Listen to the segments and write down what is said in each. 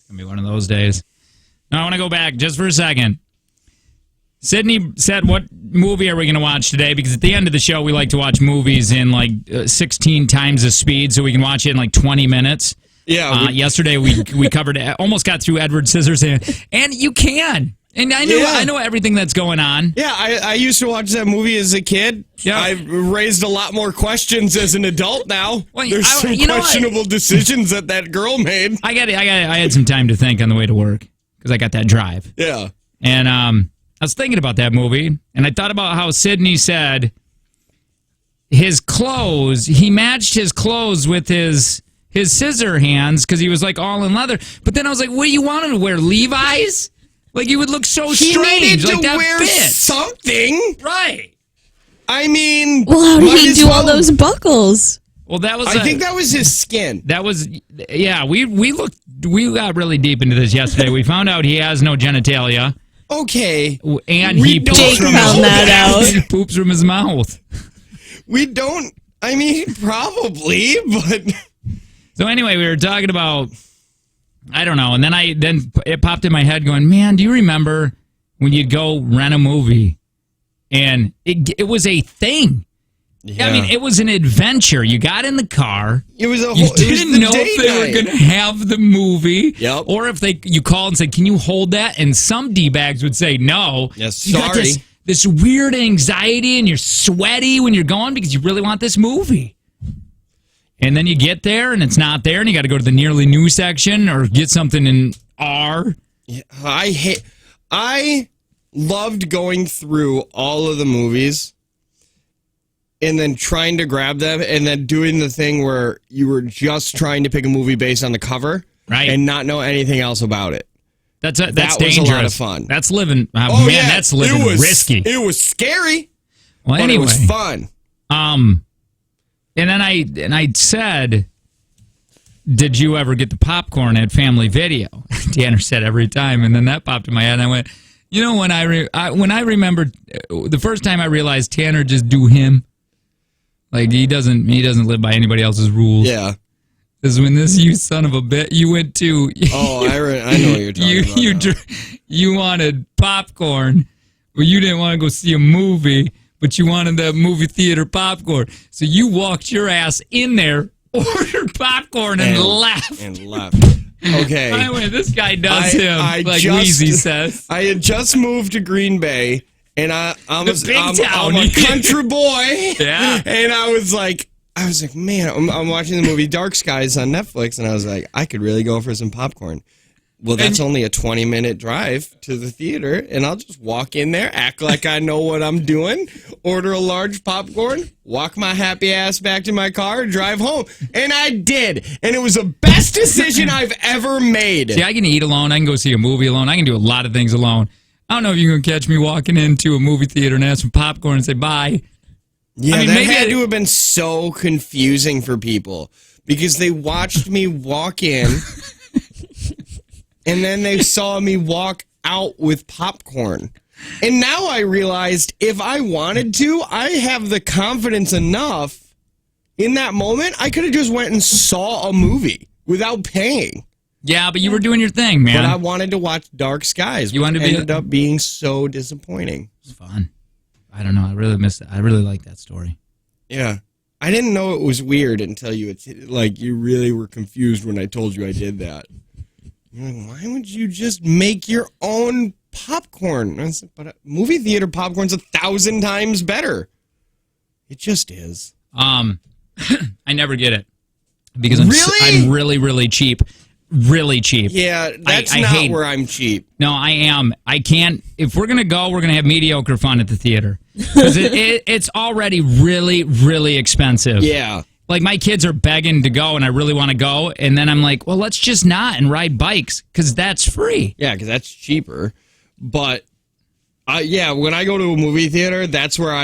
Gonna be one of those days. Now I want to go back just for a second. Sydney said, what movie are we going to watch today? Because at the end of the show, we like to watch movies in like 16 times the speed so we can watch it in like 20 minutes. Yeah. Yesterday, we covered, almost got through Edward Scissorhands. And you can. And I know everything that's going on. Yeah, I used to watch that movie as a kid. Yeah. I've raised a lot more questions as an adult now. Well, There's some questionable decisions that girl made. I had some time to think on the way to work because I got that drive. Yeah. And I was thinking about that movie, and I thought about how Sydney said his clothes, he matched his clothes with his scissor hands because he was like all in leather. But then I was like, what do you want him to wear, Levi's? Like, he would look so strange. He needed like to that wear fits. something. Right. I mean... Well, how did he do all those buckles? Well, that was... I think that was his skin. That was... Yeah, we got really deep into this yesterday. We found out he has no genitalia. Okay. And he poops from he poops from his mouth. We don't... I mean, probably, but... So anyway, we were talking about... I don't know. And then it popped in my head going, man, do you remember when you'd go rent a movie and it was a thing? Yeah. I mean, it was an adventure. You got in the car. It was a whole, you didn't know if they were going to have the movie. Yep. Or if you called and said, can you hold that? And some D-bags would say no. Yes, you got this weird anxiety and you're sweaty when you're going because you really want this movie. And then you get there and it's not there and you got to go to the nearly new section or get something in R. Yeah, I loved going through all of the movies and then trying to grab them and then doing the thing where you were just trying to pick a movie based on the cover and not know anything else about it. That's that dangerous. Was a lot of fun. That's living. That's living risky. It was scary. Well, anyway, it was fun. And then I said, did you ever get the popcorn at Family Video? Tanner said every time, and then that popped in my head. And I went, you know, when I remembered the first time I realized Tanner just do him, like he doesn't live by anybody else's rules. Yeah. Is when this you son of a bitch you went to. I know what you're talking about. You wanted popcorn, but you didn't want to go see a movie. But you wanted that movie theater popcorn. So you walked your ass in there, ordered popcorn, and left. Okay. I went, this guy does him, like Weezy says. I had just moved to Green Bay, and I'm a country boy. Yeah. And I was like, man, I'm watching the movie Dark Skies on Netflix, and I was like, I could really go for some popcorn. Well, that's only a 20-minute drive to the theater, and I'll just walk in there, act like I know what I'm doing, order a large popcorn, walk my happy ass back to my car, drive home. And I did. And it was the best decision I've ever made. See, I can eat alone. I can go see a movie alone. I can do a lot of things alone. I don't know if you can catch me walking into a movie theater and have some popcorn and say bye. Yeah, that had to have been so confusing for people because they watched me walk in... And then they saw me walk out with popcorn. And now I realized if I wanted to, I have the confidence enough in that moment, I could have just went and saw a movie without paying. Yeah, but you were doing your thing, man. But I wanted to watch Dark Skies, which ended up being so disappointing. It's fun. I don't know. I really missed it. I really like that story. Yeah. I didn't know it was weird until you really were confused when I told you I did that. You're like, why would you just make your own popcorn? I said, but movie theater popcorn's 1,000 times better. It just is. I never get it because I'm really, really cheap. Really cheap. Yeah, that's not where I'm cheap. No, I am. I can't. If we're gonna go, we're gonna have mediocre fun at the theater because it's already really, really expensive. Yeah. Like, my kids are begging to go, and I really want to go, and then I'm like, well, let's just not and ride bikes, because that's free. Yeah, because that's cheaper. But, when I go to a movie theater, that's where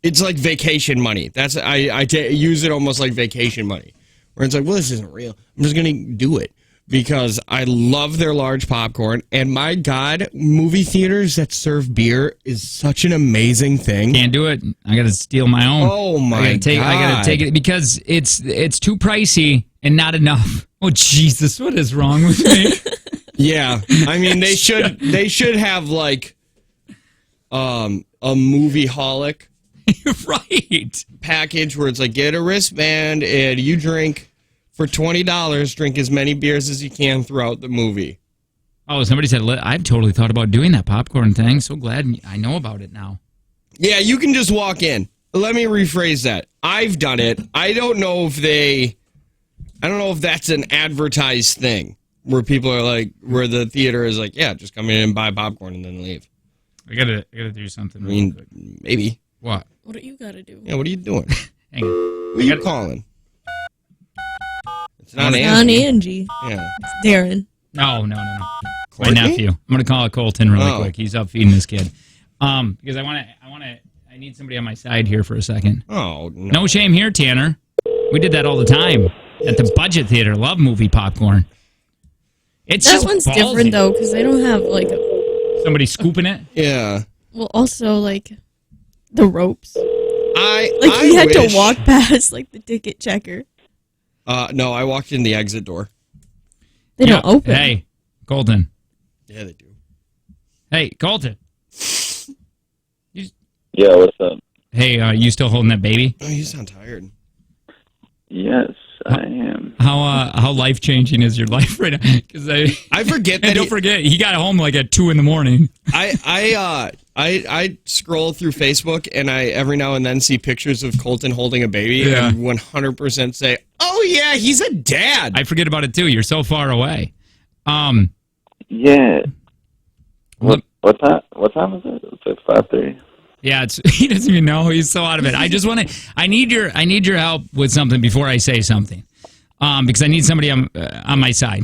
it's like vacation money. I use it almost like vacation money, where it's like, well, this isn't real. I'm just going to do it. Because I love their large popcorn, and my God, movie theaters that serve beer is such an amazing thing. Can't do it. I got to steal my own. Oh my God! I got to take it because it's too pricey and not enough. Oh, Jesus, what is wrong with me? Yeah. I mean, they should have, like, a movie-holic Right. package where it's like, get a wristband and you drink for $20, drink as many beers as you can throughout the movie. Oh, somebody said, I've totally thought about doing that popcorn thing. So glad I know about it now. Yeah, you can just walk in. Let me rephrase that. I've done it. I don't know if that's an advertised thing where people are like, where the theater is like, yeah, just come in and buy popcorn and then leave. I gotta do something. I mean, maybe. What? What do you gotta do? Yeah, what are you doing? Hang on. Who are you calling? It's not It's Angie. not Angie. Yeah. It's Darren. No. My Courtney? nephew. I'm gonna call Colton really Oh. quick. He's up feeding this kid. Because I need somebody on my side here for a second. Oh, no. No shame here, Tanner. We did that all the time at the budget theater. Love movie popcorn. It's That just one's ballsy. different though, because they don't have like Somebody scooping it. Yeah. well, also like the ropes. I We had wish- to walk past like the ticket checker. No, I walked in the exit door. They don't open. Hey, Colton. Yeah, they do. Hey, Colton. Yeah, what's up? Hey, you still holding that baby? Oh, you sound tired. Yes, I am. How life changing is your life right now? Because I forget that. and don't forget, he got home like at 2 a.m. I scroll through Facebook and I every now and then see pictures of Colton holding a baby Yeah. and 100% say, "Oh yeah, he's a dad." I forget about it too. You're so far away. Yeah. Look- What time is it? It's like 5:30. Yeah, he doesn't even know. He's so out of it. I need your help with something before I say something. Because I need somebody on my side.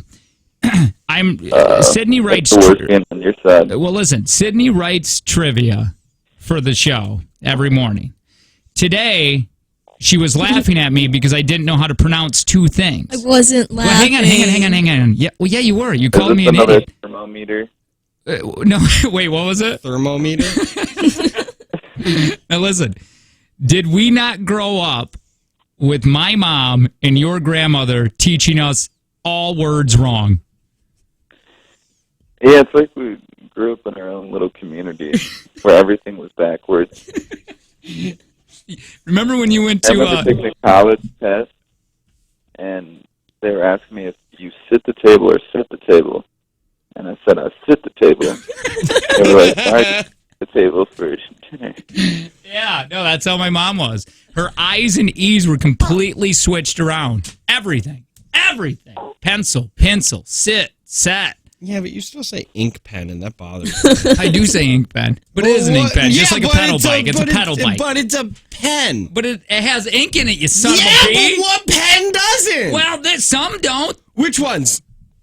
Sydney writes. That's the worst game on your side. Well, listen, Sydney writes trivia for the show every morning. Today, she was laughing at me because I didn't know how to pronounce two things. I wasn't Well, laughing. hang on. Yeah, well, yeah, you were. You called Is me this an another idiot. thermometer? No, wait, what was it? Thermometer. Now listen, did we not grow up with my mom and your grandmother teaching us all words wrong? Yeah, it's like we grew up in our own little community where everything was backwards. Remember when you went I to remember taking a college test, and they were asking me if you sit the table or sit the table. And I said, I sit the table. They were like, why sit the table for dinner? Yeah, no, that's how my mom was. Her I's and E's were completely switched around. Everything. Pencil, sit, set. Yeah, but you still say ink pen, and that bothers me. I do say ink pen, but it is an ink pen, just like a pedal bike. It's a pedal bike. But it's a pen. But it has ink in it, you son Yeah, of a but bee. what pen doesn't? Well, some don't. Which ones?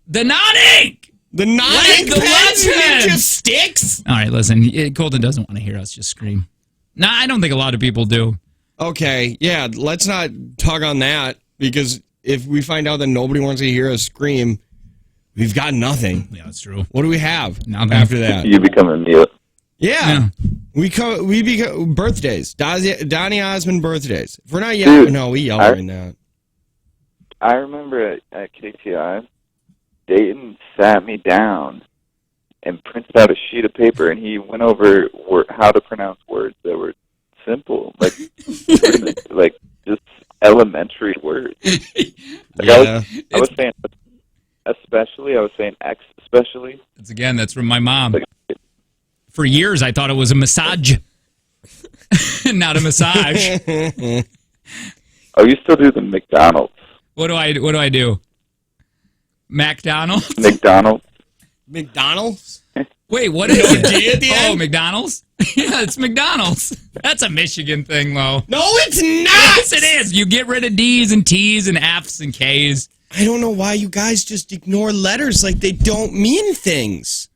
The non-ink. The non-ink the pens? lead You pen. just sticks? All right, listen. Colton doesn't want to hear us just scream. No, I don't think a lot of people do. Okay, yeah, let's not tug on that, because if we find out that nobody wants to hear us scream, we've got nothing. Yeah, that's true. What do we have Nothing. after that? You become a mute. Yeah. We become birthdays. Donnie Osmond birthdays. If we're not Dude, yelling, no, we yell during that. I remember at KTI, Dayton sat me down and printed out a sheet of paper, and he went over how to pronounce words that were simple, like just elementary words. Like Yeah. I was saying especially. I was saying especially. That's from my mom. Like, For years, I thought it was a massage, not a massage. oh, you still do the McDonald's. What do I do? McDonald's? McDonald's. McDonald's? Wait, what is it? D at the end? McDonald's? Yeah, it's McDonald's. That's a Michigan thing, though. No, it's not! Yes, it is. You get rid of D's and T's and F's and K's. I don't know why you guys just ignore letters like they don't mean things.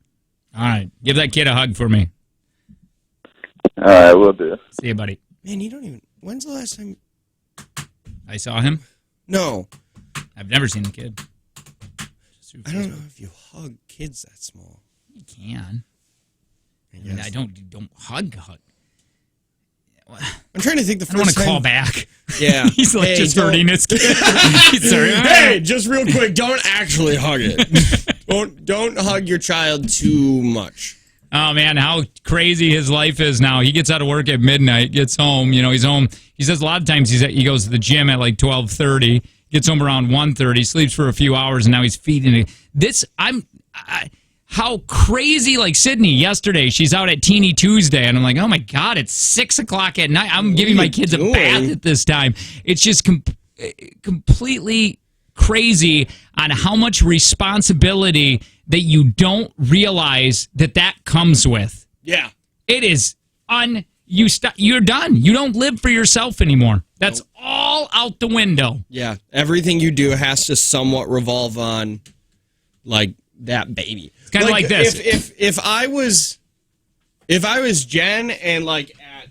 All right, give that kid a hug for me. All right, we'll do. See you, buddy. Man, you don't even... When's the last time... I saw him. No. I've never seen the kid. I don't know if you hug kids that small. You can. I mean, I don't hug. I'm trying to think the I don't want first to time... call back. Yeah. He's like Hey, just don't- hurting his kid. He's sorry. Hey, Okay, just real quick, don't actually hug it. Don't hug your child too much. Oh man, how crazy his life is now. He gets out of work at midnight, gets home. He's home. He says a lot of times he goes to the gym at like 12:30, gets home around 1:30, sleeps for a few hours, and now he's feeding it. How crazy! Like Sydney yesterday, she's out at Teeny Tuesday, and I'm like, oh my god, it's 6:00 at night. I'm giving my kids a bath at this time. It's just completely crazy on how much responsibility that you don't realize that comes with. Yeah. It is you're done. You don't live for yourself anymore. That's all out the window. Yeah. Everything you do has to somewhat revolve on like that baby. It's kind of like this. If I was Jen and like at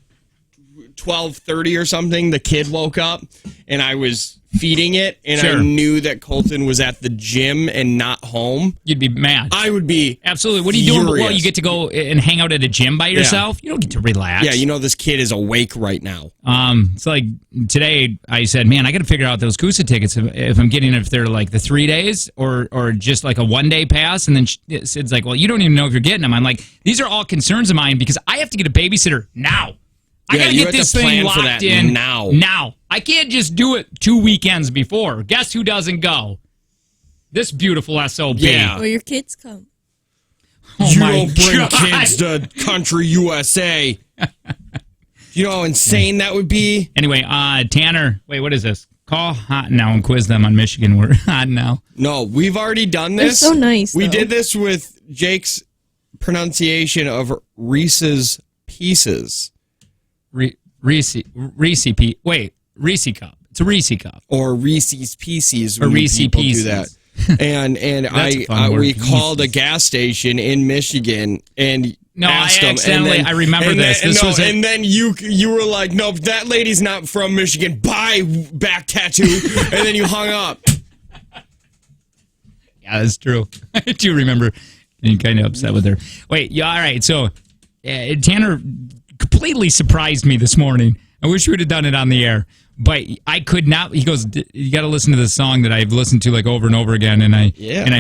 12:30 or something, the kid woke up and I was feeding it and Sure. I knew that Colton was at the gym and not home, You'd be mad. I would be Absolutely. What are you doing? Well, furious. you get to go and hang out at a gym by yourself. You don't get to relax. Yeah, this kid is awake right now. It's like today I said, man, I got to figure out those Kusa tickets if I'm getting if they're like the 3 days or just like a 1-day pass. And then Sid's like, well, you don't even know if you're getting them. I'm like, these are all concerns of mine because I have to get a babysitter now. I gotta get this thing locked in now. Now. I can't just do it 2 weekends before. Guess who doesn't go? This beautiful SOB. Yeah. Where your kids come. Oh You my don't bring God. kids to country USA. You know how insane that would be? Anyway, Tanner, wait, what is this? Call Hot Now and quiz them on Michigan. We're Hot Now. No, we've already done They're this. so nice, We though. did this with Jake's pronunciation of Reese's Pieces. Reese cup. It's a Reese cup. Or Reese's Pieces. Or when Reese people Pieces. do that. And That's a fun word, we Pieces. called a gas station in Michigan and No, asked them. I remember this. And then you were like, no, that lady's not from Michigan. Bye, back tattoo. And then you hung up. Yeah, that's true. I do remember getting kind of upset with her. Wait, yeah, all right. So Tanner completely surprised me this morning. I wish we would have done it on the air, but I could not. He goes, "You got to listen to this song that I've listened to like over and over again." And I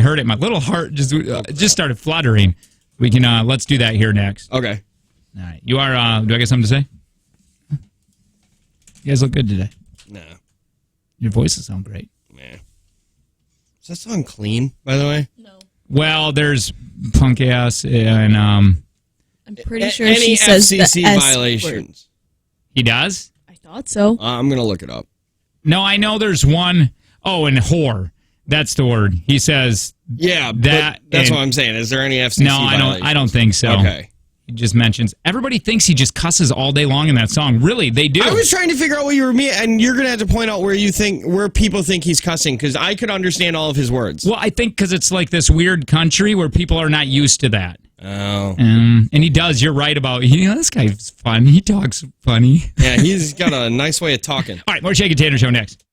heard it. My little heart just started fluttering. We can let's do that here next. Okay. All right. You are. Do I get something to say? You guys look good today. Nah. Your voices sound great. Nah. Is that song clean, by the way? No. Well, there's punk ass and I'm pretty sure Any she says the FCC S violations. he does. word. I thought so. I'm going to look it up. No, I know there's one. Oh, and whore. That's the word. He says. Yeah, That but that's and- what I'm saying. Is there any FCC No, I violations? don't think so. Okay. He just mentions everybody thinks he just cusses all day long in that song. Really, they do. I was trying to figure out what you were meaning, and you're going to have to point out where people think he's cussing, because I could understand all of his words. Well, I think because it's like this weird country where people are not used to that. Oh. And he does. You're right about, this guy's fun. He talks funny. Yeah, he's got a nice way of talking. All right, more Shake and Tanner Show next.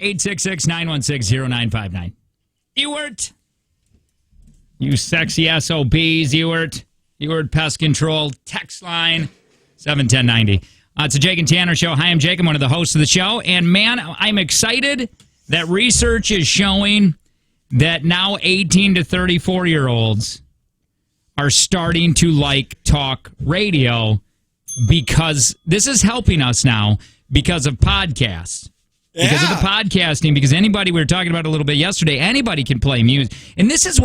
866-916-0959. Ewert. You sexy SOBs, Ewert. Ewert Pest Control. Text line 71090. It's a Jake and Tanner show. Hi, I'm Jake. I'm one of the hosts of the show. And, man, I'm excited that research is showing that now 18 to 34-year-olds are starting to like talk radio because this is helping us now because of podcasts. Because of the podcasting, because anybody, we were talking about it a little bit yesterday, anybody can play music. And this is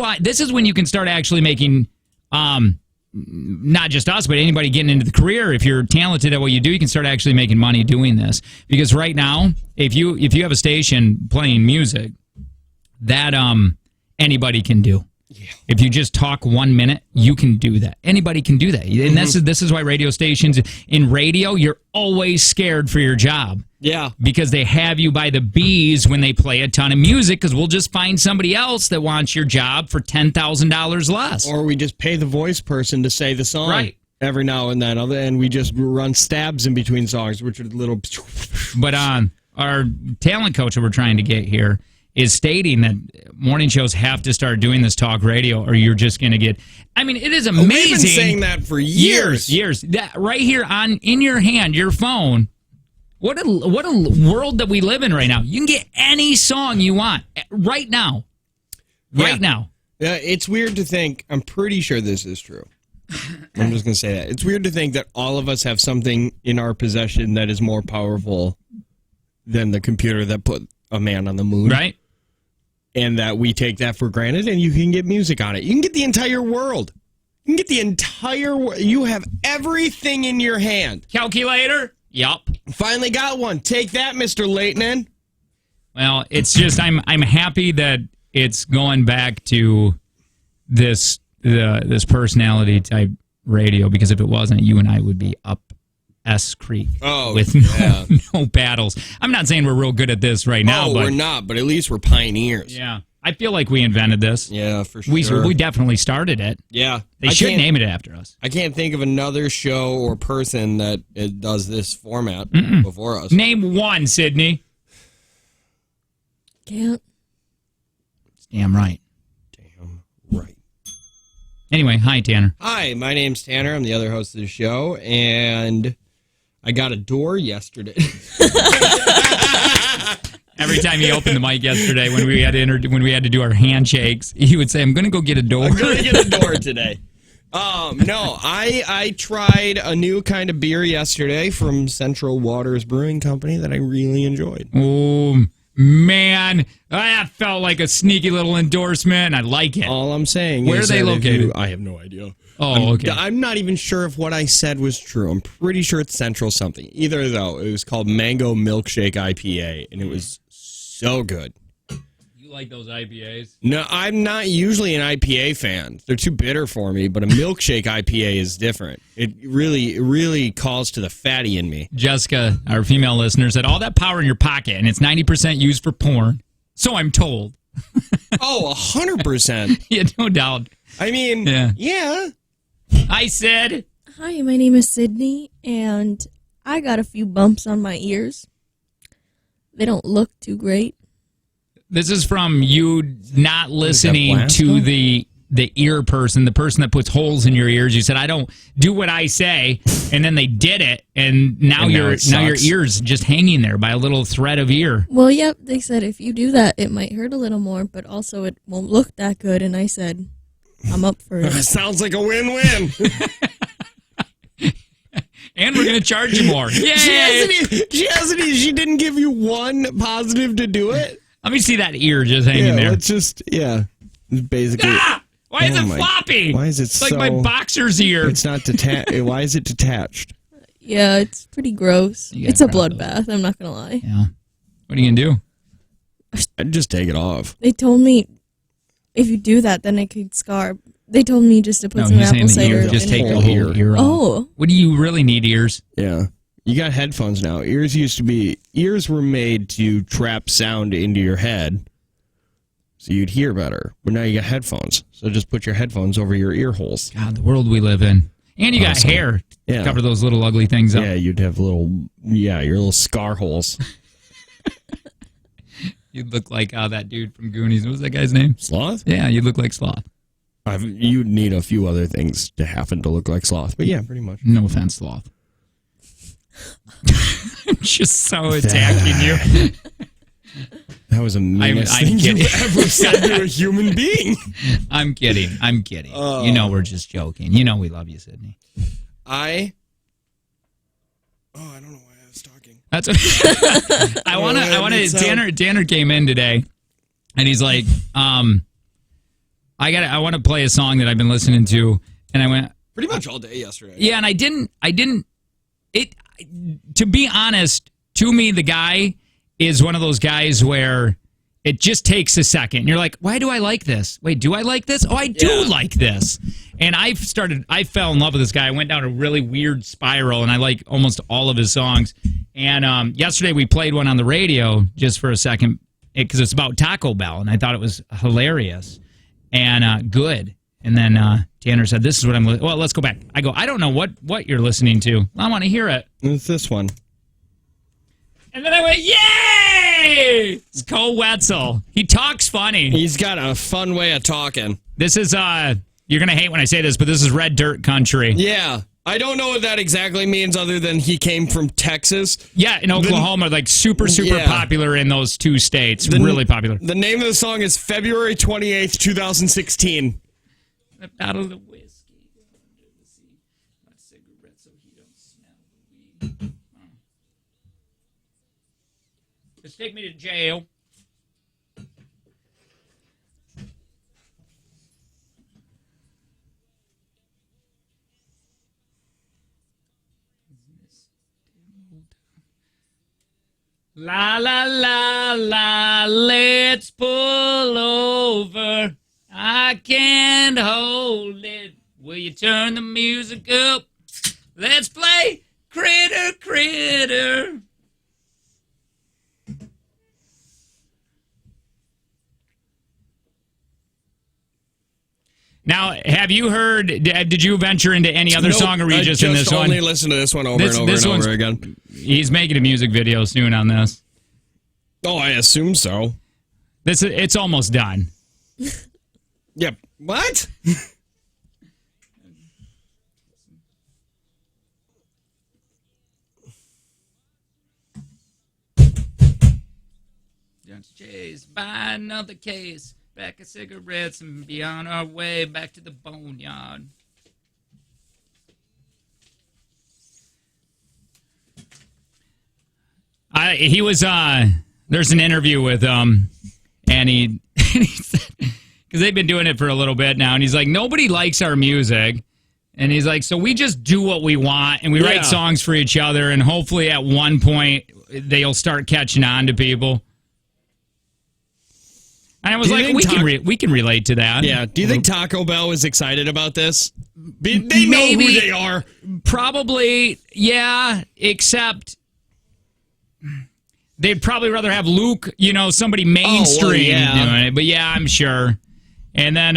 when you can start actually making, not just us, but anybody getting into the career. If you're talented at what you do, you can start actually making money doing this. Because right now, if you have a station playing music, that anybody can do. Yeah. If you just talk 1 minute, you can do that. Anybody can do that. And this is why radio stations, in radio, you're always scared for your job. Yeah. Because they have you by the bees when they play a ton of music, because we'll just find somebody else that wants your job for $10,000 less. Or we just pay the voice person to say the song. Right. Every now and then. And we just run stabs in between songs, which are little... But our talent coach that we're trying to get here is stating that morning shows have to start doing this talk radio, or you're just going to get... I mean, it is amazing. We've been saying that for years. Years. That right here in your hand, your phone. What a world that we live in right now. You can get any song you want right now. Right now. Yeah, it's weird to think... I'm pretty sure this is true. I'm just going to say that. It's weird to think that all of us have something in our possession that is more powerful than the computer that put a man on the moon. Right. And that we take that for granted, and you can get music on it. You can get the entire world. You can get the entire world. You have everything in your hand. Calculator? Yup. Finally got one. Take that, Mr. Leighton. Well, it's just I'm happy that it's going back to this personality-type radio, because if it wasn't, you and I would be up S Creek with no battles. I'm not saying we're real good at this right now. But we're not, but at least we're pioneers. Yeah. I feel like we invented this. Yeah, for sure. We definitely started it. Yeah. They should name it after us. I can't think of another show or person that does this format before us. Name one, Sydney. Can't. Damn right. Damn right. Anyway, hi, Tanner. Hi, my name's Tanner. I'm the other host of the show, and I got a door yesterday. Every time he opened the mic yesterday, when we had to do our handshakes, he would say, "I'm going to go get a door." I'm going to get a door today. No, I tried a new kind of beer yesterday from Central Waters Brewing Company that I really enjoyed. Oh, man. That felt like a sneaky little endorsement. I like it. All I'm saying Where is are they located? I have no idea. Oh, okay. I'm not even sure if what I said was true. I'm pretty sure it's Central something. Either though, it was called Mango Milkshake IPA, and it was so good. You like those IPAs? No, I'm not usually an IPA fan. They're too bitter for me, but a milkshake IPA is different. It really calls to the fatty in me. Jessica, our female listener, said, all that power in your pocket, and it's 90% used for porn. So I'm told. Oh, 100%. Yeah, no doubt. I mean, yeah. I said. Hi, my name is Sydney, and I got a few bumps on my ears. They don't look too great. This is from you not listening to the ear person, the person that puts holes in your ears. You said, I don't do what I say, and then they did it, and now your ear's just hanging there by a little thread of ear. Well, yep, they said if you do that, it might hurt a little more, but also it won't look that good, and I said, I'm up for it. Sounds like a win-win. And we're going to charge you more. Yay! She didn't give you one positive to do it? Let me see that ear just hanging there. Let's just, basically. Ah! Why is it floppy? Why is it it's like my boxer's ear. It's not detached. Why is it detached? Yeah, it's pretty gross. It's a bloodbath, I'm not going to lie. Yeah. What are you going to do? I'd just take it off. They told me if you do that, then it could scar. They told me just to put some apple cider in just take the vinegar. whole ear off. Oh. What do you really need, ears? Yeah. You got headphones now. Ears were made to trap sound into your head so you'd hear better. But now you got headphones. So just put your headphones over your ear holes. God, the world we live in. And you got hair to cover those little ugly things up. Yeah, you'd have your little scar holes. You'd look like that dude from Goonies. What was that guy's name? Sloth? Yeah, you'd look like Sloth. You'd need a few other things to happen to look like Sloth, but yeah, pretty much. No offense, Sloth. I'm just so attacking you. That was a meanest I'm thing kidding. you ever said to a human being. I'm kidding. You know we're just joking. You know we love you, Sydney. I don't know why I was talking. That's what I want to. Danner came in today, and he's like, I want to play a song that I've been listening to, and I went Pretty much all day yesterday. Yeah, and I didn't. To be honest, to me, the guy is one of those guys where it just takes a second. You're like, why do I like this? Wait, do I like this? Oh, I do like this. And I fell in love with this guy. I went down a really weird spiral, and I like almost all of his songs. And yesterday we played one on the radio just for a second because it's about Taco Bell, and I thought it was hilarious and good. And then Tanner said, this is what I'm listening. Well, let's go back. I go, I don't know what you're listening to. I want to hear it. It's this one. And then I went, yay! It's Cole Wetzel. He talks funny. He's got a fun way of talking. This is, you're going to hate when I say this, but this is red dirt country. Yeah. I don't know what that exactly means other than he came from Texas. Yeah, in Oklahoma, like super popular in those two states. Really popular. The name of the song is February 28th, 2016. A bottle of whiskey under the sea. My cigarette so he don't smell the weed. Just take me to jail. La la la la, let's pull over. I can't hold it. Will you turn the music up? Let's play Critter Critter. Now, have you heard, did you venture into any other song, or were you just in this one? I only listen to this one over and over again. He's making a music video soon on this. Oh, I assume so. It's almost done. Yep. What? Just chase by another case. Pack of cigarettes and be on our way back to the boneyard. He was there's an interview with and he said, because they've been doing it for a little bit now, and he's like, nobody likes our music, and he's like, so we just do what we want, and we write songs for each other, and hopefully at one point they'll start catching on to people. And I was like, we can relate to that. Yeah. Do you think Taco Bell was excited about this? They know who they are. Probably, yeah, except they'd probably rather have Luke, somebody mainstream doing it. But yeah, I'm sure. And then,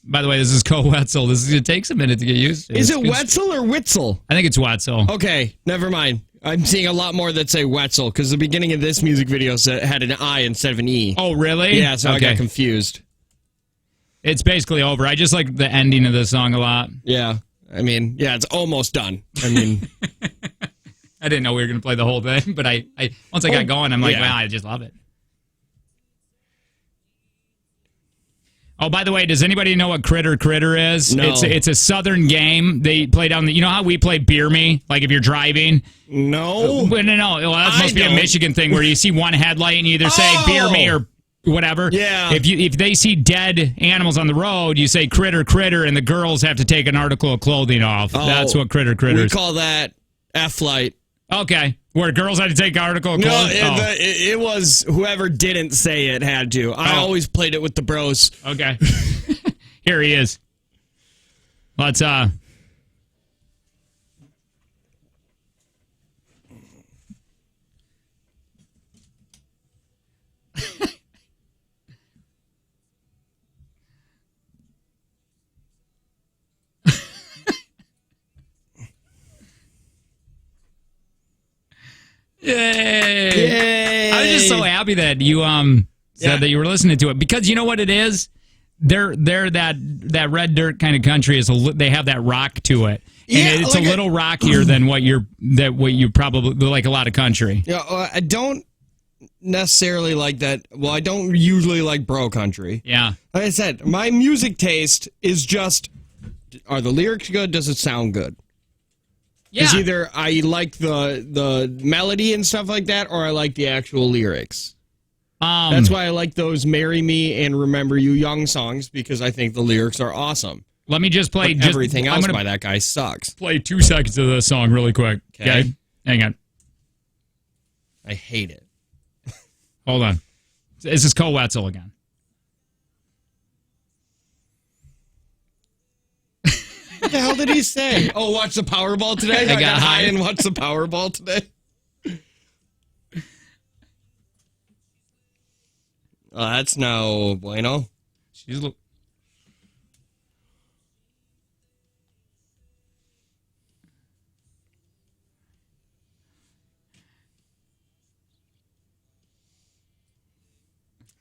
by the way, this is Cole Wetzel. It takes a minute to get used to. Is it Wetzel or Witzel? I think it's Wetzel. Okay, never mind. I'm seeing a lot more that say Wetzel, because the beginning of this music video had an I instead of an E. Oh, really? Yeah, so I got confused. It's basically over. I just like the ending of the song a lot. Yeah. I mean, yeah, it's almost done. I mean... I didn't know we were going to play the whole thing, but I once I got going, I'm like, wow, I just love it. Oh, by the way, does anybody know what Critter Critter is? No. It's a southern game. They play down you know how we play Beer Me? Like if you're driving? No. No. Well, that must be a Michigan thing where you see one headlight and you either say Beer Me or whatever. Yeah. If they see dead animals on the road, you say Critter Critter, and the girls have to take an article of clothing off. Oh, that's what Critter Critter is. We call that F-Light. Okay. Where girls had to take article of clothing? No, it was whoever didn't say it had to. I always played it with the bros. Okay. Here he is. Let's, Yay! Yay! I was just so happy that you said that you were listening to it, because you know what it is. They're that red dirt kind of country they have that rock to it, and it's like a little rockier than what you probably like a lot of country. Yeah, I don't necessarily like that. Well, I don't usually like bro country. Yeah, like I said, my music taste is just: are the lyrics good? Does it sound good? yeah. It's either I like the melody and stuff like that, or I like the actual lyrics. That's why I like those "Marry Me" and "Remember You Young" songs, because I think the lyrics are awesome. Let me just play. Everything else by that guy sucks. Play 2 seconds of the song really quick. Okay, hang on. I hate it. Hold on. This is Cole Wetzel again. What the hell did he say? Oh, watch the Powerball today? I got high and watch the Powerball today. That's no bueno. She's How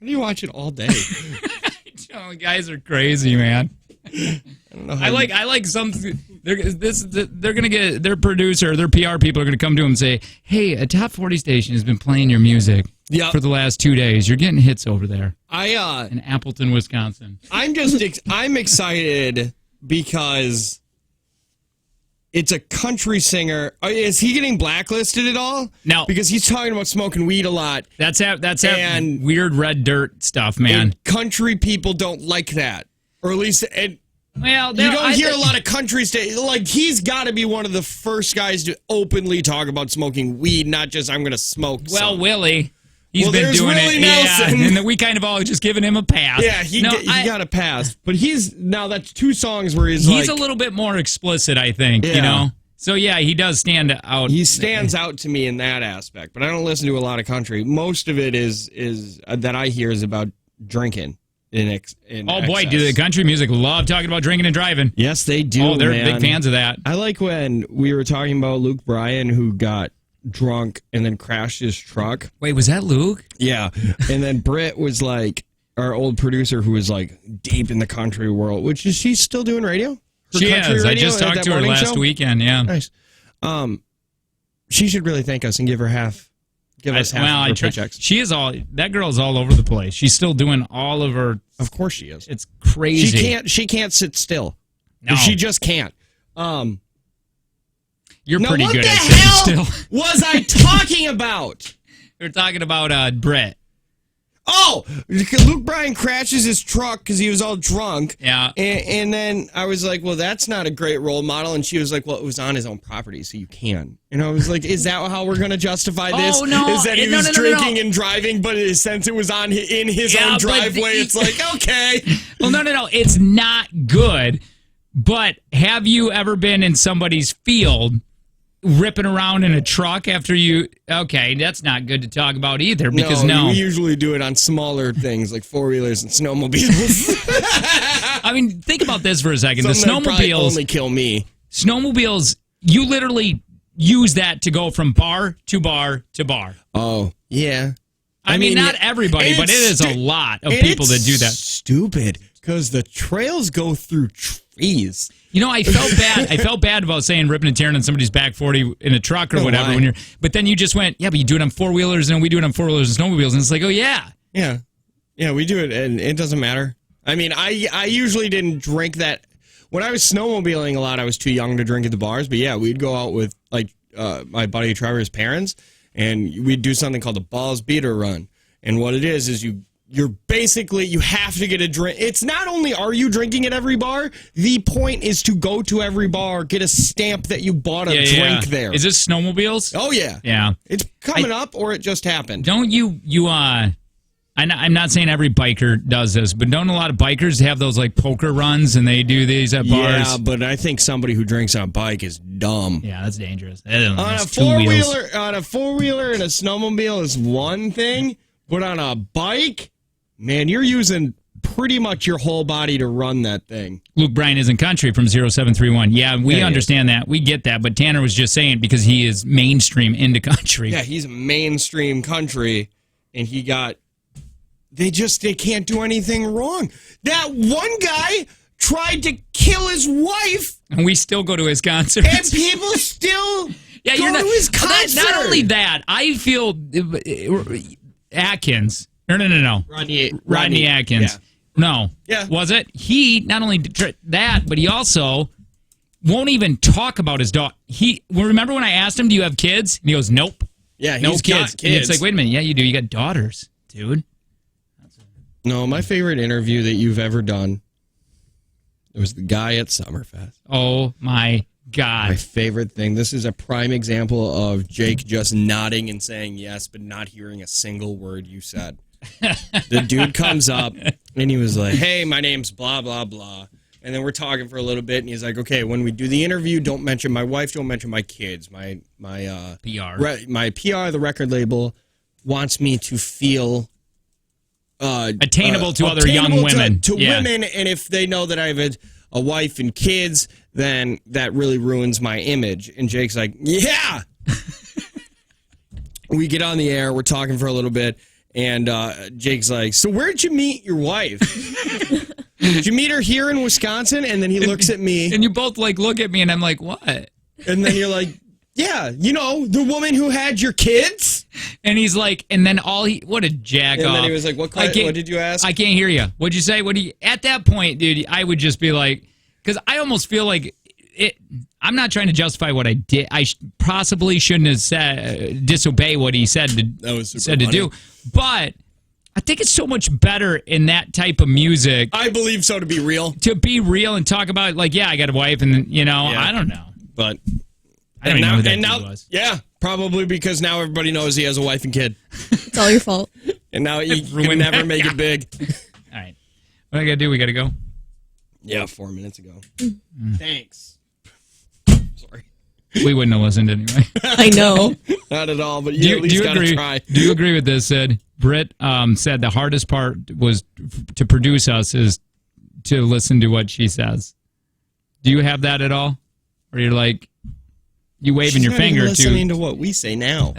do you watch it all day? guys are crazy, man. I don't know. I like some. They're gonna get their producer, their PR people are gonna come to him and say, "Hey, a top 40 station has been playing your music for the last 2 days. You're getting hits over there." In Appleton, Wisconsin. I'm excited because it's a country singer. Is he getting blacklisted at all? No, because he's talking about smoking weed a lot. That's weird red dirt stuff, man. And country people don't like that, or at least. Well, you don't hear a lot of country like he's got to be one of the first guys to openly talk about smoking weed, not just I'm going to smoke. Well, Willie, he's been doing Willie it. Nelson. Yeah, and we kind of all just giving him a pass. Yeah, he got a pass, but that's 2 songs where he's a little bit more explicit, I think. Yeah. You know, so yeah, he does stand out. He stands out to me in that aspect, but I don't listen to a lot of country. Most of it is that I hear is about drinking. Boy, do the country music love talking about drinking and driving. Yes, they do. Oh, they're big fans of that. I like when we were talking about Luke Bryant, who got drunk and then crashed his truck. Wait, was that Luke? Yeah. And then Britt was like, our old producer, who was like deep in the country world, which is she's still doing radio? She is. I just talked to her last weekend. Yeah. Nice. She should really thank us and give her half. Give us half of her paychecks. She is that girl is all over the place. She's still doing all of her. Of course she is. It's crazy. She can't sit still. No. She just can't. You're pretty good at sitting still. Was I talking about? We're talking about Brett. Oh, Luke Bryan crashes his truck because he was all drunk. Yeah. And then I was like, well, that's not a great role model. And she was like, well, it was on his own property, so you can. And I was like, is that how we're going to justify this? Oh, no. Is that he was drinking and driving, but since it was in his own driveway, it's like, okay. Well, no. It's not good. But have you ever been in somebody's field ripping around in a truck after you... Okay, that's not good to talk about either, because we usually do it on smaller things like 4-wheelers and snowmobiles. I mean, think about this for a second. The snowmobiles only kill me. Snowmobiles, you literally use that to go from bar to bar to bar. Oh, yeah. I mean, not everybody, but it is a lot of people that do that. Stupid, because the trails go through trees. You know, I felt bad. I felt bad about saying ripping and tearing on somebody's back 40 in a truck or whatever. But then you just went, yeah, but you do it on 4-wheelers, and we do it on 4-wheelers and snowmobiles, and it's like, oh yeah, we do it, and it doesn't matter. I mean, I usually didn't drink that when I was snowmobiling a lot. I was too young to drink at the bars, but yeah, we'd go out with like my buddy Trevor's parents, and we'd do something called the balls beater run. And what it is you're basically, you have to get a drink. It's not only are you drinking at every bar, the point is to go to every bar, get a stamp that you bought a drink there. Is this snowmobiles? Oh, yeah. Yeah. It's coming up, or it just happened. Don't I'm not saying every biker does this, but don't a lot of bikers have those like poker runs and they do these at bars? Yeah, but I think somebody who drinks on a bike is dumb. Yeah, that's dangerous. On a 4-wheeler and a snowmobile is one thing, but on a bike... Man, you're using pretty much your whole body to run that thing. Luke Bryant is in country from 0731. Yeah, we understand that. We get that. But Tanner was just saying because he is mainstream into country. Yeah, he's mainstream country. and they can't do anything wrong. That one guy tried to kill his wife, and we still go to his concerts. and people still Yeah, go to his concert. Not only that, I feel Atkins. No. Rodney Atkins. Yeah. No. Yeah. Was it? He not only did that, but he also won't even talk about his dog. Remember when I asked him, "Do you have kids?" And he goes, "Nope." Yeah, No he's kids. got kids. And it's like, wait a minute. Yeah, you do. You got daughters, dude. No, my favorite interview that you've ever done, it was the guy at Summerfest. Oh my God. My favorite thing. This is a prime example of Jake just nodding and saying yes, but not hearing a single word you said. The dude comes up and he was like, "Hey, my name's blah, blah, blah." And then we're talking for a little bit and he's like, "Okay, when we do the interview, don't mention my wife, don't mention my kids. My PR. My PR, the record label, wants me to feel Attainable to other young women. To women, and if they know that I have a wife and kids, then that really ruins my image." And Jake's like, "Yeah." We get on the air, we're talking for a little bit, and Jake's like, "So where'd you meet your wife?" "Did you meet her here in Wisconsin?" And then he looks at me. And you both look at me and I'm like, what? And then you're like, "Yeah, the woman who had your kids?" And he's like, and then what a jack off. And then he was like, what did you ask? I can't hear you. What'd you say? At that point, dude, I would just be like, because I almost feel like I'm not trying to justify what I did. I possibly shouldn't have disobey what he said to do. But I think it's so much better in that type of music. I believe so, to be real. To be real and talk about, like, yeah, I got a wife, and, I don't know. But I don't know who that dude was. Yeah, probably because now everybody knows he has a wife and kid. It's all your fault. And now you can never make it big. All right. What I got to do? We got to go? Yeah, 4 minutes ago. Thanks. Sorry. We wouldn't have listened anyway. I know. Not at all, but you at least got to try. Do you agree with this, Sid? Britt said the hardest part was to produce us is to listen to what she says. Do you have that at all? Or you're like, you waving your finger to listening to what we say now.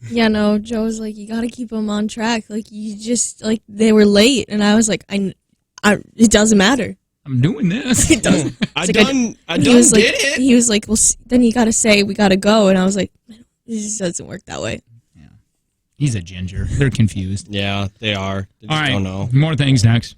No, Joe's like, you got to keep them on track. Like, you just, like, they were late. And I was like, it doesn't matter. I'm doing this. It doesn't. I did it. He was like, well, then you got to say, we got to go. And I was like, it just doesn't work that way. Yeah. He's a ginger. They're confused. Yeah, they are. They just all right. don't know. More things next.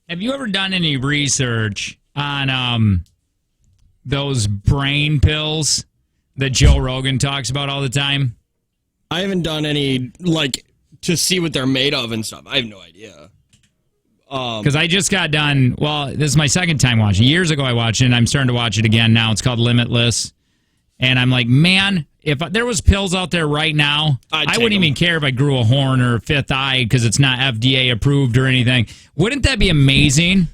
Have you ever done any research on those brain pills that Joe Rogan talks about all the time? I haven't done any, like, to see what they're made of and stuff. I have no idea. Because I just got done, well, this is my second time watching. Years ago I watched it, and I'm starting to watch it again now. It's called Limitless. And I'm like, man, if there was pills out there right now, I wouldn't even care if I grew a horn or a fifth eye because it's not FDA approved or anything. Wouldn't that be amazing?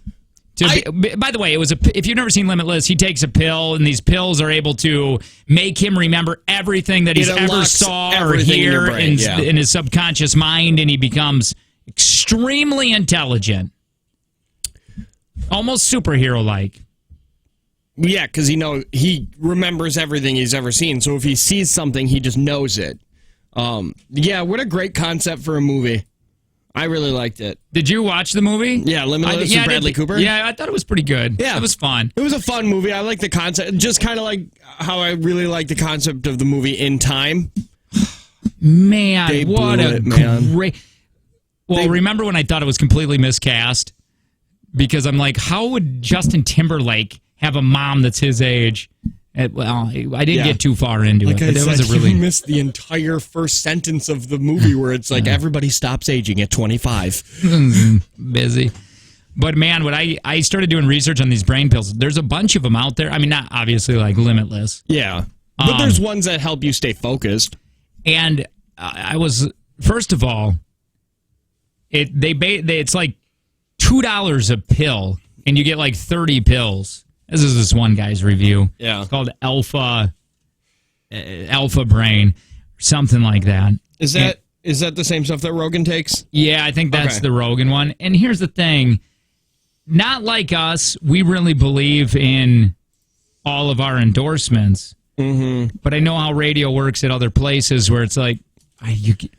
By the way, if you've never seen Limitless, he takes a pill, and these pills are able to make him remember everything that he's ever saw or hear in his subconscious mind, and he becomes extremely intelligent. Almost superhero-like. Yeah, because he remembers everything he's ever seen. So if he sees something, he just knows it. Yeah, what a great concept for a movie. I really liked it. Did you watch the movie? Yeah, Limitless with Bradley Cooper. Yeah, I thought it was pretty good. Yeah. It was fun. It was a fun movie. I like the concept. Just kind of like how I really like the concept of the movie In Time. Man, what a great... Well, remember when I thought it was completely miscast? Because I'm like, how would Justin Timberlake have a mom that's his age? Well, I didn't get too far into it. But it wasn't really. You missed the entire first sentence of the movie where it's like everybody stops aging at 25. Busy. But man, when I started doing research on these brain pills, there's a bunch of them out there. I mean, not obviously like Limitless. Yeah. But there's ones that help you stay focused. And I was, first of all, it's like $2 a pill, and you get like 30 pills. This is this one guy's review. Yeah. It's called Alpha Brain, something like that. Is that the same stuff that Rogan takes? Yeah, I think that's the Rogan one. And here's the thing. Not like us, we really believe in all of our endorsements. Mm-hmm. But I know how radio works at other places where it's like,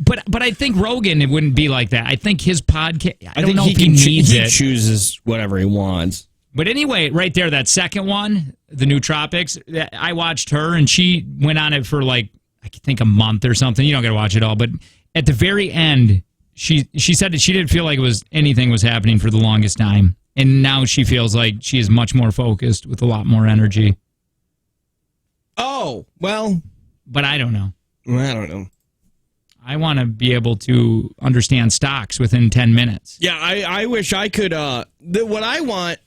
but I think Rogan, it wouldn't be like that. I think his podcast, I don't know if he needs it. He chooses whatever he wants. But anyway, right there, that second one, the Nootropics, I watched her, and she went on it for like, I think a month or something. You don't got to watch it all. But at the very end, she said that she didn't feel like anything was happening for the longest time. And now she feels like she is much more focused with a lot more energy. Oh, well. But I don't know. I don't know. I want to be able to understand stocks within 10 minutes. Yeah, I wish I could. What I want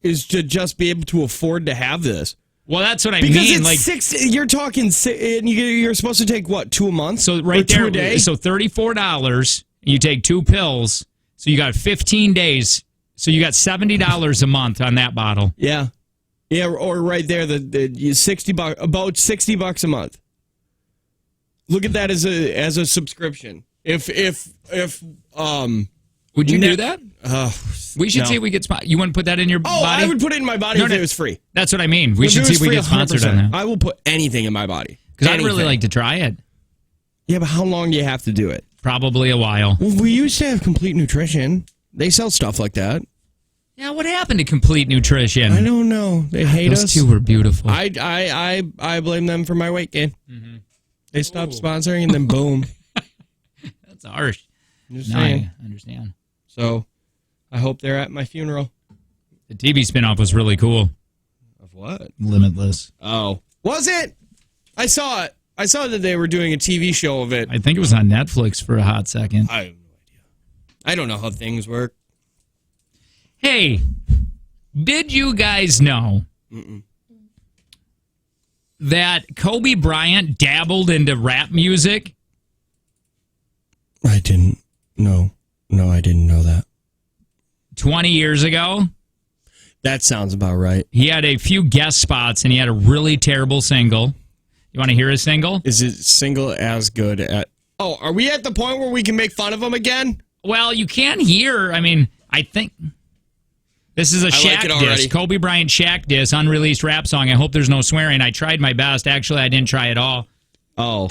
is to just be able to afford to have this. Well, that's what I mean. Because it's like 6. You're talking, and you're supposed to take what, 2 a month? So right there, 2 a day? So $34. You take 2 pills. So you got 15 days. So you got $70 a month on that bottle. Yeah, yeah. Or right there, the $60, about $60 a month. Look at that as a subscription. If would you do that? We should see if we get sponsored. You wouldn't put that in your body? I would put it in my body if it was free. That's what I mean. We should see if we get sponsored on that. I will put anything in my body. Because I'd really like to try it. Yeah, but how long do you have to do it? Probably a while. Well, we used to have Complete Nutrition. They sell stuff like that. Yeah, what happened to Complete Nutrition? I don't know. They hate us. Those two were beautiful. I blame them for my weight gain. Mm-hmm. They stopped sponsoring, and then boom. That's harsh. No, I understand. So, I hope they're at my funeral. The TV spinoff was really cool. Of what? Limitless. Oh. Was it? I saw it. I saw that they were doing a TV show of it. I think it was on Netflix for a hot second. I have no idea. I don't know how things work. Hey, did you guys know that Kobe Bryant dabbled into rap music? I didn't know. No, I didn't know that. 20 years ago? That sounds about right. He had a few guest spots, and he had a really terrible single. You want to hear his single? Is his single as good at... Oh, are we at the point where we can make fun of him again? Well, you can hear. I mean, I think... This is a Shaq diss. Kobe Bryant Shaq diss, unreleased rap song. I hope there's no swearing. I tried my best. Actually, I didn't try at all. Oh.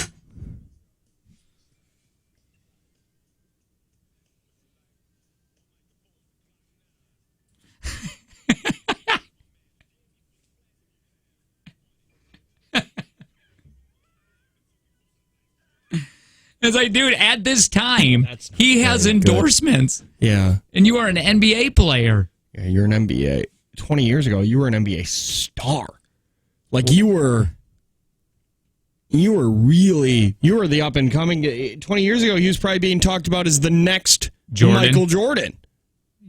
It's like, dude, at this time, he has very good. endorsements. Yeah. And you are an NBA player. Yeah, you're an NBA. 20 years ago, you were an NBA star. Like, you were the up and coming. 20 years ago, he was probably being talked about as the next Michael Jordan.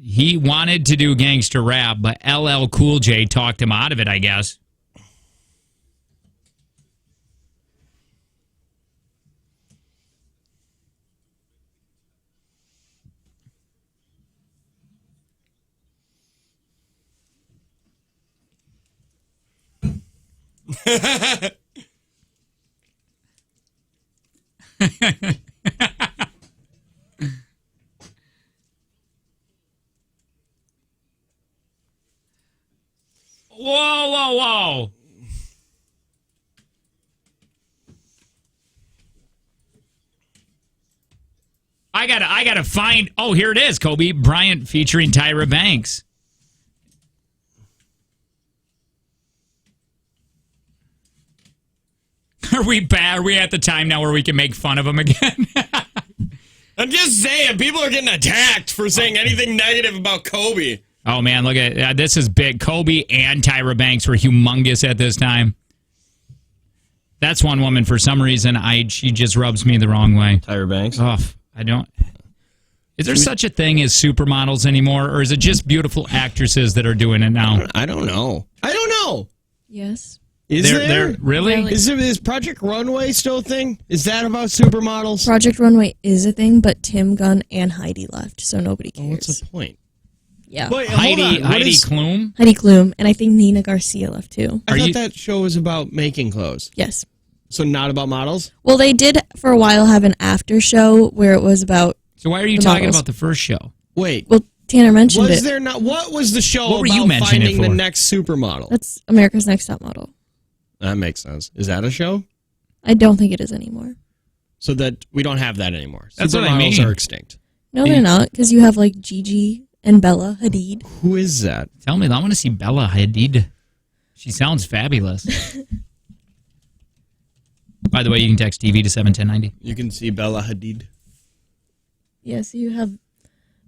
He wanted to do gangster rap, but LL Cool J talked him out of it, I guess. Whoa. I gotta find. Oh, here it is, Kobe Bryant featuring Tyra Banks. Are we bad? Are we at the time now where we can make fun of him again? I'm just saying, people are getting attacked for saying anything negative about Kobe. Oh, man, look at this is big. Kobe and Tyra Banks were humongous at this time. That's one woman, for some reason, she just rubs me the wrong way. Tyra Banks? Oh, I don't. Is there such a thing as supermodels anymore, or is it just beautiful actresses that are doing it now? I don't know. Yes. Is there? Really? Yeah, like- Is Project Runway still a thing? Is that about supermodels? Project Runway is a thing, but Tim Gunn and Heidi left, so nobody cares. What's the point? Yeah. Wait, Heidi Klum? Heidi Klum, and I think Nina Garcia left too. I thought that show was about making clothes. Yes. So not about models? Well, they did for a while have an after show where it was about. So why are you talking about the first show? Wait. Well, Tanner mentioned Was it. there not? What was the show What were you about mentioning it finding the for? next supermodel? That's America's Next Top Model. That makes sense. Is that a show? I don't think it is anymore. So that we don't have that anymore. That's what I Supermodels mean. are extinct. No, they're not, because you have like Gigi and Bella Hadid. Who is that? Tell me, I want to see Bella Hadid. She sounds fabulous. By the way, you can text TV to 71090. You can see Bella Hadid. Yeah, so you have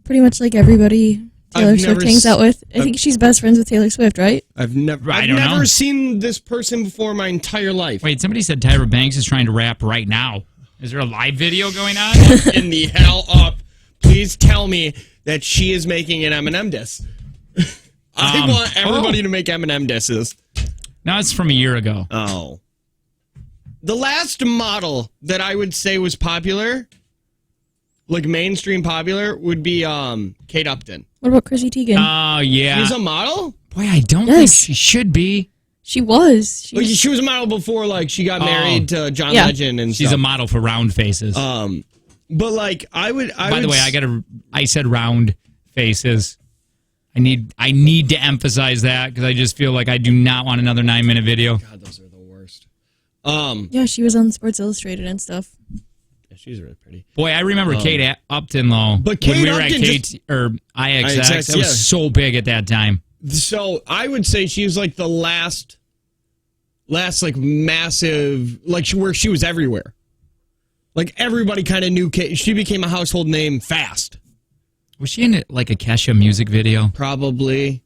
pretty much like everybody Taylor Swift hangs out with. I think she's best friends with Taylor Swift, right? I've never seen this person before my entire life. Wait, somebody said Tyra Banks is trying to rap right now. Is there a live video going on? In the hell up. Please tell me that she is making an Eminem diss. I want everybody to make Eminem disses. No, it's from a year ago. Oh. The last model that I would say was popular, like mainstream popular, would be Kate Upton. What about Chrissy Teigen? Oh, yeah. She's a model? Boy, I don't think she should be. She was. Like, she was a model before, like, she got married to John Legend and She's stuff. a model for round faces. But, like, By the way, I said round faces. I need to emphasize that because I just feel like I do not want another 9-minute video. God, those are the worst. Yeah, she was on Sports Illustrated and stuff. Yeah, she's really pretty. Boy, I remember Kate Upton, though. But when Kate we were at Upton IXX, that was so big at that time. So I would say she was like the last like massive, like where she was everywhere. Like everybody kind of knew Kate. She became a household name fast. Was she in like a Kesha music video? Probably.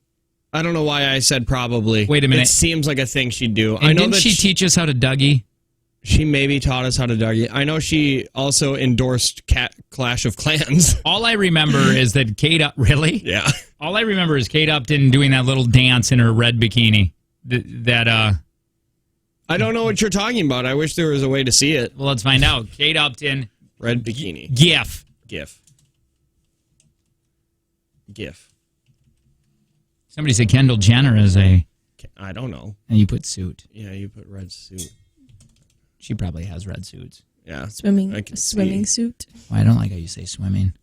I don't know why I said probably. Wait a minute. It seems like a thing she'd do. And I know didn't that she teach us how to Dougie? She maybe taught us how to Dougie. I know she also endorsed Clash of Clans. All I remember is that Kate really? Yeah. All I remember is Kate Upton doing that little dance in her red bikini. I don't know what you're talking about. I wish there was a way to see it. Well, let's find out. Kate Upton. Red bikini. GIF. Somebody said Kendall Jenner is I don't know. and you put suit. Yeah, you put red suit. She probably has red suits. Yeah. Swimming I can swimming see. suit. Well, I don't like how you say swimming.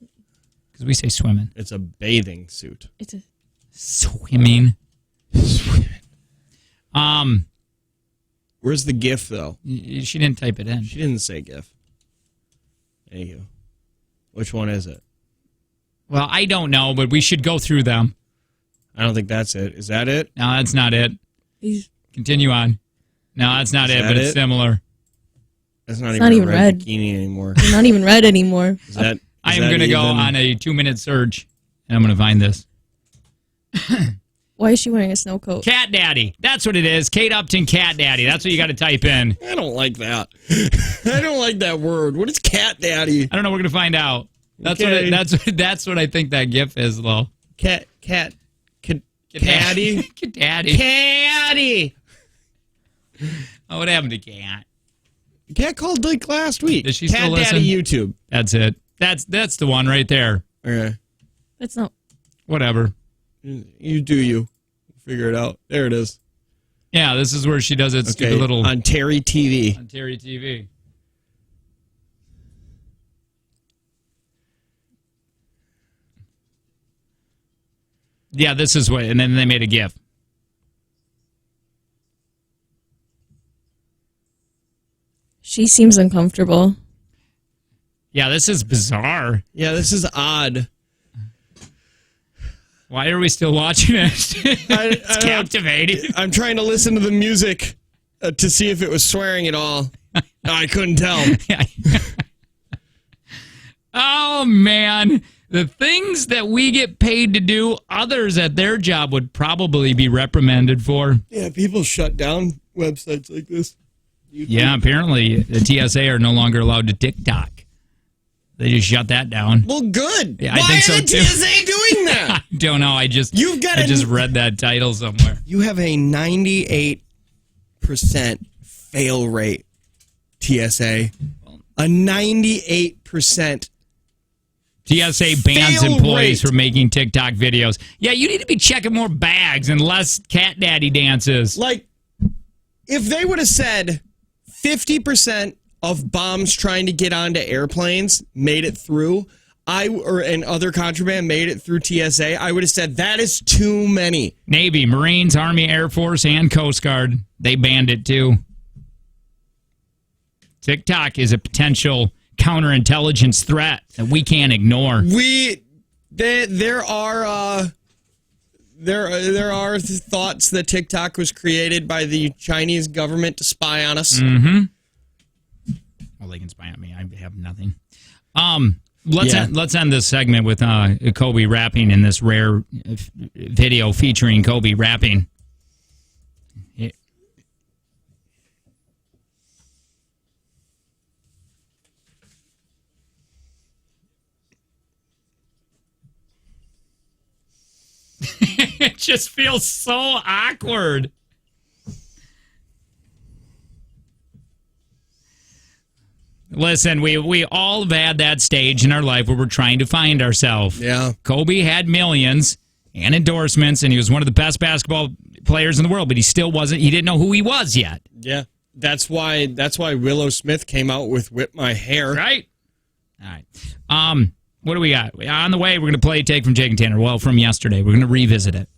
Because we say swimming. It's a bathing suit. It's a Swimming. Where's the GIF, though? She didn't type it in. She didn't say GIF. There you go. Which one is it? Well, I don't know, but we should go through them. I don't think that's it. Is that it? No, that's not it. he's Continue on. No, that's not Is it, that but it's it? similar. That's not It's even not a even red red. bikini anymore. It's not even red anymore. Is that? I am going to go on a 2-minute search, and I'm going to find this. Why is she wearing a snow coat? Cat Daddy. That's what it is. Kate Upton Cat Daddy. That's what you got to type in. I don't like that. I don't like that word. What is cat daddy? I don't know. We're going to find out. That's Okay. that's what I think that GIF is, though. Caddy. Caddy. Caddy. Oh, what happened to Cat? Cat called like last week. Does she Cat still listen? Daddy YouTube. That's it. That's the one right there. Okay. That's not. Whatever. You do you. Figure it out. There it is. Yeah, this is where she does it stupid little on Terry TV. on Terry TV. Yeah, this is what, and then they made a GIF. She seems uncomfortable. Yeah, this is bizarre. Yeah, this is odd. Why are we still watching it? It's I captivating. I'm trying to listen to the music to see if it was swearing at all. I couldn't tell. Oh, man. The things that we get paid to do, others at their job would probably be reprimanded for. Yeah, people shut down websites like this. Yeah, apparently the TSA are no longer allowed to TikTok. They just shut that down. Well, good. Yeah, Why I think so are the too. TSA doing that? I don't know. I just read that title somewhere. You have a 98% fail rate, TSA. A 98%. TSA bans Fail employees rate. from making TikTok videos. Yeah, you need to be checking more bags and less cat daddy dances. Like, if they would have said 50% of bombs trying to get onto airplanes made it through, and other contraband made it through TSA, I would have said that is too many. Navy, Marines, Army, Air Force, and Coast Guard, they banned it too. TikTok is a potential counterintelligence threat that we can't ignore. There are thoughts that TikTok was created by the Chinese government to spy on us. Mm-hmm. Well, they can spy on me. I have nothing. Let's end this segment with Kobe rapping in this rare video featuring Kobe rapping. Yeah. It just feels so awkward. Listen, we all have had that stage in our life where we're trying to find ourselves. Yeah. Kobe had millions and endorsements, and he was one of the best basketball players in the world, but he still wasn't. He didn't know who he was yet. Yeah. That's why Willow Smith came out with Whip My Hair. Right. All right. What do we got? On the way, we're going to play a take from Jake and Tanner. Well, from yesterday. We're going to revisit it.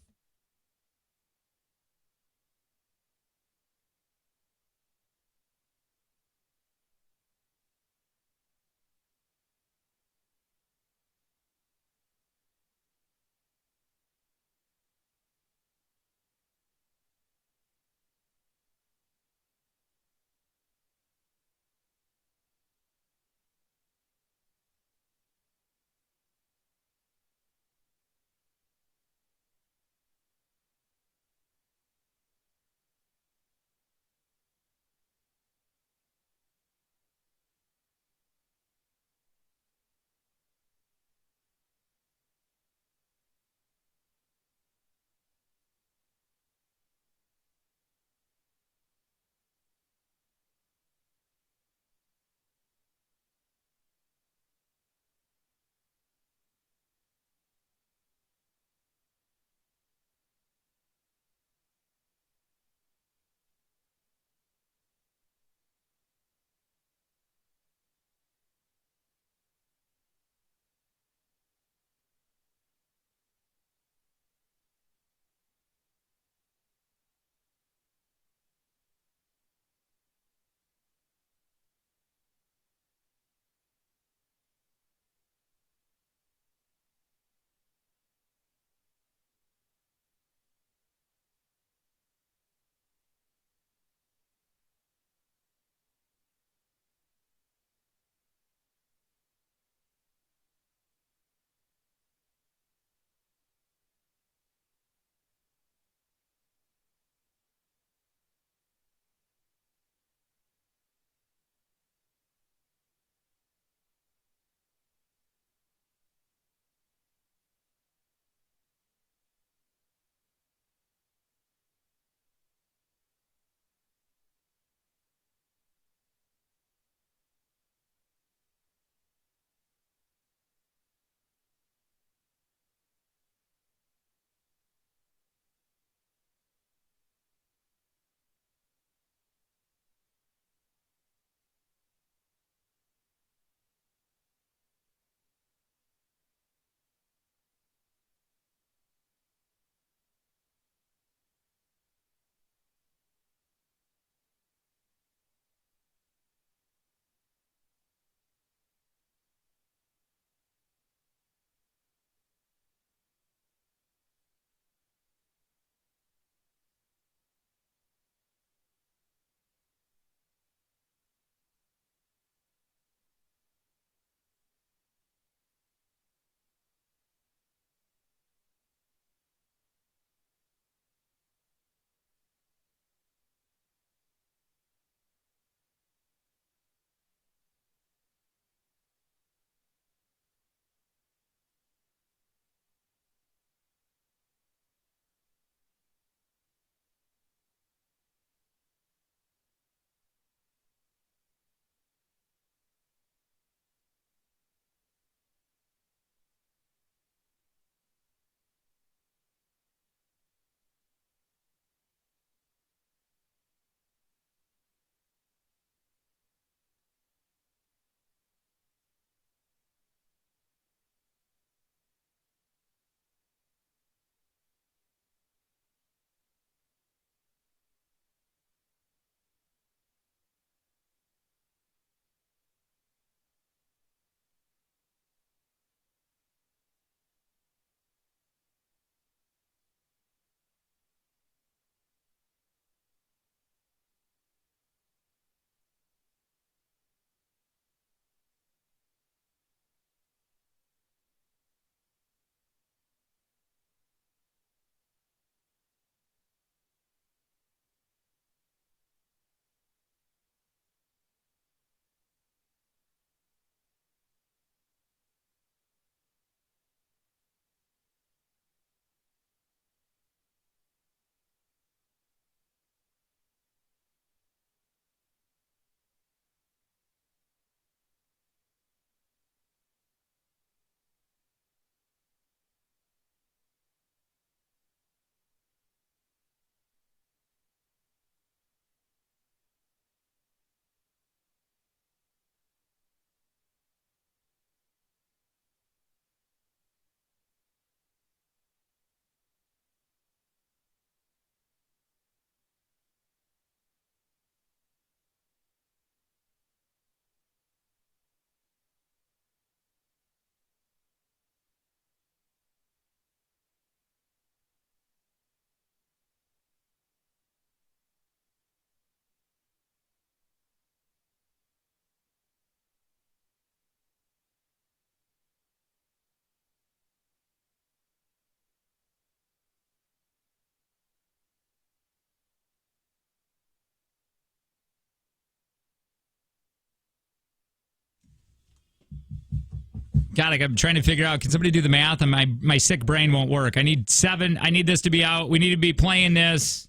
God, I'm trying to figure out, can somebody do the math? And my sick brain won't work. I need 7. I need this to be out. We need to be playing this.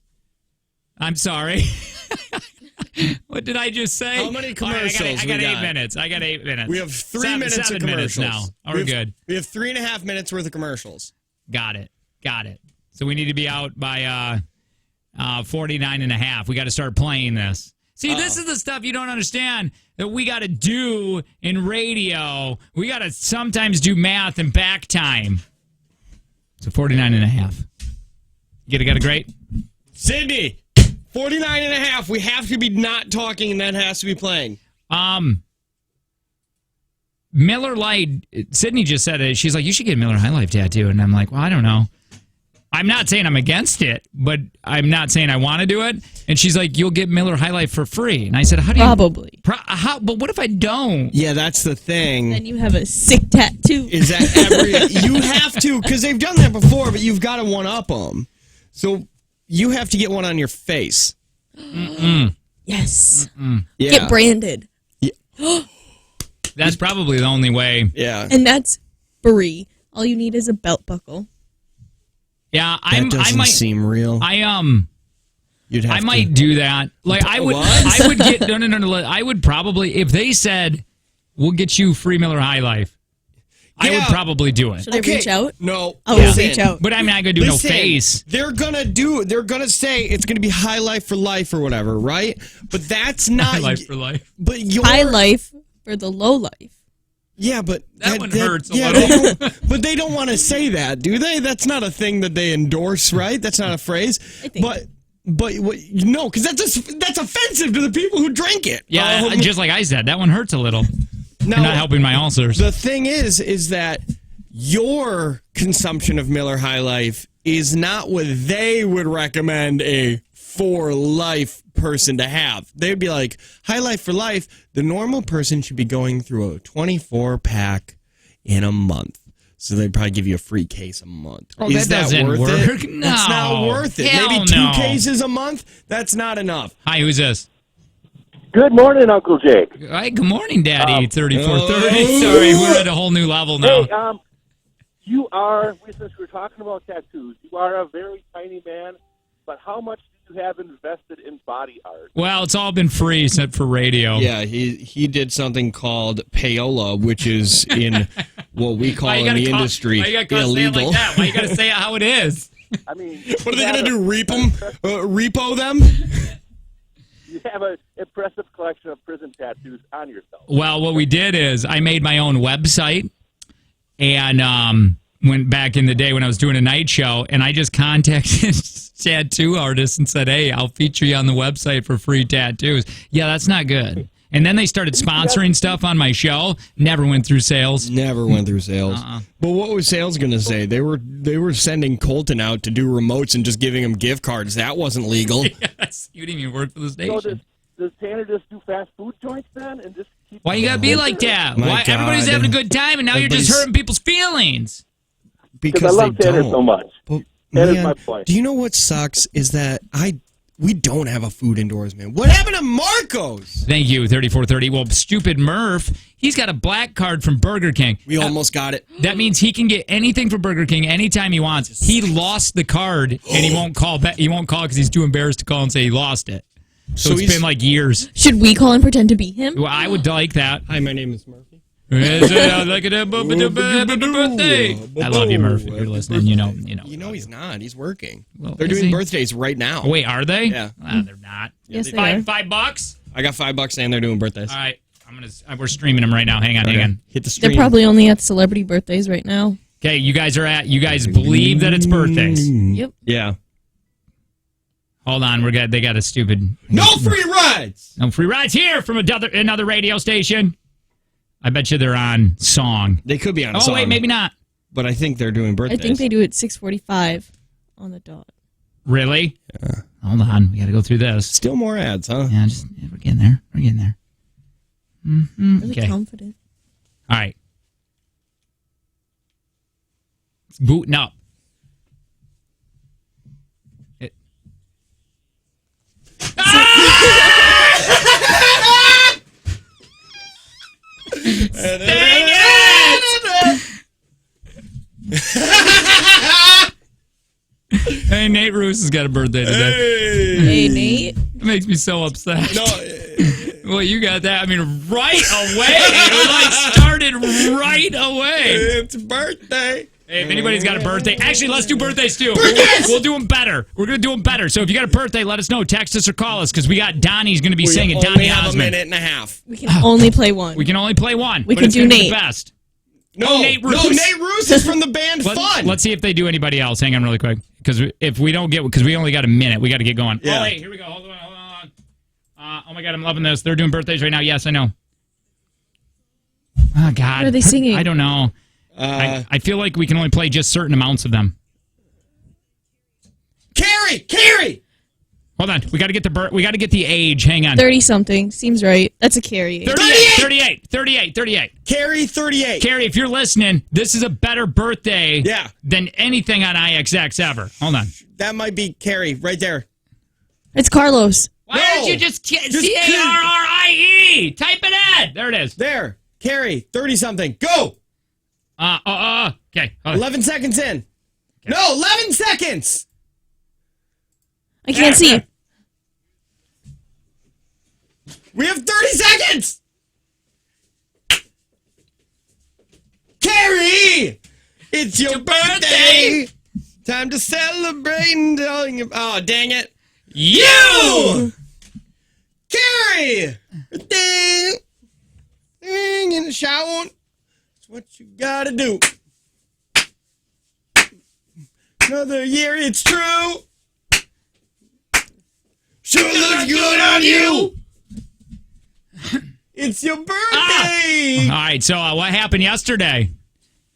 I'm sorry. What did I just say? How many commercials? I got 8 minutes. I got 8 minutes. We have 3 minutes of 7 commercials. minutes now. We're good. We have 3.5 minutes worth of commercials. Got it. So we need to be out by 49 and a half. We got to start playing this. See, this is the stuff you don't understand that we got to do in radio. We got to sometimes do math and back time. So 49 and a half. You got it great? Sydney, 49 and a half. We have to be not talking, and that has to be playing. Miller Lite, Sydney just said it. She's like, you should get a Miller High Life tattoo. And I'm like, well, I don't know. I'm not saying I'm against it, but I'm not saying I want to do it. And she's like, you'll get Miller High Life for free. And I said, how do you? Probably. But what if I don't? Yeah, that's the thing. Then you have a sick tattoo. Is that you have to, because they've done that before, but you've got to one-up them. So you have to get one on your face. Yes. Yeah. Get branded. Yeah. That's probably the only way. Yeah. And that's free. All you need is a belt buckle. Yeah, That doesn't seem real. You'd have I might do that. Like I would. What? I would get no. I would probably, if they said we'll get you free Miller High Life, I would probably do it. Should I reach out? No. I will reach out. But I'm not gonna do no face. They're gonna say it's gonna be High Life for life or whatever, right? But that's not High Life for life. But High life for the low life. Yeah, but that one hurts a little. But they don't want to say that, do they? That's not a thing that they endorse, right? That's not a phrase. I think. But no, because that's offensive to the people who drink it. Yeah, just like I said, that one hurts a little. No, You're not helping my ulcers. The thing is that your consumption of Miller High Life is not what they would recommend a for life person to have. They'd be like, High Life for life, the normal person should be going through a 24-pack in a month. So they'd probably give you a free case a month. Oh, Is that doesn't worth work. it? No. That's not worth it. Hell Maybe 2 no. cases a month? That's not enough. Hi, who's this? Good morning, Uncle Jake. Hi, good morning, Daddy. 3430. Sorry, we're at a whole new level now. Hey, you are, since we're talking about tattoos, you are a very tiny man, but how much do you have invested in body art? Well, it's all been free except for radio. Yeah, he did something called payola, which is in what we call in the industry why you gotta illegal. say it like that? Why you got to say it how it is? I mean, What are they going to do? Repo them? You have an impressive collection of prison tattoos on yourself. Well, what we did is I made my own website, and went back in the day when I was doing a night show, and I just contacted tattoo artists and said, hey, I'll feature you on the website for free tattoos. Yeah, that's not good. And then they started sponsoring stuff on my show. Never went through sales. Never went through sales. But what was sales going to say? They were sending Colton out to do remotes and just giving him gift cards. That wasn't legal. Yes, you didn't even work for the So station. does Tanner just do fast food joints then? And just keep Why you gotta be like that? My Why God. everybody's having a good time, and now you're just Everybody's- hurting people's feelings? Because I love they Tanner don't. so much. But, That is man, my point. do you know what sucks is that we don't have a food indoors, man. What happened to Marco's? Thank you, 3430. Well, stupid Murph, he's got a black card from Burger King. We almost got it. That means he can get anything from Burger King anytime he wants. He lost the card, and he won't call back. He won't call because he's too embarrassed to call and say he lost it. So it's been like years. Should we call and pretend to be him? Well, I would like that. Hi, my name is Murphy. I love you, Murph. If you're listening, you know. You know he's not. He's working. Well, They're is doing he? birthdays right now. Oh, wait, are they? Yeah. They're not. Yes, they are. $5? I got $5 and they're doing birthdays. All right, we're streaming them right now. Hang on. Hit the They're stream. probably only at celebrity birthdays right now. Okay, you guys believe that it's birthdays. Yep. Yeah. Hold on, they got a stupid. No free rides. No free rides here from another radio station. I bet you they're on song. They could be on a Oh song. wait, maybe not. But I think they're doing I birthdays. think they do it 6:45 on the dot. Really? Yeah. Hold on, we got to go through this. Still more ads, huh? Yeah, we're getting there. Really Okay. confident. All right. It's booting up. Dang it! Hey, Nate Roos has got a birthday today. Hey, Nate. It makes me so upset. No, Well, you got that. I mean, right away. It like started right away. it's birthday. Hey, if anybody's got a birthday, actually, let's do birthdays too. Birthdays! We'll do them better. We're going to do them better. So if you got a birthday, let us know. Text us or call us because we got Donnie's going to be singing. We only Donnie have a Osmond. minute and a half. We can only play one. We can only play one. We but can it's do gonna be Nate. the best. No, Nate Roos. No, Nate Roos is from the band Fun. Let's see if they do anybody else. Hang on really quick. Because if we don't get, because we only got a minute, we got to get going. Yeah. Oh, wait, here we go. Hold on. Oh, my God, I'm loving this. They're doing birthdays right now. Yes, I know. Oh, God. What are they singing? I don't know. I feel like we can only play just certain amounts of them. Carrie! Hold on. We got to get the age. Hang on. 30-something. Seems right. That's a carry. 38. Carrie, 38. Carrie, if you're listening, this is a better birthday than anything on IXX ever. Hold on. That might be Carrie right there. It's Carlos. Why don't you just Carrie? Type it in. There it is. There. Carrie, 30-something. Go! Okay. Hold on. 11 seconds in. Okay. No, 11 seconds! I can't see. We have 30 seconds! Carrie! It's your birthday! Time to celebrate and tell you. Oh, dang it. You! Carrie! Dang! In the shower. That's what you gotta do. Another year, it's true. Sure looks good on you. It's your birthday. All right, so what happened yesterday?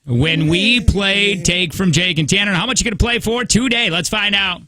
When we played Take from Jake and Tanner, how much you going to play for today? Let's find out.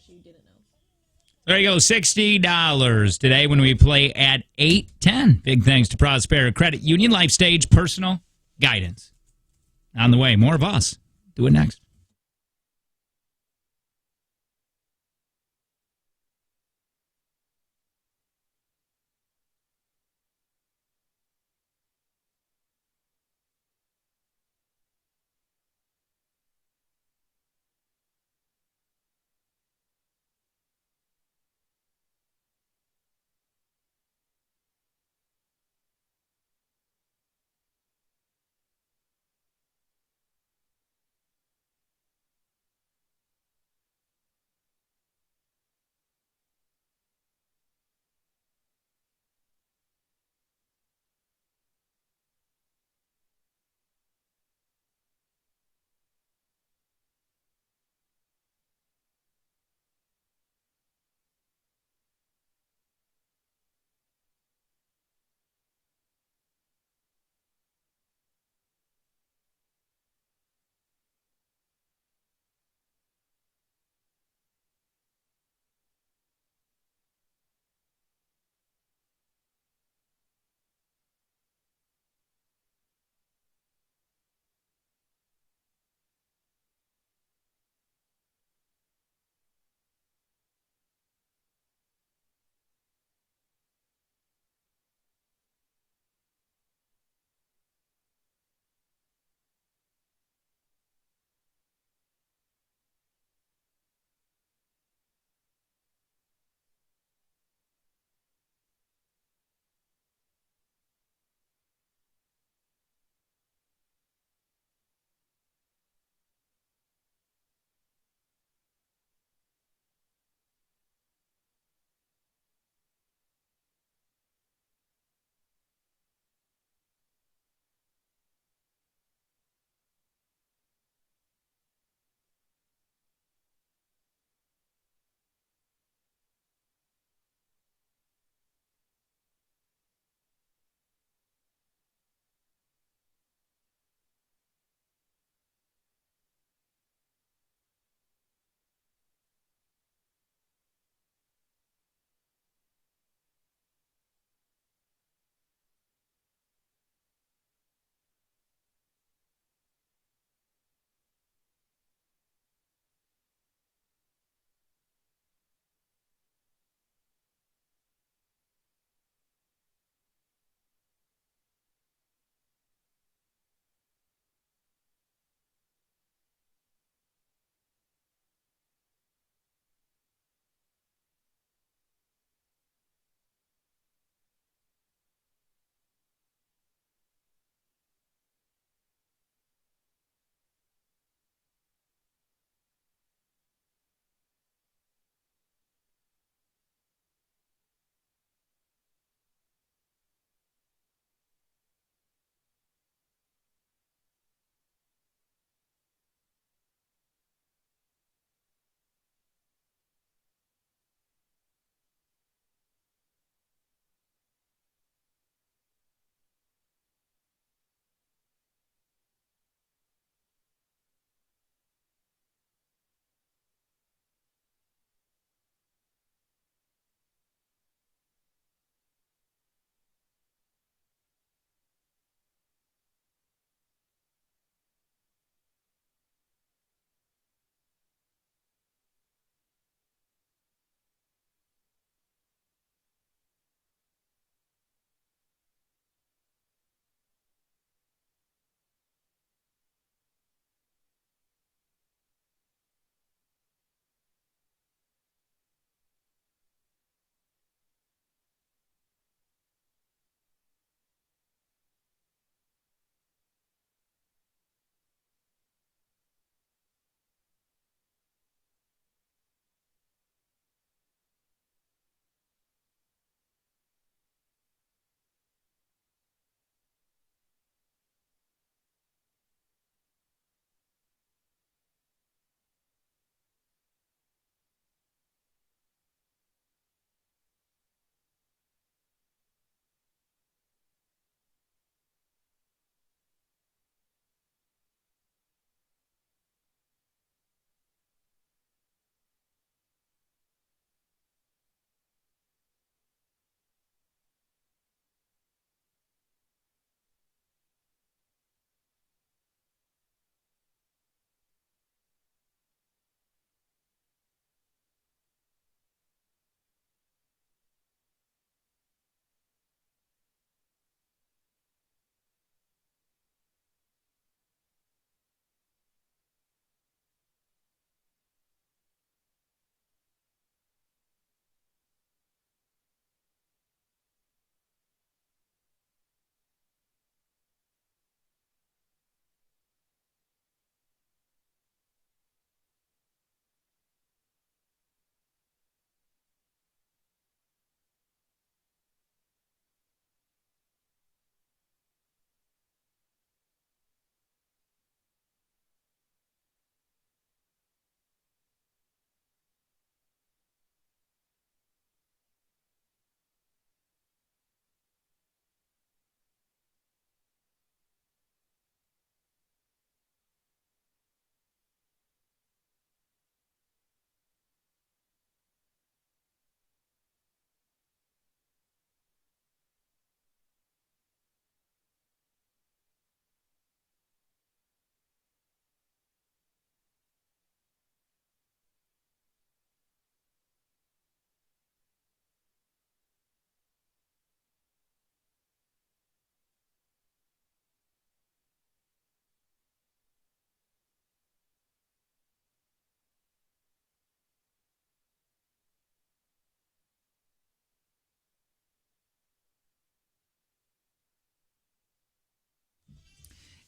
much you didn't know. There you go, $60 today when we play at 8:10. Big thanks to Prospera Credit Union, Life Stage Personal Guidance. On the way, more of us. Do it next.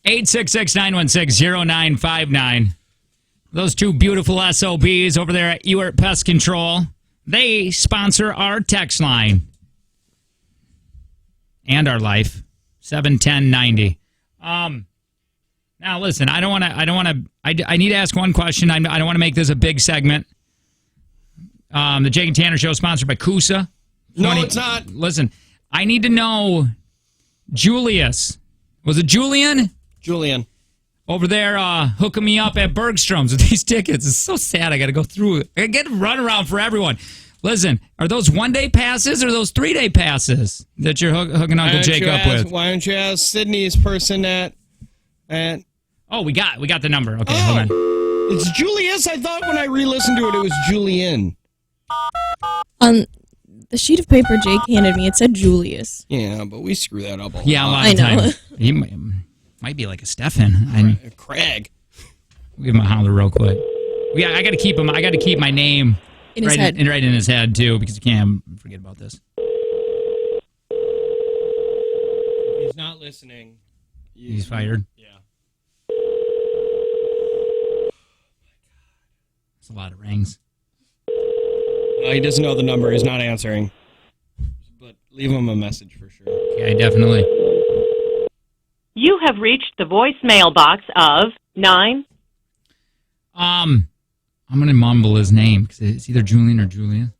866-916-0959. Those two beautiful SOBs over there at Ewart Pest Control, they sponsor our text line and our life. 71090. Now listen, I need to ask one question. I don't want to make this a big segment. The Jake and Tanner Show is sponsored by Kusa. No, it's not. Listen, I need to know, Julius. Was it Julian? Julian. Over there hooking me up at Bergstrom's with these tickets. It's so sad. I got to go through it. I get a runaround for everyone. Listen, are those one-day passes or those three-day passes that you're hooking Uncle Jake up with? Why don't you ask Sydney's person at... Oh, we got the number. Okay, hold on. It's Julius. I thought when I re-listened to it, it was Julian. On the sheet of paper Jake handed me, it said Julius. Yeah, but we screw that up a lot. Yeah, a lot of times. He might be like a Stefan. Craig. We'll give him a holler real quick. Yeah, I got to keep him. I got to keep my name in his head. Right in his head too, because you can't forget about this. He's not listening. He's fired. Yeah. That's a lot of rings. No, he doesn't know the number. He's not answering. But leave him a message for sure. Okay, definitely. You have reached the voicemail box of 9. I'm going to mumble his name because it's either Julian or Julia.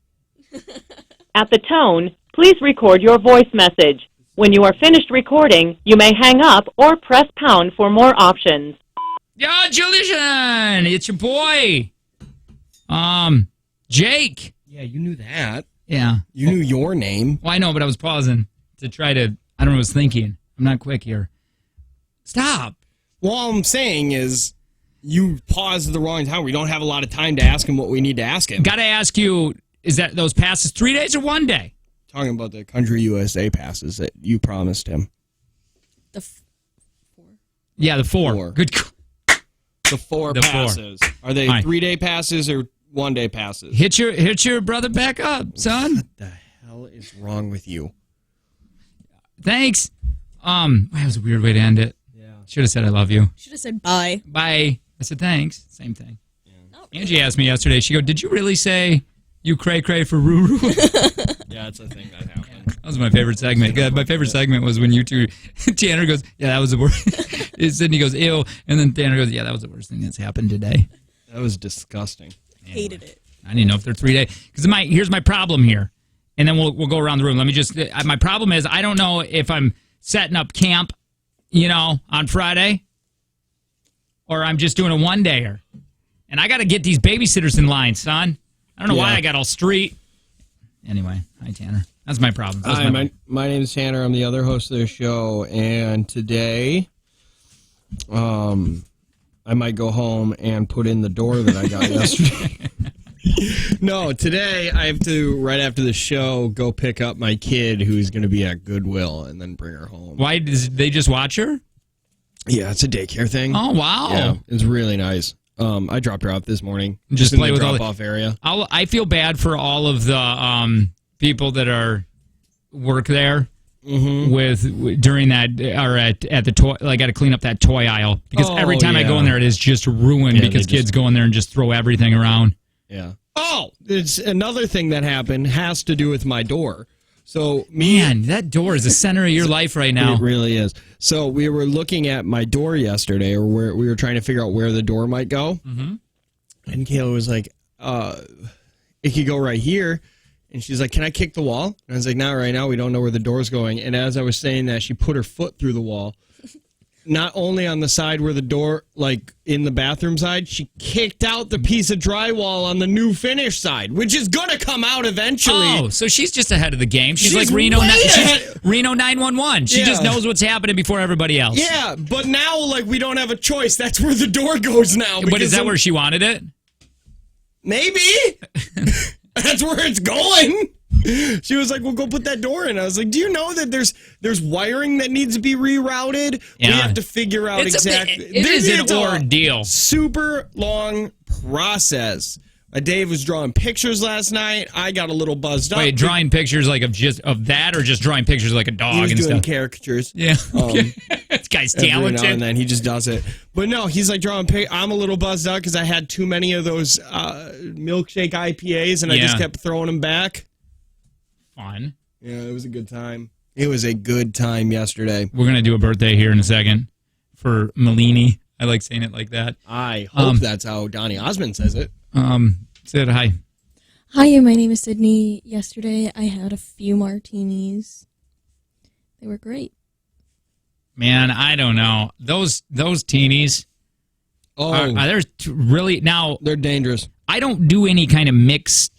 At the tone, please record your voice message. When you are finished recording, you may hang up or press pound for more options. Yo, Julian! It's your boy! Jake! Yeah, you knew that. Yeah. You knew your name. Well, I know, but I was pausing to try to... I don't know what I was thinking. I'm not quick here. Stop! Well, all I'm saying is you paused at the wrong time. We don't have a lot of time to ask him what we need to ask him. Got to ask you, is that those passes 3 days or 1 day? Talking about the Country USA passes that you promised him. The 4. Yeah, the 4. 4. Good. The 4 passes. Are they 3-day passes or 1-day passes? Hit your brother back up, son. What the hell is wrong with you? Thanks. That was a weird way to end it. Yeah. Should have said I love you. Should have said bye. Bye. I said thanks. Same thing. Yeah. Oh, Angie asked me yesterday. She go, "Did you really say you cray cray for Ruru?" Yeah, it's a thing that happened. That was my favorite segment. My favorite segment was when you two, Tanner goes, "Yeah, that was the worst." Sydney goes, "Ew," and then Tanner goes, "Yeah, that was the worst thing that's happened today." That was disgusting. Anyway. Hated it. I didn't know if they're 3 day. Because here's my problem here, and then we'll go around the room. Let me just. My problem is I don't know if I'm setting up camp, on Friday, or I'm just doing a 1-dayer, and I got to get these babysitters in line, son. I don't know why I got all street. Anyway, hi Tanner. That's my problem. Hi, my name is Tanner. I'm the other host of the show, and today, I might go home and put in the door that I got yesterday. No, today I have to, right after the show, go pick up my kid who's going to be at Goodwill and then bring her home. Why? They just watch her? Yeah, it's a daycare thing. Oh, wow. Yeah, it's really nice. I dropped her off this morning. Just in play the with all the drop-off area. I feel bad for all of the people that work there with during that or at the toy. I got to clean up that toy aisle because every time I go in there, it is just ruined because kids go in there and just throw everything around. Yeah. Oh, it's another thing that happened has to do with my door. So, man, that door is the center of your life right now. It really is. So we were looking at my door yesterday, or where we were trying to figure out where the door might go. Mm-hmm. And Kayla was like, "It could go right here." And she's like, "Can I kick the wall?" And I was like, "Not right now. We don't know where the door's going." And as I was saying that, she put her foot through the wall. Not only on the side where the door, like in the bathroom side, she kicked out the piece of drywall on the new finish side, which is going to come out eventually. Oh, so she's just ahead of the game. She's like Reno 911. She just knows what's happening before everybody else. Yeah, but now, we don't have a choice. That's where the door goes now. But is that where she wanted it? Maybe. That's where it's going. She was like, "Well, go put that door in." I was like, "Do you know that there's wiring that needs to be rerouted? Yeah. We have to figure out exactly." It is an ordeal. Super long process. Dave was drawing pictures last night. I got a little buzzed up. Wait, drawing pictures of that, or just drawing pictures like a dog he was and doing stuff? Caricatures. Yeah. It's guy's Every now and talented. then he just does it. But no, he's like drawing pictures. I'm a little buzzed out because I had too many of those milkshake IPAs, and I just kept throwing them back. Fun. Yeah, it was a good time. It was a good time yesterday. We're going to do a birthday here in a second for Malini. I like saying it like that. I hope that's how Donnie Osmond says it. Said hi. Hi, my name is Sydney. Yesterday, I had a few martinis. They were great. Man, I don't know. Those teenies they're really now. They're dangerous. I don't do any kind of mixed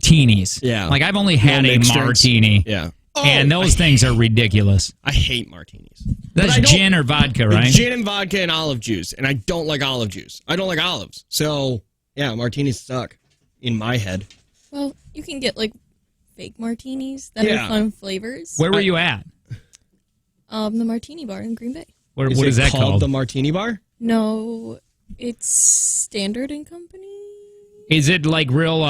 teenies. Yeah. Like I've only had a mixed drinks. martini. Yeah. And those things are ridiculous. I hate martinis. That's gin or vodka, right? Gin and vodka and olive juice, and I don't like olive juice. I don't like olives. So, yeah, martinis suck in my head. Well, you can get, like, fake martinis that are fun flavors. Where were you at? The Martini Bar in Green Bay. What is that called? The Martini Bar? No, it's Standard and Company. Is it like real?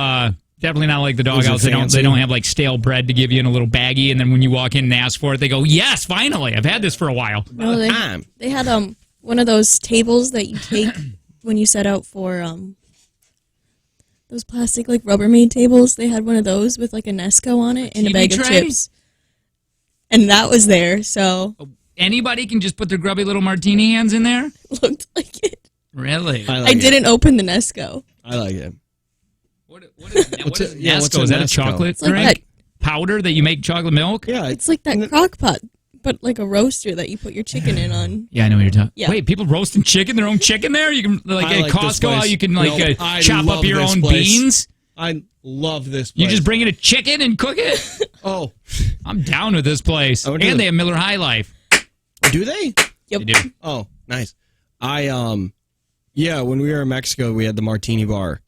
Definitely not like the doghouse. They fancy? don't have like stale bread to give you in a little baggie, and then when you walk in and ask for it, they go, "Yes, finally, I've had this for a while." No, they had one of those tables that you take when you set out for those plastic like Rubbermaid tables. They had one of those with like a Nesco on it and a bag of chips, and that was there. So anybody can just put their grubby little martini hands in there. Looked like it. Really? I didn't open the Nesco. I like it. What is Nesco? Is that a chocolate drink? Like powder that you make chocolate milk? Yeah, it's like that crock pot, but like a roaster that you put your chicken in on. Yeah, I know what you're talking. Yeah. Wait, people roasting chicken, their own chicken there? You can like at Costco, how you can like chop up your own beans. I love this place. You just bring in a chicken and cook it? Oh, I'm down with this place. And they have Miller High Life. Do they? Yep. They do. Oh, nice. Yeah, when we were in Mexico, we had the Martini Bar.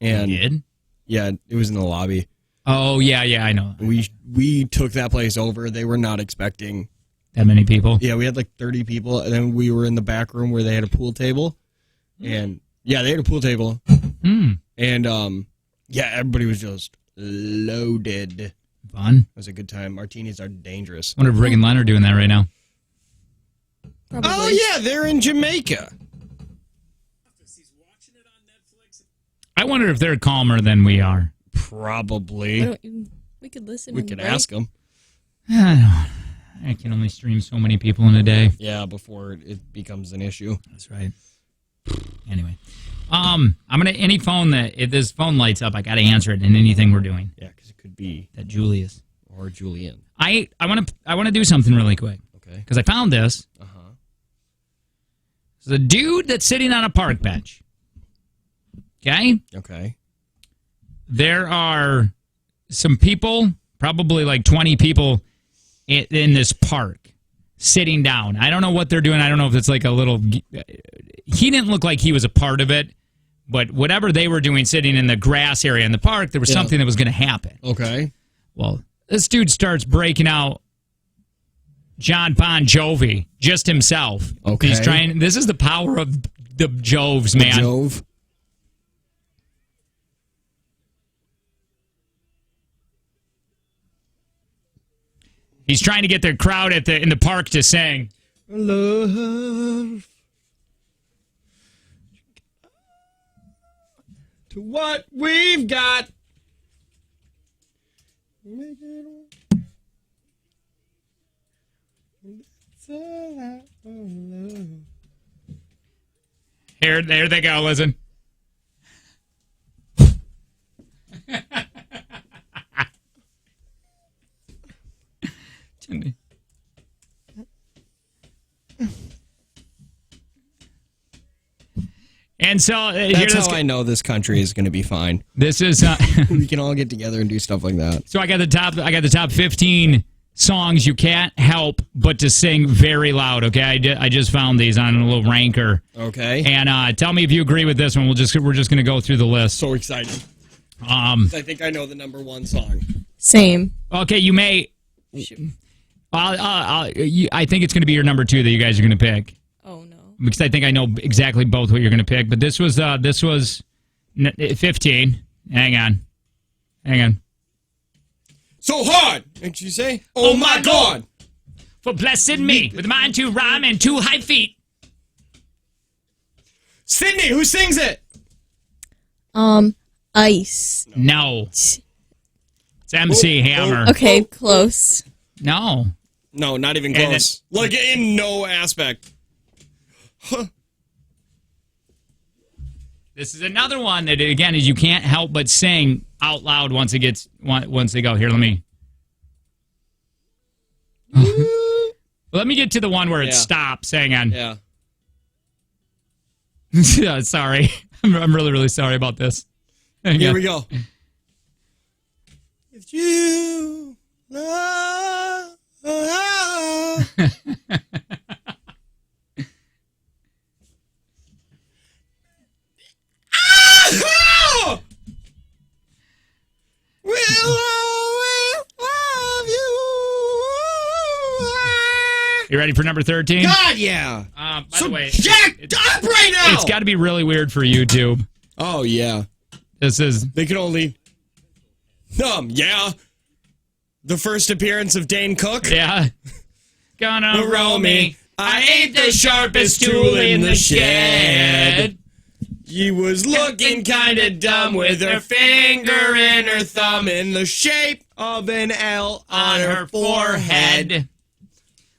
And you did? Yeah, it was in the lobby. Oh, yeah, I know. We took that place over. They were not expecting that many people. Yeah, we had like 30 people, and then we were in the back room where they had a pool table. And yeah, they had a pool table. And yeah, everybody was just loaded. Fun. It was a good time. Martinis are dangerous. I wonder if Rick and Len are doing that right now. Probably. Oh yeah, they're in Jamaica. I wonder if they're calmer than we are. Probably. We could listen. We could ask them. I can only stream so many people in a day. Yeah, before it becomes an issue. That's right. Anyway, I'm gonna any phone that if this phone lights up, I gotta answer it in anything we're doing. Yeah, because it could be that Julius or Julian. I want to do something really quick. Okay. Because I found this. It's a dude that's sitting on a park bench. Okay? Okay. There are some people, probably like 20 people in this park sitting down. I don't know what they're doing. I don't know if it's like a little... He didn't look like he was a part of it, but whatever they were doing sitting in the grass area in the park, there was something that was going to happen. Okay. Well, this dude starts breaking out John Bon Jovi, just himself. Okay. He's trying... This is the power of the Joves, man. Jove. He's trying to get the crowd in the park to sing. Love to what we've got. Here they go, listen. And so that's how I know this country is going to be fine. This is we can all get together and do stuff like that. So I got the top 15 songs you can't help but to sing very loud. Okay, I just found these on a little ranker. Okay, and tell me if you agree with this one. We're just going to go through the list. So excited. I think I know the number one song. Same. Okay, you may. I think it's going to be your number 2 that you guys are going to pick. Oh no. Because I think I know exactly both what you're going to pick. But this was 15. Hang on. So hard, didn't you say? Oh my God! for blessing me with a mind to rhyme and 2 high feet. Sydney, who sings it? Ice. No. It's MC Hammer. Okay, close. No. No, not even And close. Like, in no aspect. Huh. This is another one that, again, is you can't help but sing out loud once they go. Here, let me. Let me get to the one where it stops. Hang on. Yeah. Yeah, sorry. I'm really, really sorry about this. Here we go. If you love... We'll always love you. You ready for number 13? God, yeah. By the way, jacked up right now. It's got to be really weird for YouTube. Oh, yeah. This is... They can only... yeah. The first appearance of Dane Cook. Yeah. Gonna roll me. I ain't the sharpest tool in the shed. She was looking kind of dumb with her finger and her thumb in the shape of an L on her forehead.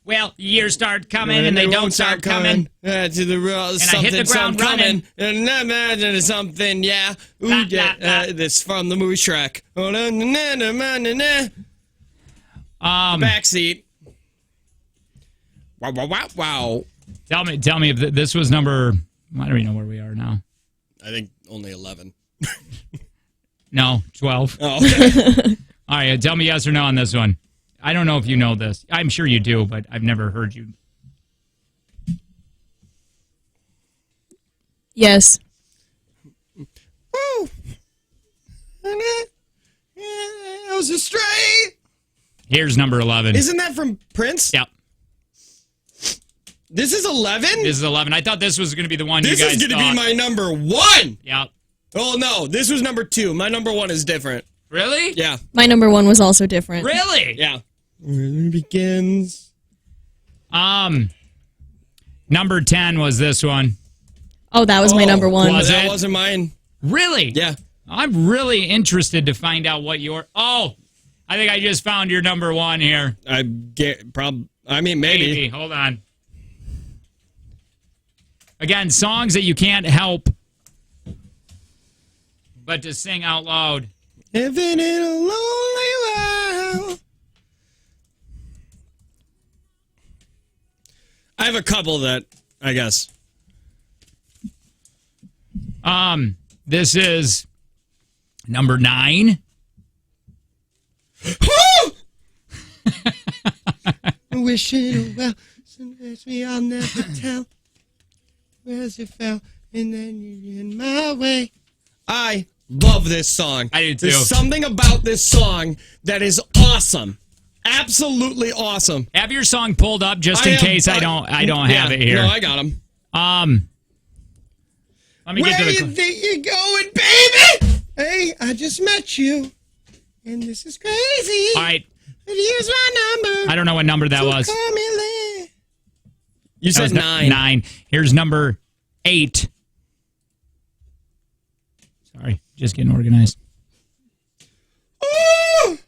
Well, years start coming and they don't start coming. To the And I hit the ground running. And imagine something, yeah. Ooh, La, yeah. la, la. This from the movie Shrek. Oh, na, na, na, na, na, na. Backseat. Wow, wow, wow, wow. Tell me if this was number... I don't even know where we are now. I think only 11. No, 12. Oh, okay. All right, tell me yes or no on this one. I don't know if you know this. I'm sure you do, but I've never heard you. Yes. Woo. I was astray. Here's number 11. Isn't that from Prince? Yep. This is 11? This is 11. I thought this was going to be the one This you guys is going to thought. be my number 1. Yep. Oh, no. This was number 2. My number 1 is different. Really? Yeah. My number 1 was also different. Really? Yeah. Where it begins. Number 10 was this one. Oh, that was my number 1. Was that it? wasn't mine. Really? Yeah. I'm really interested to find out what your... Oh, I think I just found your number 1 here. Maybe. Hold on. Again, songs that you can't help but to sing out loud. Living in a lonely world. I have a couple that, I guess. This is number 9. Wishing well, sometimes I'll never tell. Where's you fell, and then you're in my way. I love this song. I do too. There's something about this song that is awesome. Absolutely awesome. Have your song pulled up just in case I don't have it here. No, I got them. Let me get to Where the... you think you're going, baby? Hey, I just met you, and this is crazy. All right. But here's my number. I don't know what number that was. Call me later. You That said was 9. 9. Here's number 8. Sorry, just getting organized. Ooh!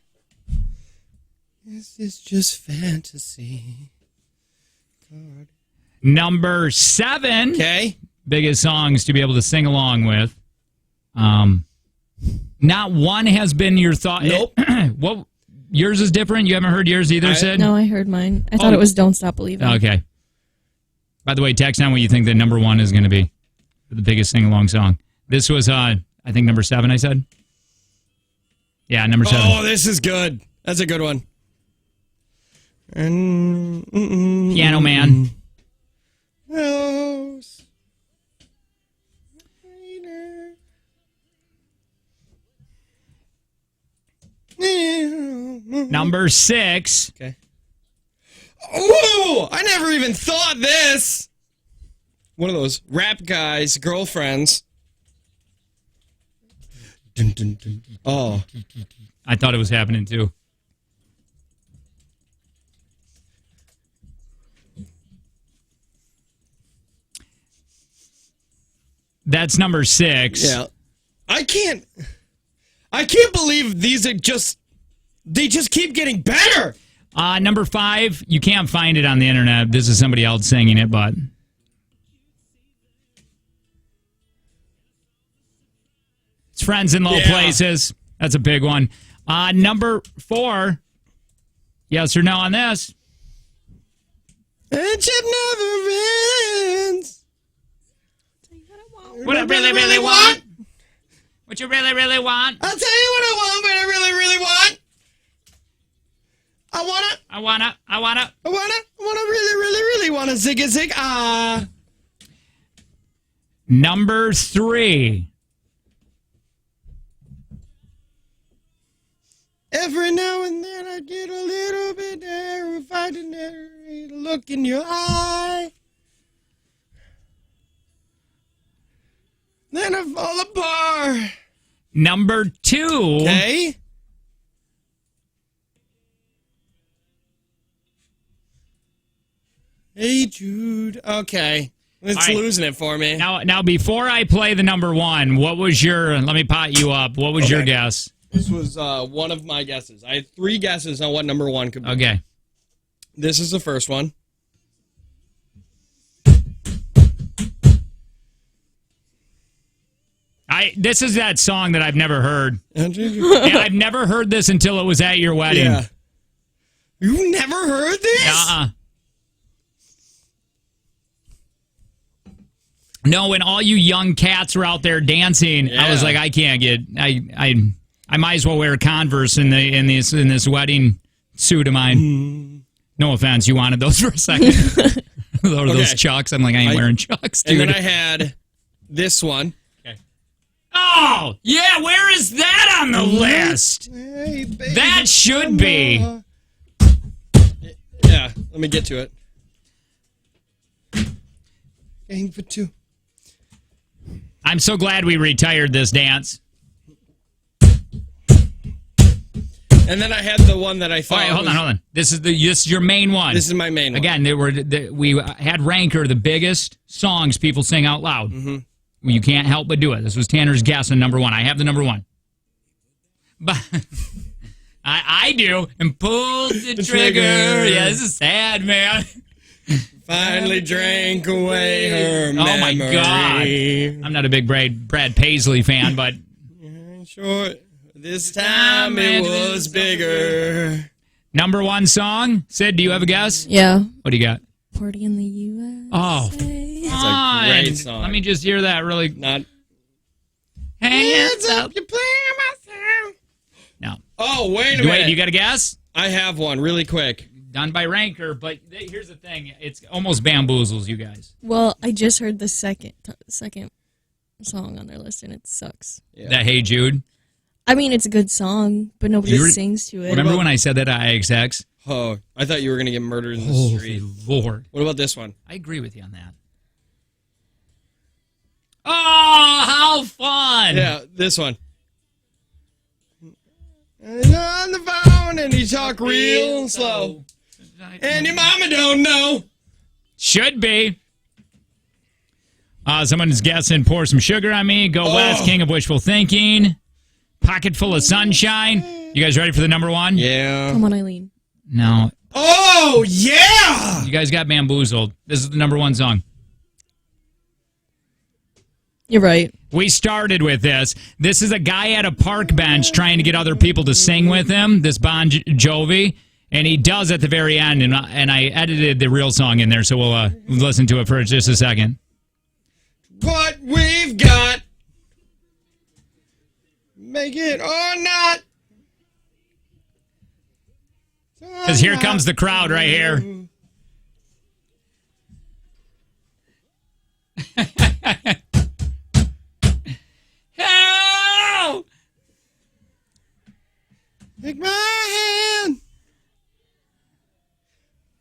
This is just fantasy. God. Number 7. Okay. Biggest songs to be able to sing along with. Not one has been your thought. Nope. What? Yours is different? You haven't heard yours either, Sid? No, I heard mine. I thought it was Don't Stop Believing. Okay. By the way, text on what you think the number 1 is going to be for the biggest sing-along song. This was, I think, number 7, I said. Yeah, number 7. Oh, this is good. That's a good one. Piano Man. Number 6. Okay. Ooh, I never even thought this. One of those rap guys' girlfriends. Dun, dun, dun. Oh. I thought it was happening too. That's number 6. Yeah. I can't believe these are they just keep getting better. Number 5, you can't find it on the internet. This is somebody else singing it, but it's Friends in Low Places. That's a big one. Number 4, yes or no on this? Friendship never ends. What I really, really want? What you really, really want? I'll tell you what I want, but I really, really want. I wanna really, really, really wanna zig a zig. Number 3. Every now and then I get a little bit terrified and a look in your eye. Then I fall apart. Number 2. Okay. Hey, Jude. Okay. It's All right. losing it for me. Now, before I play the number 1, what was your? Let me pot you up. What was your guess? This was one of my guesses. I had 3 guesses on what number 1 could be. Okay. This is the first one. This is that song that I've never heard. Yeah. I've never heard this until it was at your wedding. Yeah. You never heard this? No, when all you young cats were out there dancing, I was like, I can't get. I might as well wear Converse in this wedding suit of mine. No offense, you wanted those for a second. Those Chucks. I'm like, I ain't wearing Chucks, dude. And then I had this one. Oh, yeah, where is that on the list? Hey, baby, That should be. Yeah, let me get to it. Aim for 2. I'm so glad we retired this dance. And then I had the one that I thought. All right, hold on. This is your main one. This is my main one. Again, we had Ranker, the biggest songs people sing out loud. Mm-hmm. You can't help but do it. This was Tanner's guess on number 1. I have the number 1. But I do. And pulled the trigger. Yeah, this is sad, man. Finally drank away her memory. Oh, my God. I'm not a big Brad Paisley fan, but... Sure. This time it was bigger. Number 1 song? Sid, do you have a guess? Yeah. What do you got? Party in the U.S. Oh, It's a great song. Let me just hear that really. Not. Hands up. You're playing my sound. No. Oh, wait a minute. You got a guess? I have one really quick. Done by Ranker, but here's the thing. It's almost bamboozles you guys. Well, I just heard the second song on their list, and it sucks. Yeah. That Hey Jude. I mean, it's a good song, but nobody sings to it. Remember when I said that at IXX? Oh, I thought you were going to get murdered in the street. Lord. What about this one? I agree with you on that. Oh, how fun! Yeah, this one. And on the phone, and he talk real slow. And your mama don't know. Should be. Someone's guessing Pour Some Sugar on Me. Go West, King of Wishful Thinking. Pocket Full of Sunshine. You guys ready for the number 1? Yeah. Come on, Eileen. No. Oh, yeah! You guys got bamboozled. This is the number 1 song. You're right. We started with this. This is a guy at a park bench trying to get other people to sing with him, this Bon Jovi, and he does at the very end, and I edited the real song in there, so we'll listen to it for just a second. What we've got, make it or not. Because here comes the crowd right here. Help! Take my hand.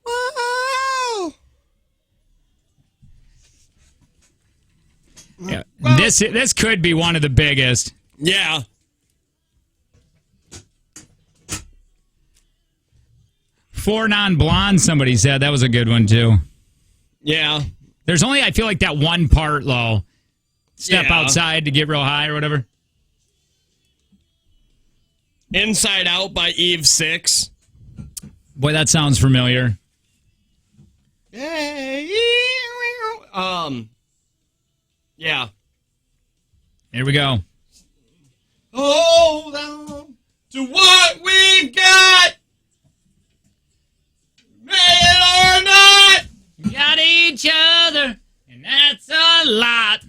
Whoa. Yeah. This could be one of the biggest. Yeah. Four Non-Blonde, somebody said. That was a good one, too. Yeah. There's only, I feel like, that one part, though. Step Yeah. outside to get real high or whatever. Inside Out by Eve 6. Boy, that sounds familiar. Yeah. Here we go. Hold on to what we've got. Made it or not. We got each other, and that's a lot.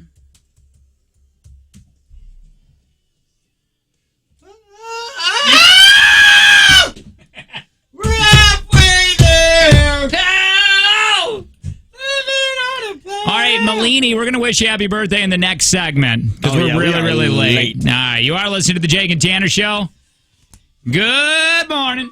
We're halfway there. All right, Malini, we're going to wish you happy birthday in the next segment because Oh, we're yeah, we really, are really late. late. Nah, you are listening to the Jake and Tanner Show. Good morning.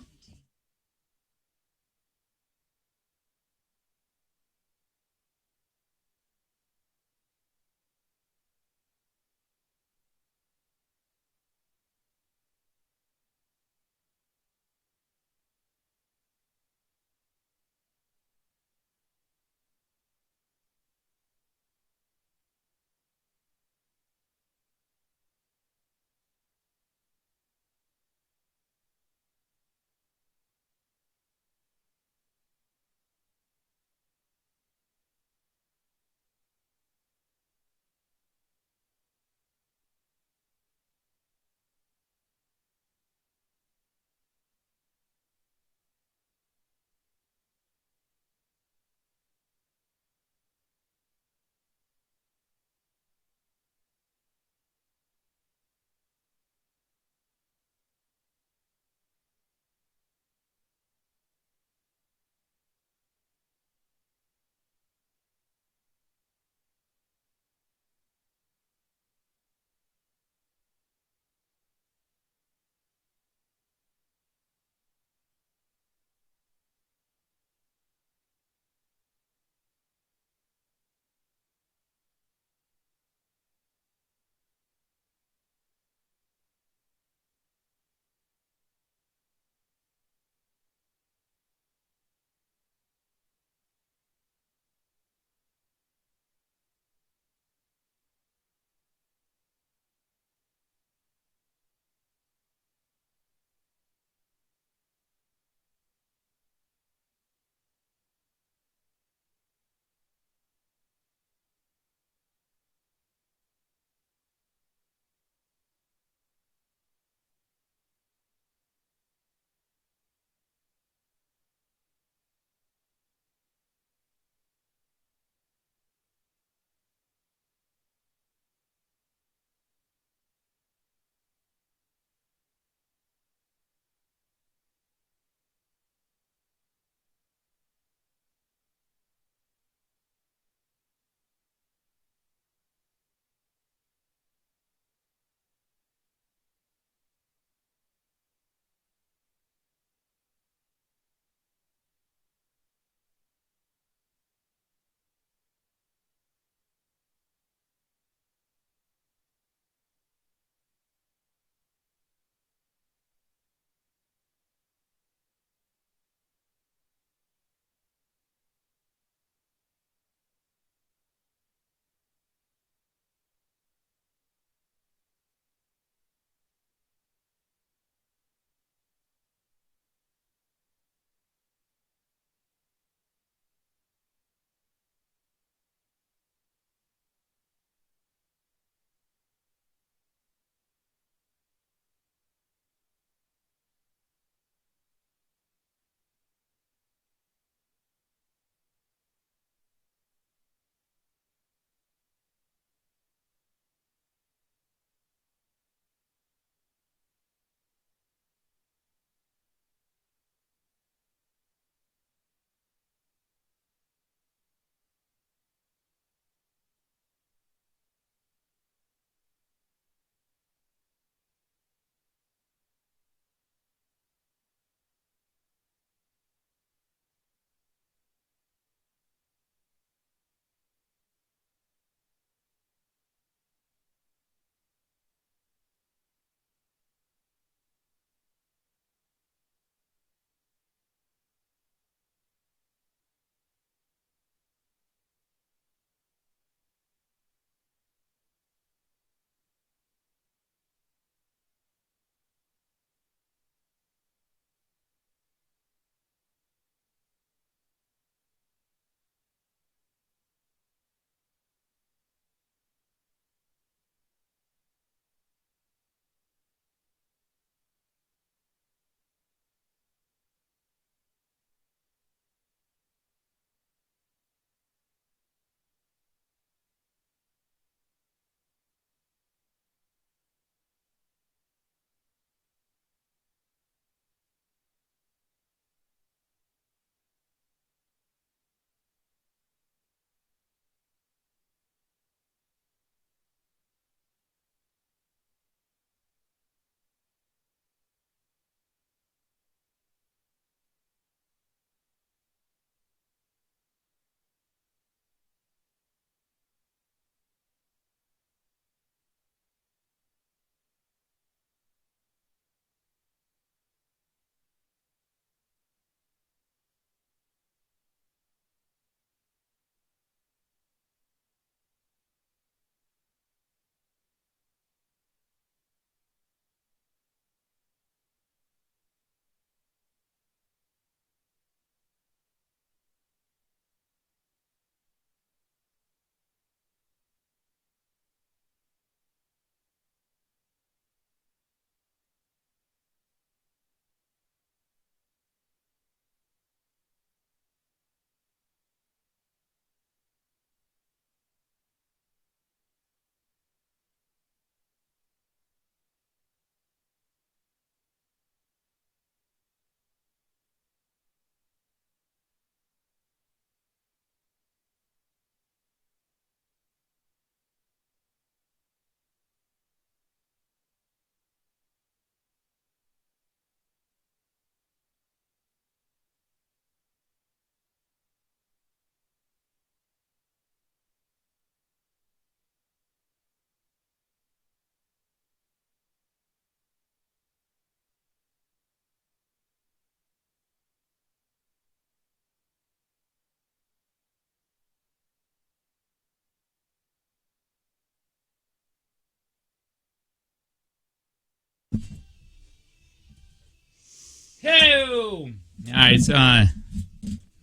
Hey! All right, so I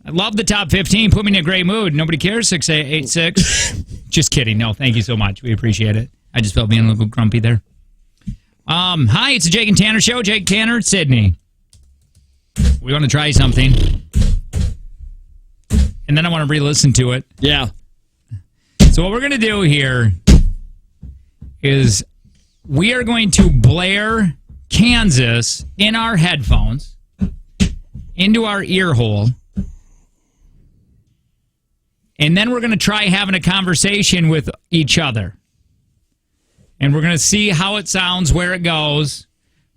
love the top 15. Put me in a great mood. Nobody cares, 6886. Just kidding. No, thank you so much. We appreciate it. I just felt being a little grumpy there. Hi, it's the Jake and Tanner Show. Jake Tanner, Sydney. We want to try something. And then I want to re-listen to it. Yeah. So what we're going to do here is we are going to blare Kansas in our headphones into our ear hole. And then we're going to try having a conversation with each other. And we're going to see how it sounds, where it goes.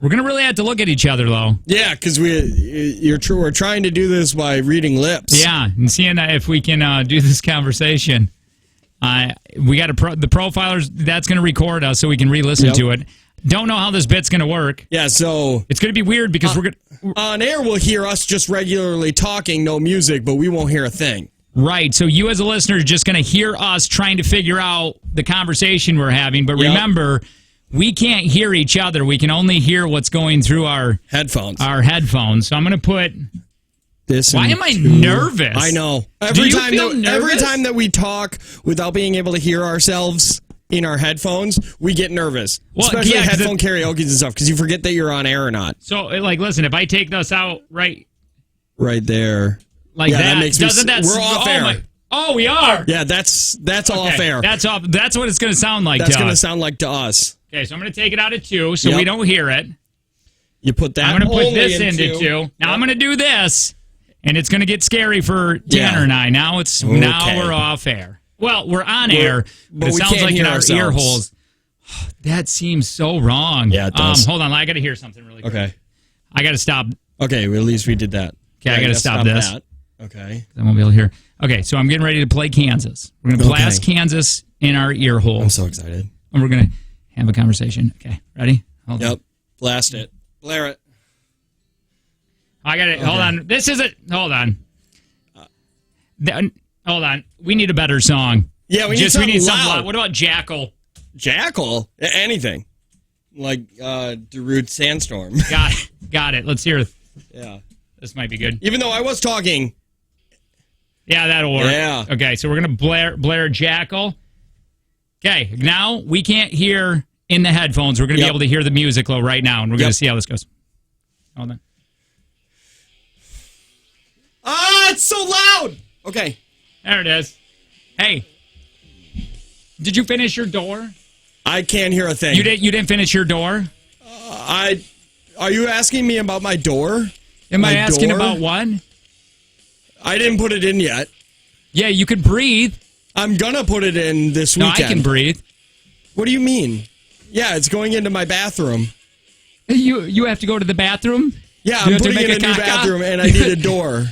We're going to really have to look at each other, though. Yeah, because we're trying to do this by reading lips. Yeah, and seeing if we can do this conversation. We got the profilers, that's going to record us so we can re-listen to it. Don't know how this bit's going to work. Yeah, so... It's going to be weird because we're going to... On air, we'll hear us just regularly talking, no music, but we won't hear a thing. Right, so you as a listener are just going to hear us trying to figure out the conversation we're having. But remember, we can't hear each other. We can only hear what's going through our headphones. So I'm going to put... This Why am I nervous? I know. Do you feel nervous? Every time that we talk without being able to hear ourselves in our headphones, we get nervous. Well, especially yeah, headphone karaoke and stuff, because you forget that you're on air or not. So, like, listen, if I take this out right there, like that makes doesn't that we're off air. We are. Yeah, that's off air. That's off. That's what it's going to sound like. That's going to sound like to us. Okay, so I'm going to take it out of 2 so we don't hear it. You put that. I'm going to put this into 2. Now I'm going to do this. And it's going to get scary for Tanner and I. Now now we're off air. Well, we're on air, but it sounds like in our ear holes. That seems so wrong. Yeah, it does. Hold on, I got to hear something really quick. Okay. I got to stop. Okay, well, at least we did that. Okay, I got to stop this. That. Okay. I won't be able to hear. Okay, so I'm getting ready to play Kansas. We're going to blast Kansas in our ear hole. I'm so excited. And we're going to have a conversation. Okay, ready? Hold on. Blast it. Blare it. I got it. Okay. Hold on. This is it. Hold on. Hold on. We need a better song. Yeah, we need something loud. What about Jackal? Jackal? Anything. Like Darude Sandstorm. Got it. Let's hear it. Yeah. This might be good. Even though I was talking. Yeah, that'll work. Yeah. Okay, so we're going to blare Jackal. Okay, now we can't hear in the headphones. We're going to be able to hear the music though right now, and we're going to see how this goes. Hold on. It's so loud. Okay. There it is. Hey. Did you finish your door? I can't hear a thing. You didn't finish your door? Are you asking me about my door? Am I asking about what? I didn't put it in yet. Yeah, you could breathe. I'm gonna put it in this weekend. No, I can breathe. What do you mean? Yeah, it's going into my bathroom. You have to go to the bathroom? Yeah, I'm putting in a new bathroom and I need a door.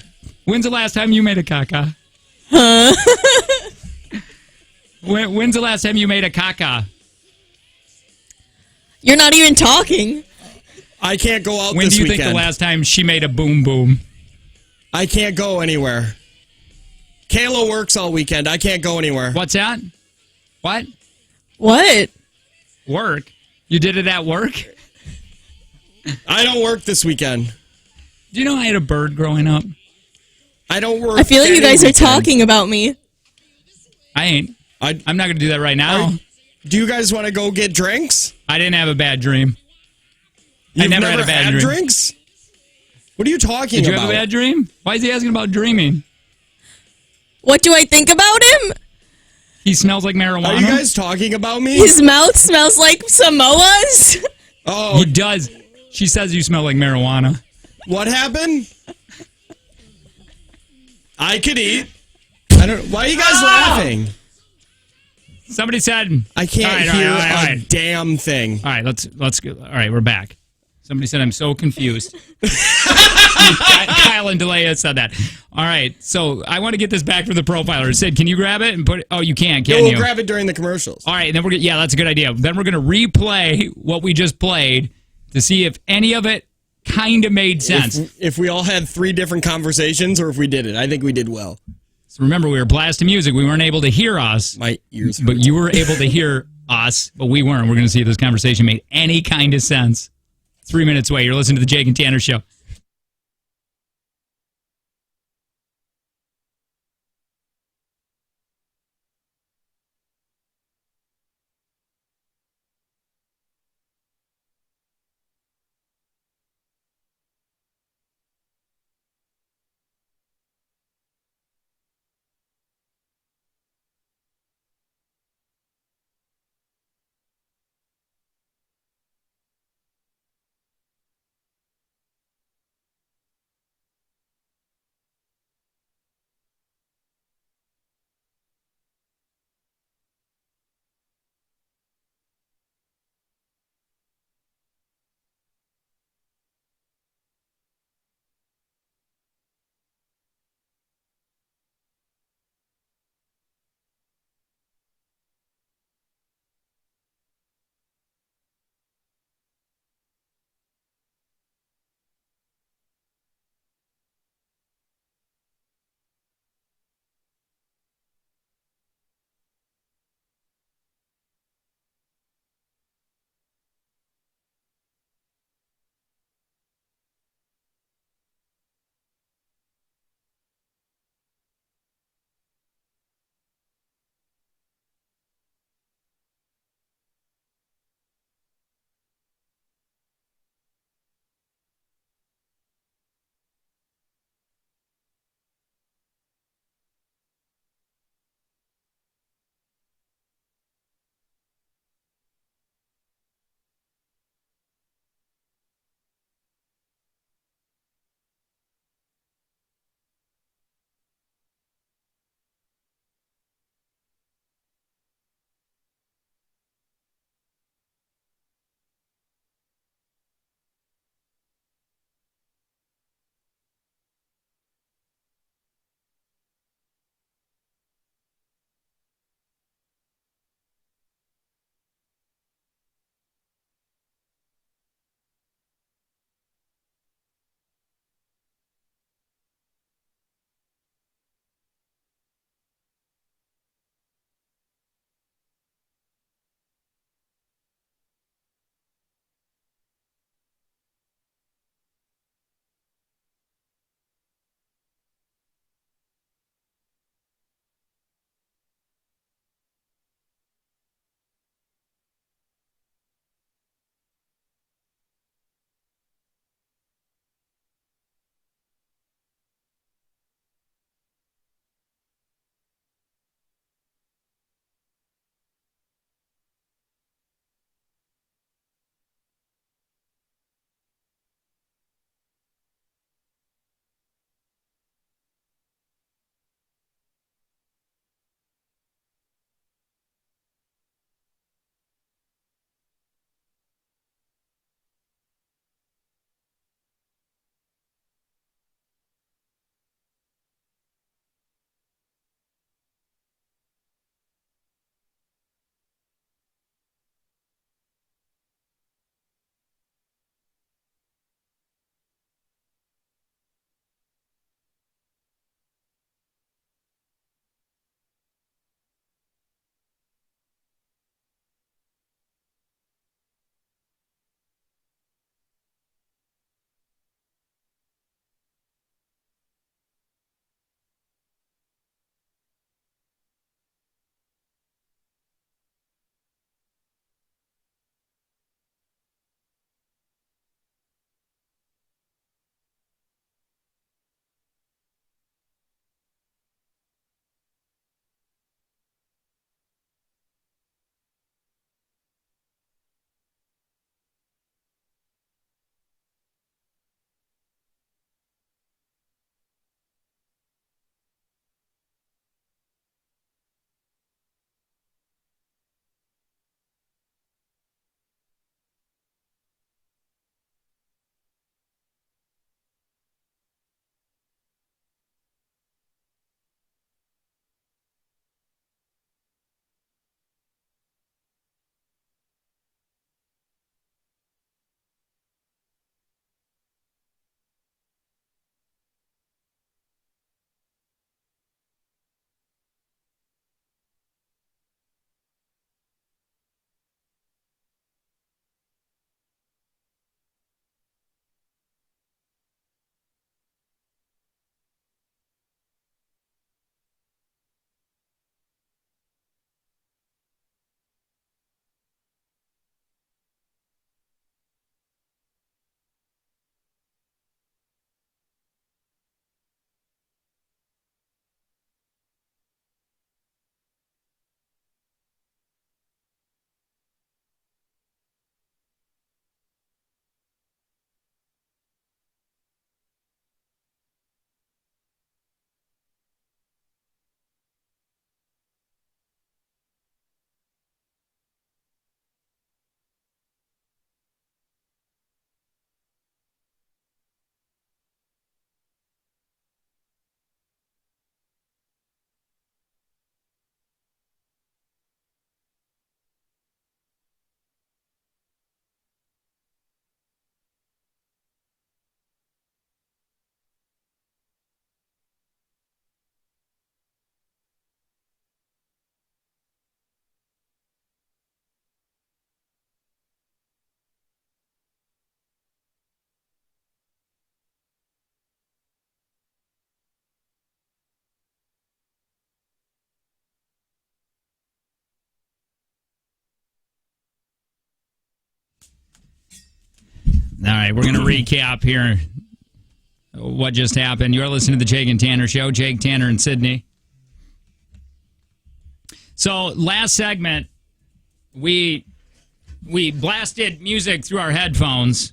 When's the last time you made a caca? Huh? When's the last time you made a caca? You're not even talking. I can't go out when this weekend. When do you think the last time she made a boom boom? I can't go anywhere. Kayla works all weekend. I can't go anywhere. What's that? What? What? Work? You did it at work? I don't work this weekend. Do you know I had a bird growing up? I don't work. I feel like you guys are talking about me. I ain't. I'm not going to do that right now. Do you guys want to go get drinks? I didn't have a bad dream. You've I never had a bad dream. Drinks? What are you talking about? Did you have a bad dream? Why is he asking about dreaming? What do I think about him? He smells like marijuana. Are you guys talking about me? His mouth smells like Samoas. Oh. He does. She says you smell like marijuana. What happened? I could eat. I don't. Why are you guys laughing? Somebody said I can't hear a damn thing. All right, let's go. All right, we're back. Somebody said I'm so confused. Kyle and DeLea said that. All right, so I want to get this back from the profiler. It said, can you grab it and put it? Oh, you can you? We'll grab it during the commercials. All right, then yeah, that's a good idea. Then we're going to replay what we just played to see if any of it kind of made sense. If we all had 3 different conversations or if we did it. I think we did well. So remember, we were blasting music. We weren't able to hear us. My ears hurt. But you were able to hear us, but we weren't. We're going to see if this conversation made any kind of sense. 3 minutes away. You're listening to the Jake and Tanner Show. right, we're going to recap here what just happened. You're listening to the Jake and Tanner Show. Jake, Tanner, and Sydney. So last segment, we blasted music through our headphones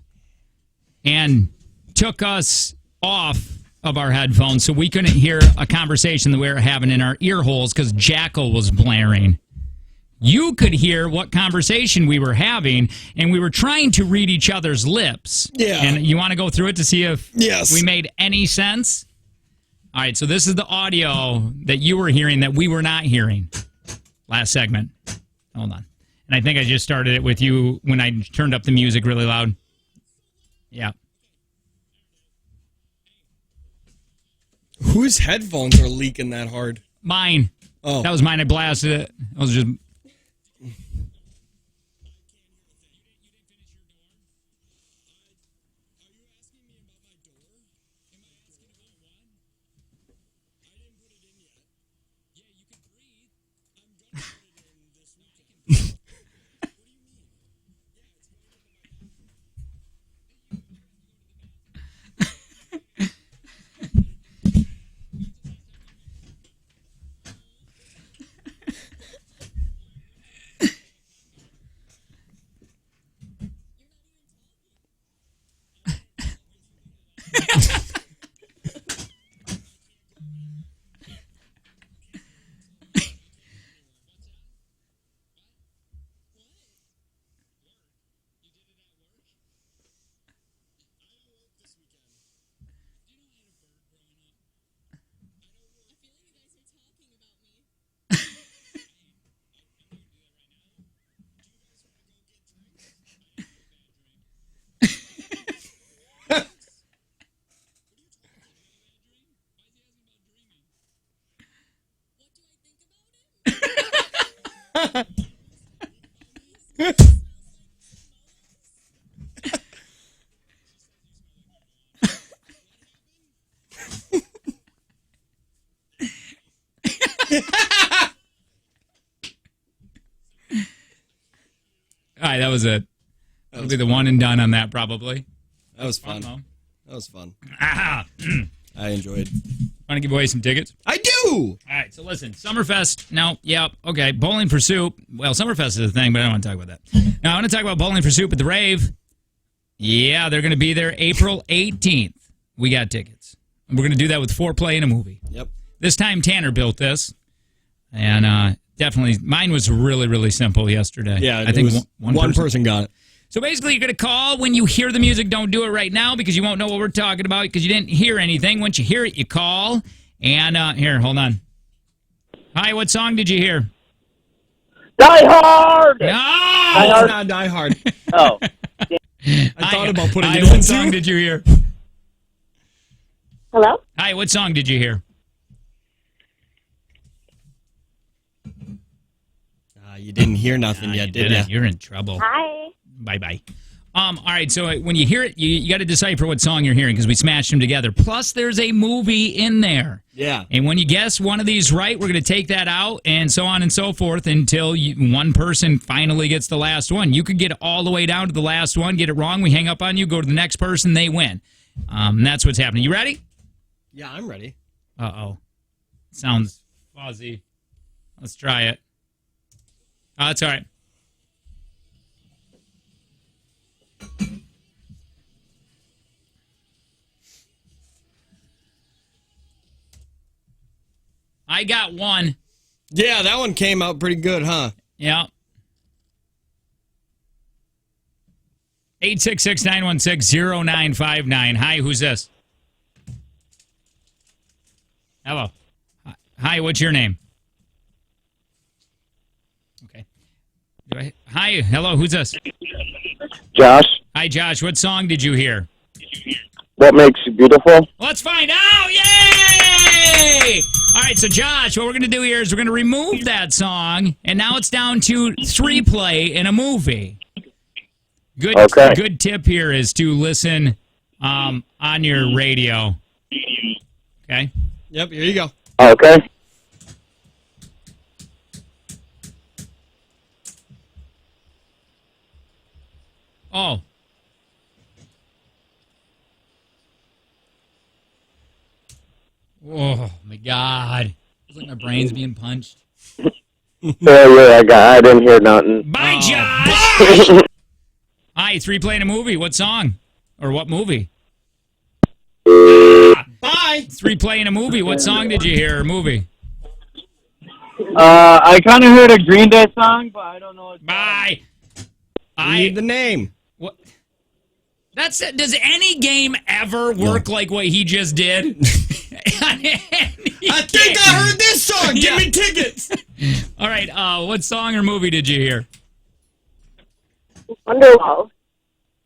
and took us off of our headphones so we couldn't hear a conversation that we were having in our ear holes because Jackal was blaring. You could hear what conversation we were having, and we were trying to read each other's lips. Yeah. And you want to go through it to see if Yes. we made any sense? All right, so this is the audio that you were hearing that we were not hearing last segment. Hold on. And I think I just started it with you when I turned up the music really loud. Yeah. Whose headphones are leaking that hard? Mine. Oh. That was mine. I blasted it. I was just... All right, that was it. That'll be the one and done on that, probably. That was fun. Though. That was fun. Ah. I enjoyed. Want to give away some tickets? I do! All right, so listen, Summerfest. No, yep, okay. Bowling for Soup. Well, Summerfest is a thing, but I don't want to talk about that. Now, I want to talk about Bowling for Soup at the Rave. Yeah, they're going to be there April 18th. We got tickets. We're going to do that with foreplay and a movie. Yep. This time, Tanner built this. And definitely, mine was really, really simple yesterday. Yeah, I think one person got it. So basically, you're going to call when you hear the music. Don't do it right now because you won't know what we're talking about because you didn't hear anything. Once you hear it, you call. And here, hold on. Hi, what song did you hear? Die Hard! No! It's not Die Hard. Oh. I thought about putting Hi, it what in song too. did you hear? Hello? Hi, what song did you hear? You didn't hear nothing yet, did you? You're in trouble. Hi. Bye-bye. All right, so when you hear it, you got to decipher what song you're hearing because we smashed them together. Plus, there's a movie in there. Yeah. And when you guess one of these right, we're going to take that out and so on and so forth until one person finally gets the last one. You could get all the way down to the last one, get it wrong, we hang up on you, go to the next person, they win. That's what's happening. You ready? Yeah, I'm ready. Uh-oh. Sounds fuzzy. Let's try it. Oh, that's all right. I got one. Yeah, that one came out pretty good, huh? Yeah. 866-916-0959. Hi, who's this? Hello. Hi, what's your name? Okay. Hi, hello, who's this? Josh, Hi, Josh. What song did you hear? what makes you beautiful? Let's find out. Yay! All right, so Josh, what we're going to do here is we're going to remove that song, and now it's down to 3 play in a movie. Good tip here is to listen on your radio. Okay? Yep, here you go. Okay. Oh. God. It's like my brain's being punched. Yeah, I didn't hear nothing. Bye, Josh! Bye! Hi, it's replaying a movie. What song? Or what movie? Bye! It's replaying a movie. What song did you hear or movie? I kind of heard a Green Day song, but I don't know. Bye! I need the name. What? That's it. Does any game ever work like what he just did? I think I heard this song. Give me tickets. All right. What song or movie did you hear? Wonderwall.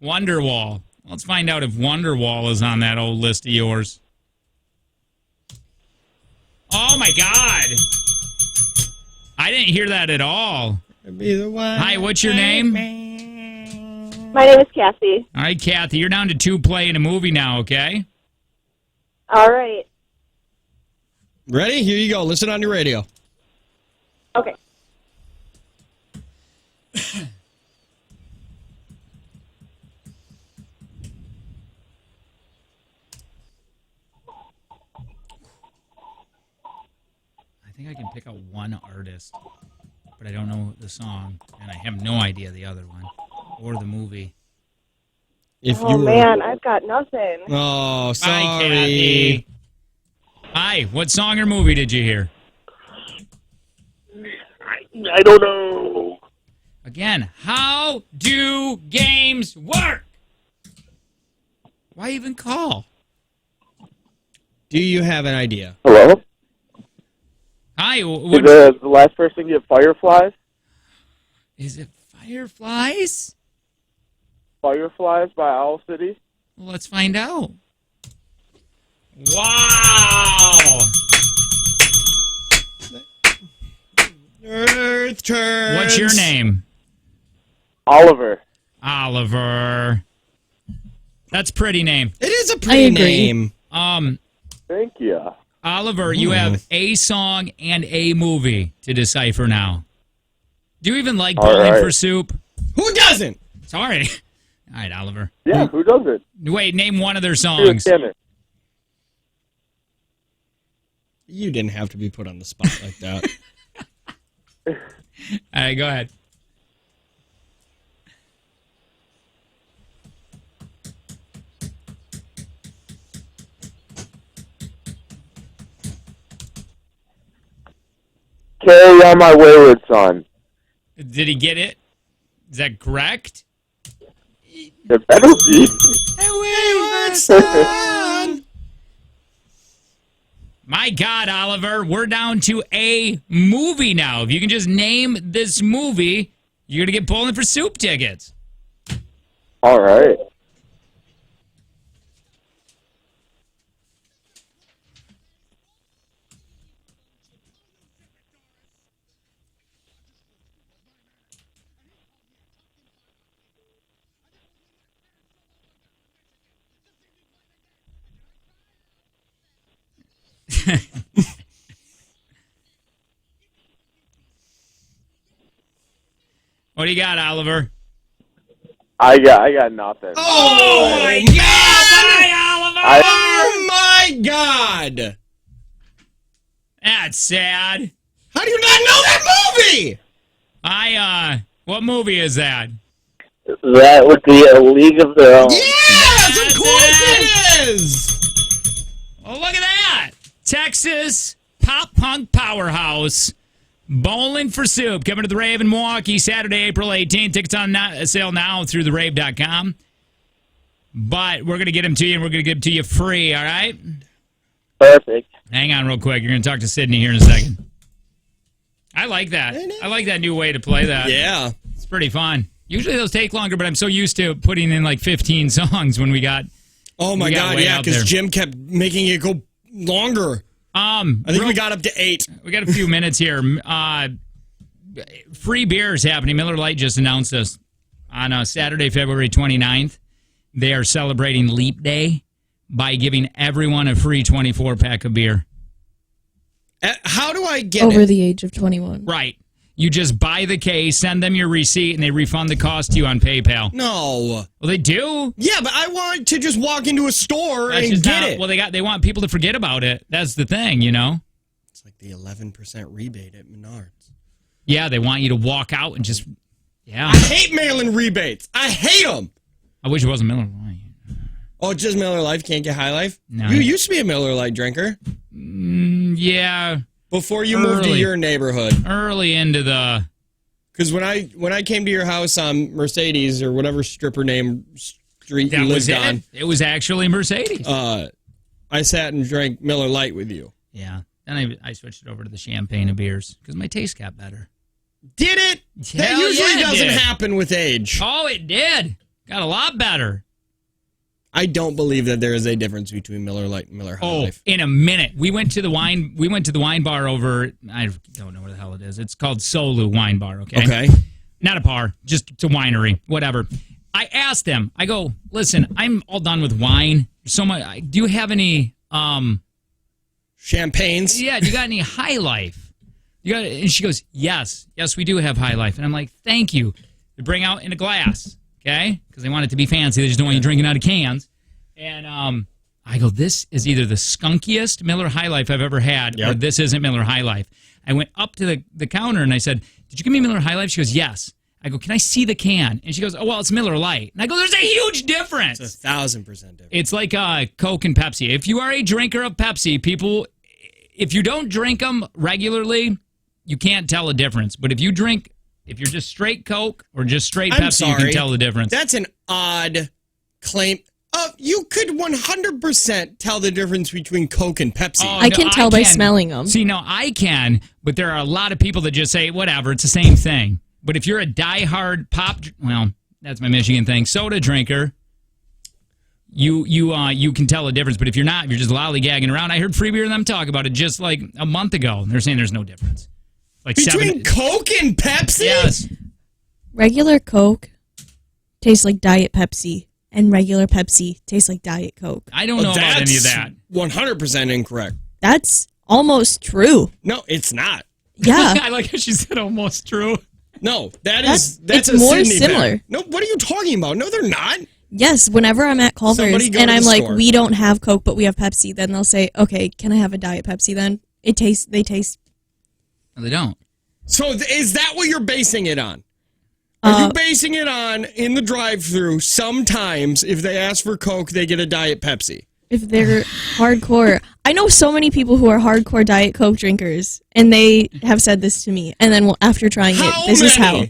Wonderwall. Let's find out if Wonderwall is on that old list of yours. Oh my God! I didn't hear that at all. Hi, what's your name? My name is Cassie. All right, Kathy, you're down to 2 playing a movie now, okay? All right. Ready? Here you go. Listen on your radio. Okay. I think I can pick out one artist, but I don't know the song, and I have no idea the other one or the movie. Man, I've got nothing. Oh, sorry. Bye, Kathy. Hi, what song or movie did you hear? I don't know. Again, how do games work? Why even call? Do you have an idea? Hello? Hi, Did the last person get Fireflies? is it Fireflies? Fireflies by Owl City? Well, let's find out. Wow! Earth turns. What's your name? Oliver. Oliver. That's a pretty name. It is a pretty name. Thank you. Oliver, you have a song and a movie to decipher now. Do you even like Bowling for Soup? Who doesn't? Sorry. All right, Oliver. Yeah, who doesn't? Wait, name one of their songs. You didn't have to be put on the spot like that. All right, go ahead. Carry On My Wayward Son. Did he get it? Is that correct? It better be. Wayward son. My God, Oliver, we're down to a movie now. If you can just name this movie, you're going to get Bowling for Soup tickets. All right. What do you got, Oliver? I got nothing. Oh my God! Bye, Oliver! Oh my God! That's sad. How do you not know that movie? What movie is that? That would be A League of Their Own. Yes, of course it is! Well, look at that. Texas pop punk powerhouse. Bowling for Soup coming to the Rave in Milwaukee Saturday, April 18th. Tickets on sale now through therave.com. But we're going to get them to you, and we're going to give them to you free, all right? Perfect. Hang on real quick. You're going to talk to Sydney here in a second. I like that. I like that new way to play that. Yeah. It's pretty fun. Usually those take longer, but I'm so used to putting in like 15 songs when we got... Oh my God, yeah, because Jim kept making it go longer. I think we got up to 8. We got a few minutes here. Free beer is happening. Miller Lite just announced this on Saturday, February 29th. They are celebrating Leap Day by giving everyone a free 24-pack of beer. How do I get over the age of 21? Right. You just buy the case, send them your receipt, and they refund the cost to you on PayPal. No. Well, they do. Yeah, but I want to just walk into a store and get it. Well, they want people to forget about it. That's the thing, you know. like the 11% rebate at Menards. Yeah, they want you to walk out and just, yeah. I hate mail-in rebates. I hate them. I wish it wasn't Miller Lite. Oh, just Miller Lite? Can't get High Life? No. You used to be a Miller Lite drinker. Yeah. Before you moved to your neighborhood. Early into the... Because when I came to your house on Mercedes or whatever stripper name street you lived on. It was actually Mercedes. I sat and drank Miller Lite with you. Yeah. Then I switched it over to the champagne of beers because my taste got better. Did it? That usually doesn't happen with age. Oh, it did. Got a lot better. I don't believe that there is a difference between Miller Lite and Miller High Life. In a minute. We went to the wine bar over, I don't know where the hell it is. It's called Solu Wine Bar, okay? Okay. Not a bar, just a winery, whatever. I asked them, I go, listen, I'm all done with wine. So much. Do you have any champagnes? Yeah, do you got any High Life? And she goes, yes, we do have High Life. And I'm like, thank you. They bring out in a glass. Okay? Because they want it to be fancy. They just don't want you drinking out of cans. And I go, this is either the skunkiest Miller High Life I've ever had, or this isn't Miller High Life. I went up to the counter and I said, did you give me Miller High Life? She goes, yes. I go, can I see the can? And she goes, oh, well, it's Miller Lite. And I go, there's a huge difference. It's 1,000% different. It's like Coke and Pepsi. If you are a drinker of Pepsi, people, if you don't drink them regularly, you can't tell a difference. But if you're just straight Coke or just straight Pepsi, you can tell the difference. That's an odd claim. You could 100% tell the difference between Coke and Pepsi. I can tell by smelling them. See, no, I can, but there are a lot of people that just say, whatever, it's the same thing. But if you're a diehard that's my Michigan thing, soda drinker, you can tell a difference. But if you're not, if you're just lollygagging around, I heard Free Beer and them talk about it just like a month ago. They're saying there's no difference. Like between Coke and Pepsi? Yes. Regular Coke tastes like Diet Pepsi, and regular Pepsi tastes like Diet Coke. I don't know about any of that. 100% incorrect. That's almost true. No, it's not. Yeah. I like how she said almost true. No, that's it's a more Sydney similar. thing. No, what are you talking about? No, they're not. Yes, whenever I'm at Culver's and I'm like, we don't have Coke, but we have Pepsi, then they'll say, okay, can I have a Diet Pepsi then? They taste. No, they don't. So is that what you're basing it on? Are you basing it on, in the drive-thru, sometimes if they ask for Coke, they get a Diet Pepsi? If they're hardcore. I know so many people who are hardcore Diet Coke drinkers, and they have said this to me. And then after trying it, this is how.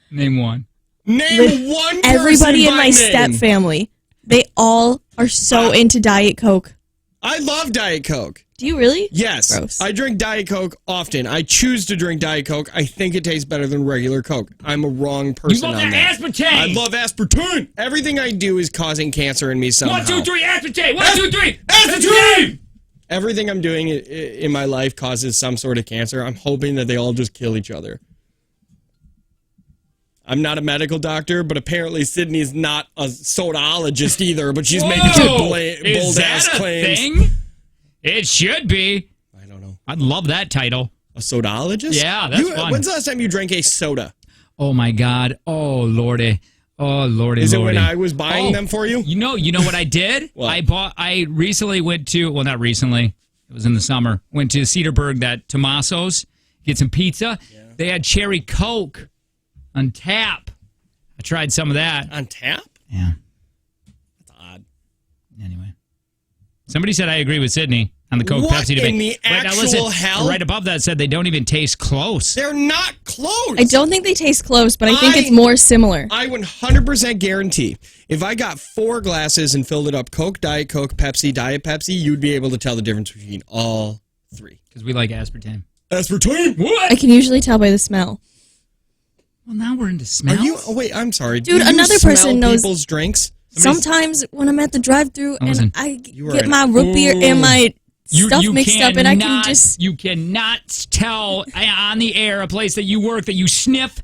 Name one. Name one person everybody in by my name. step family, they all are so into Diet Coke. I love Diet Coke. Do you really? Yes. Gross. I drink Diet Coke often. I choose to drink Diet Coke. I think it tastes better than regular Coke. I'm a wrong person You love on that that. aspartame. I love aspartame. Everything I do is causing cancer in me somehow. 1, 2, 3, aspartame. 1, 2, 3, aspartame. Everything I'm doing in my life causes some sort of cancer. I'm hoping that they all just kill each other. I'm not a medical doctor, but apparently Sydney's not a sodaologist either, but she's making some bold-ass claims. Thing? It should be. I don't know. I'd love that title. A sodaologist? Yeah, that's fun. When's the last time you drank a soda? Oh, my God. Oh, Lordy. Oh, Lordy, Is it Lordy. when I was buying them for you? You know what I did? What? I recently went to, well, not recently. It was in the summer. Went to Cedarburg, that Tommaso's, get some pizza. Yeah. They had cherry Coke on tap. I tried some of that. On tap? Yeah. That's odd. Anyway. Somebody said I agree with Sydney on the Coke Pepsi debate. In the actual hell? Right above that said they don't even taste close. They're not close. I don't think they taste close, but I think it's more similar. I 100% guarantee if I got 4 glasses and filled it up Coke, Diet Coke, Pepsi, Diet Pepsi, you'd be able to tell the difference between all 3. Because we like aspartame. Aspartame? What? I can usually tell by the smell. Well, now we're into smells. Wait, I'm sorry. Dude, Do you another smell person knows people's drinks? Sometimes when I'm at the drive-thru and I are get an- my root beer and my stuff you mixed up, and I can just... You cannot tell on the air, a place that you work, that you sniff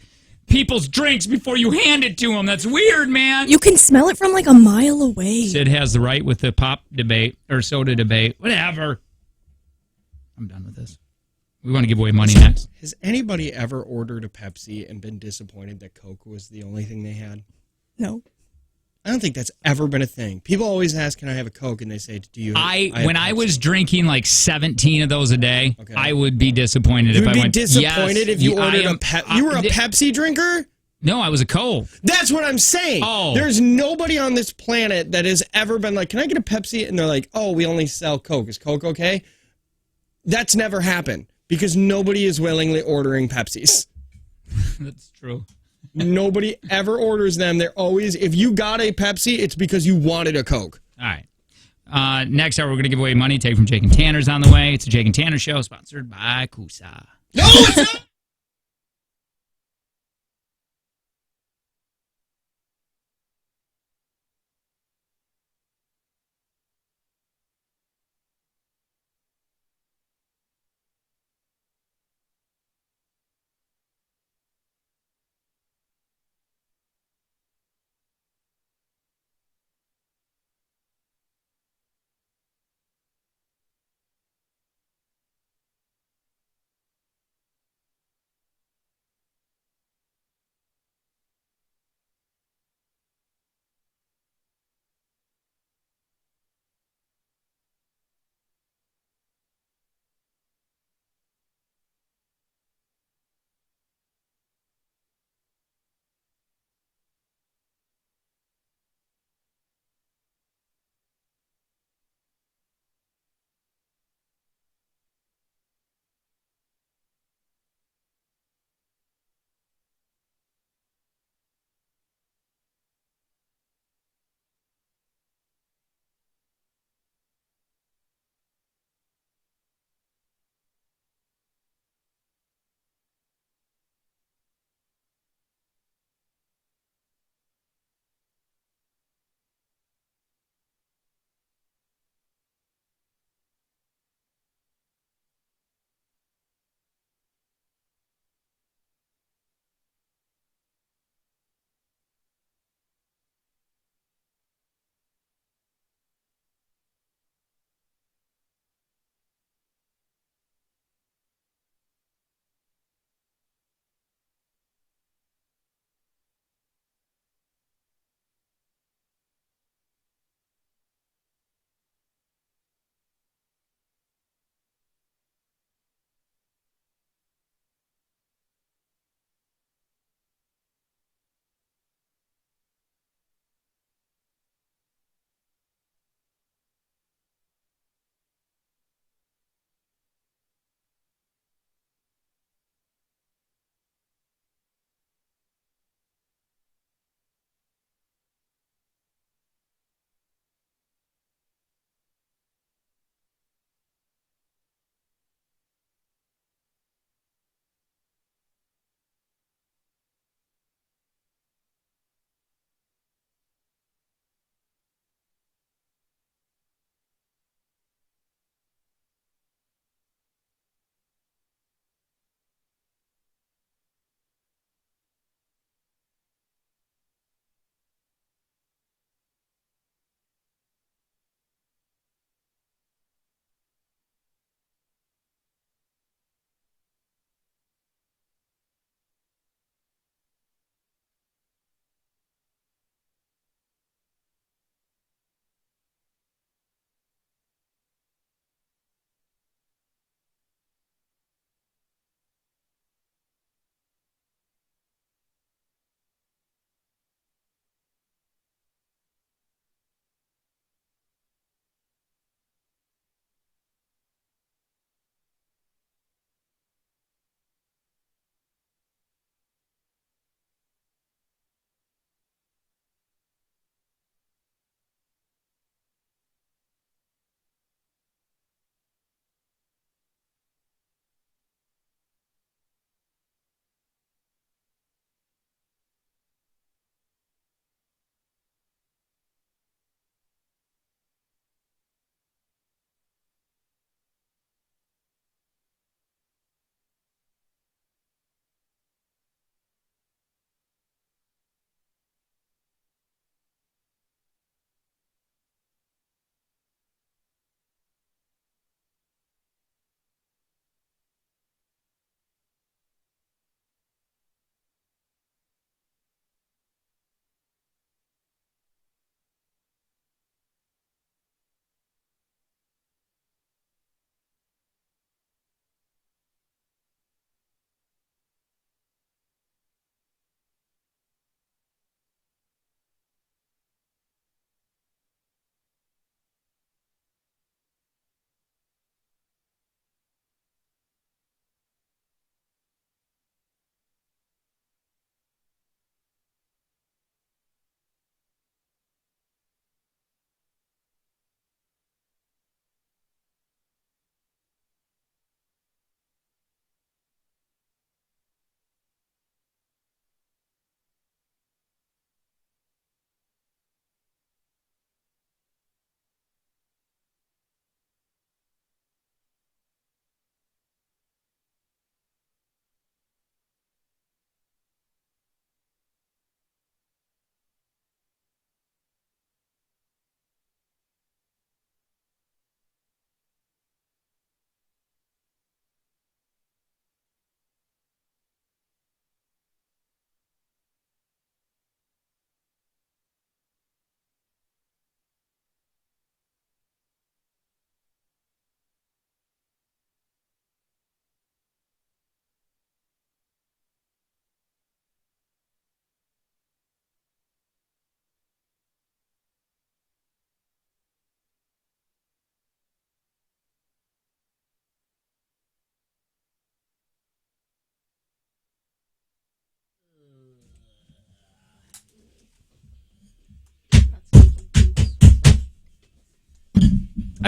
people's drinks before you hand it to them. That's weird, man. You can smell it from like a mile away. Sid has the right with the pop debate, or soda debate, whatever. I'm done with this. We want to give away money next. Has anybody ever ordered a Pepsi and been disappointed that Coke was the only thing they had? No. I don't think that's ever been a thing. People always ask, "Can I have a Coke?" And they say, "Do you?" When I was drinking like 17 of those a day, I would be disappointed You if would I be went. disappointed if you ordered you were a Pepsi. Pepsi drinker? No, I was a Coke. That's what I'm saying. Oh. There's nobody on this planet that has ever been like, "Can I get a Pepsi?" And they're like, "Oh, we only sell Coke. Is Coke okay?" That's never happened because nobody is willingly ordering Pepsis. That's true. Nobody ever orders them. They're always, if you got a Pepsi, it's because you wanted a Coke. All right. Next hour, we're going to give away money. Take from Jake and Tanner's on the way. It's a Jake and Tanner show sponsored by Kusa. No, it's not.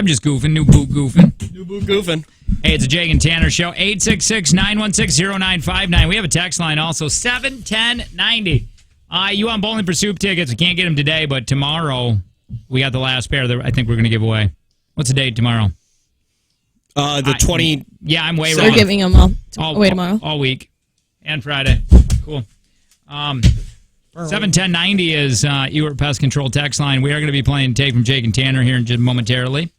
I'm just goofing. New boot goofing. New boot goofing. Hey, it's a Jake and Tanner show. 866-916-0959. We have a text line also. 71090. You want Bowling for Soup tickets? We can't get them today, but tomorrow we got the last pair that I think we're going to give away. What's the date tomorrow? The 20. Yeah, I'm way So wrong. we're giving them away tomorrow. All week. And Friday. Cool. 71090 is Ewart Pest Control text line. We are going to be playing Take from Jake and Tanner here in just momentarily.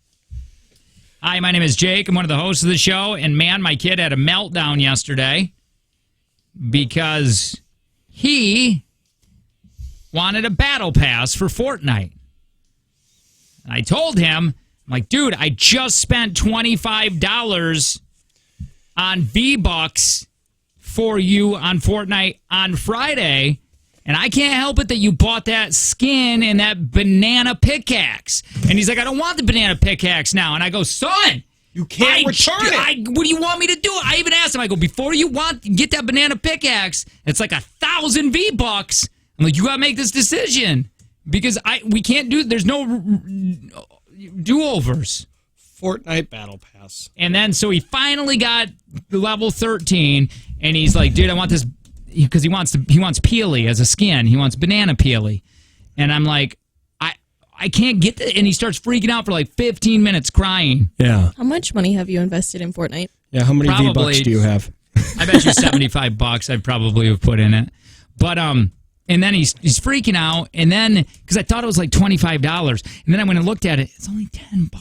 Hi, my name is Jake. I'm one of the hosts of the show. And man, my kid had a meltdown yesterday because he wanted a battle pass for Fortnite. And I told him, I'm like, dude, I just spent $25 on V-Bucks for you on Fortnite on Friday, and I can't help it that you bought that skin and that banana pickaxe. And he's like, I don't want the banana pickaxe now. And I go, son, you can't return it. What do you want me to do? I even asked him, I go, before you get that banana pickaxe, it's like 1,000 V-Bucks. I'm like, you got to make this decision because we can't do, there's no do-overs. Fortnite Battle Pass. And then, so he finally got level 13, and he's like, dude, I want this, because he wants Peely as a skin. He wants banana Peely. And I'm like, I can't get that. And he starts freaking out for like 15 minutes crying. Yeah. How much money have you invested in Fortnite? Yeah, how many V-Bucks do you have? I bet you $75 I probably have put in it. But, and then he's freaking out, and then, because I thought it was like $25, and then I went and looked at it, it's only $10.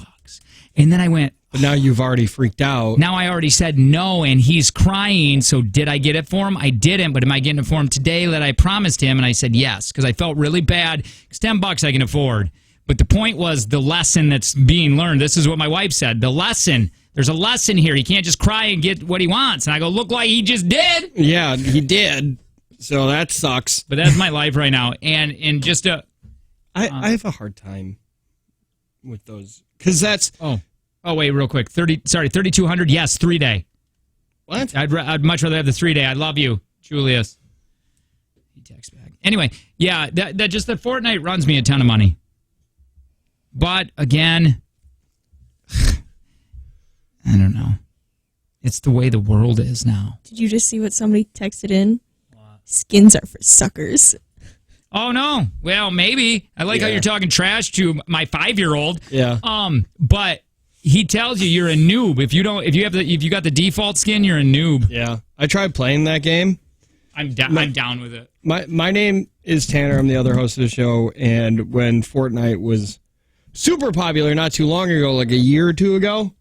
And then I went, but now you've already freaked out. Now I already said no, and he's crying. So did I get it for him? I didn't, but am I getting it for him today that I promised him? And I said yes, because I felt really bad. It's $10 I can afford. But the point was the lesson that's being learned. This is what my wife said. The lesson. There's a lesson here. He can't just cry and get what he wants. And I go, look like he just did. Yeah, he did. So that sucks. But that's my life right now. And just I have a hard time with those. Because that's... Oh, wait, real quick. 3,200? Yes, 3-day. What? I'd much rather have the 3-day. I love you, Julius. He texts back. Anyway, yeah, that Fortnite runs me a ton of money. But, again, I don't know. It's the way the world is now. Did you just see what somebody texted in? Skins are for suckers. Oh, no. Well, maybe. I like how you're talking trash to my 5-year-old. Yeah. But he tells you're a noob. If you got the default skin, you're a noob. Yeah. I tried playing that game. I'm down with it. My name is Tanner. I'm the other host of the show. And when Fortnite was super popular not too long ago, like a year or two ago,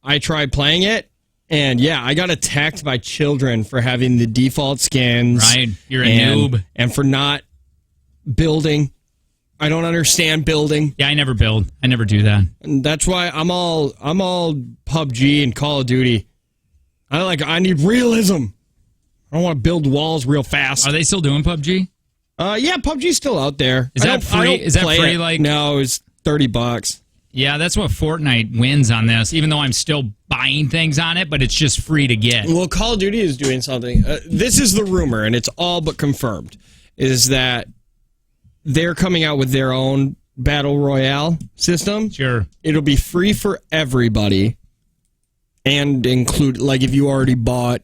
I tried playing it. And yeah, I got attacked by children for having the default skins. Right. You're a noob. And for not building. I don't understand building. Yeah, I never build. I never do that. And that's why I'm all PUBG and Call of Duty. I need realism. I don't want to build walls real fast. Are they still doing PUBG? Yeah, PUBG's still out there. Is that free? Is that free? Like, no, it's $30. Yeah, that's what Fortnite wins on this. Even though I'm still buying things on it, but it's just free to get. Well, Call of Duty is doing something. This is the rumor, and it's all but confirmed. Is that they're coming out with their own battle royale system. Sure. It'll be free for everybody and include, like, if you already bought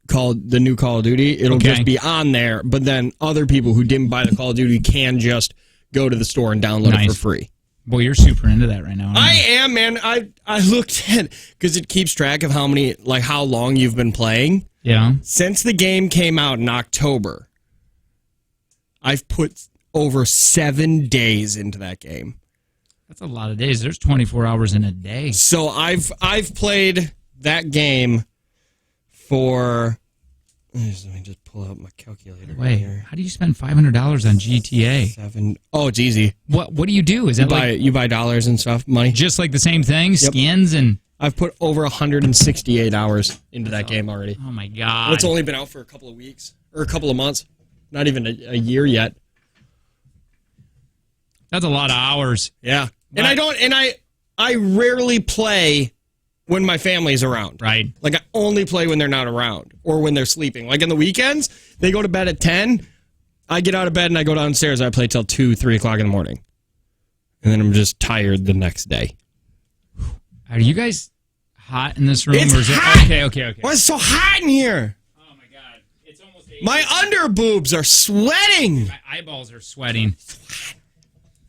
the new Call of Duty, it'll just be on there. But then other people who didn't buy the Call of Duty can just go to the store and download it for free. Boy, you're super into that right now. I am, man. I looked at, because it keeps track of how long you've been playing. Yeah. Since the game came out in October, I've put over 7 days into that game. That's a lot of days. There's 24 hours in a day. So I've played that game for... Let me just pull out my calculator. Wait, here. How do you spend $500 on GTA? Oh, it's easy. What do you do? Is that you buy dollars and stuff, money? Just like the same thing, skins and... I've put over 168 hours into that game already. Oh my God. It's only been out for a couple of weeks or a couple of months. Not even a year yet. That's a lot of hours. Yeah. And I rarely play when my family's around. Right. Like, I only play when they're not around or when they're sleeping. Like, in the weekends, they go to bed at 10. I get out of bed and I go downstairs. I play till 2, 3 o'clock in the morning. And then I'm just tired the next day. Are you guys hot in this room? It's or is hot. It, okay. Why is it so hot in here? Oh my God, it's almost 8. My under boobs are sweating. My eyeballs are sweating.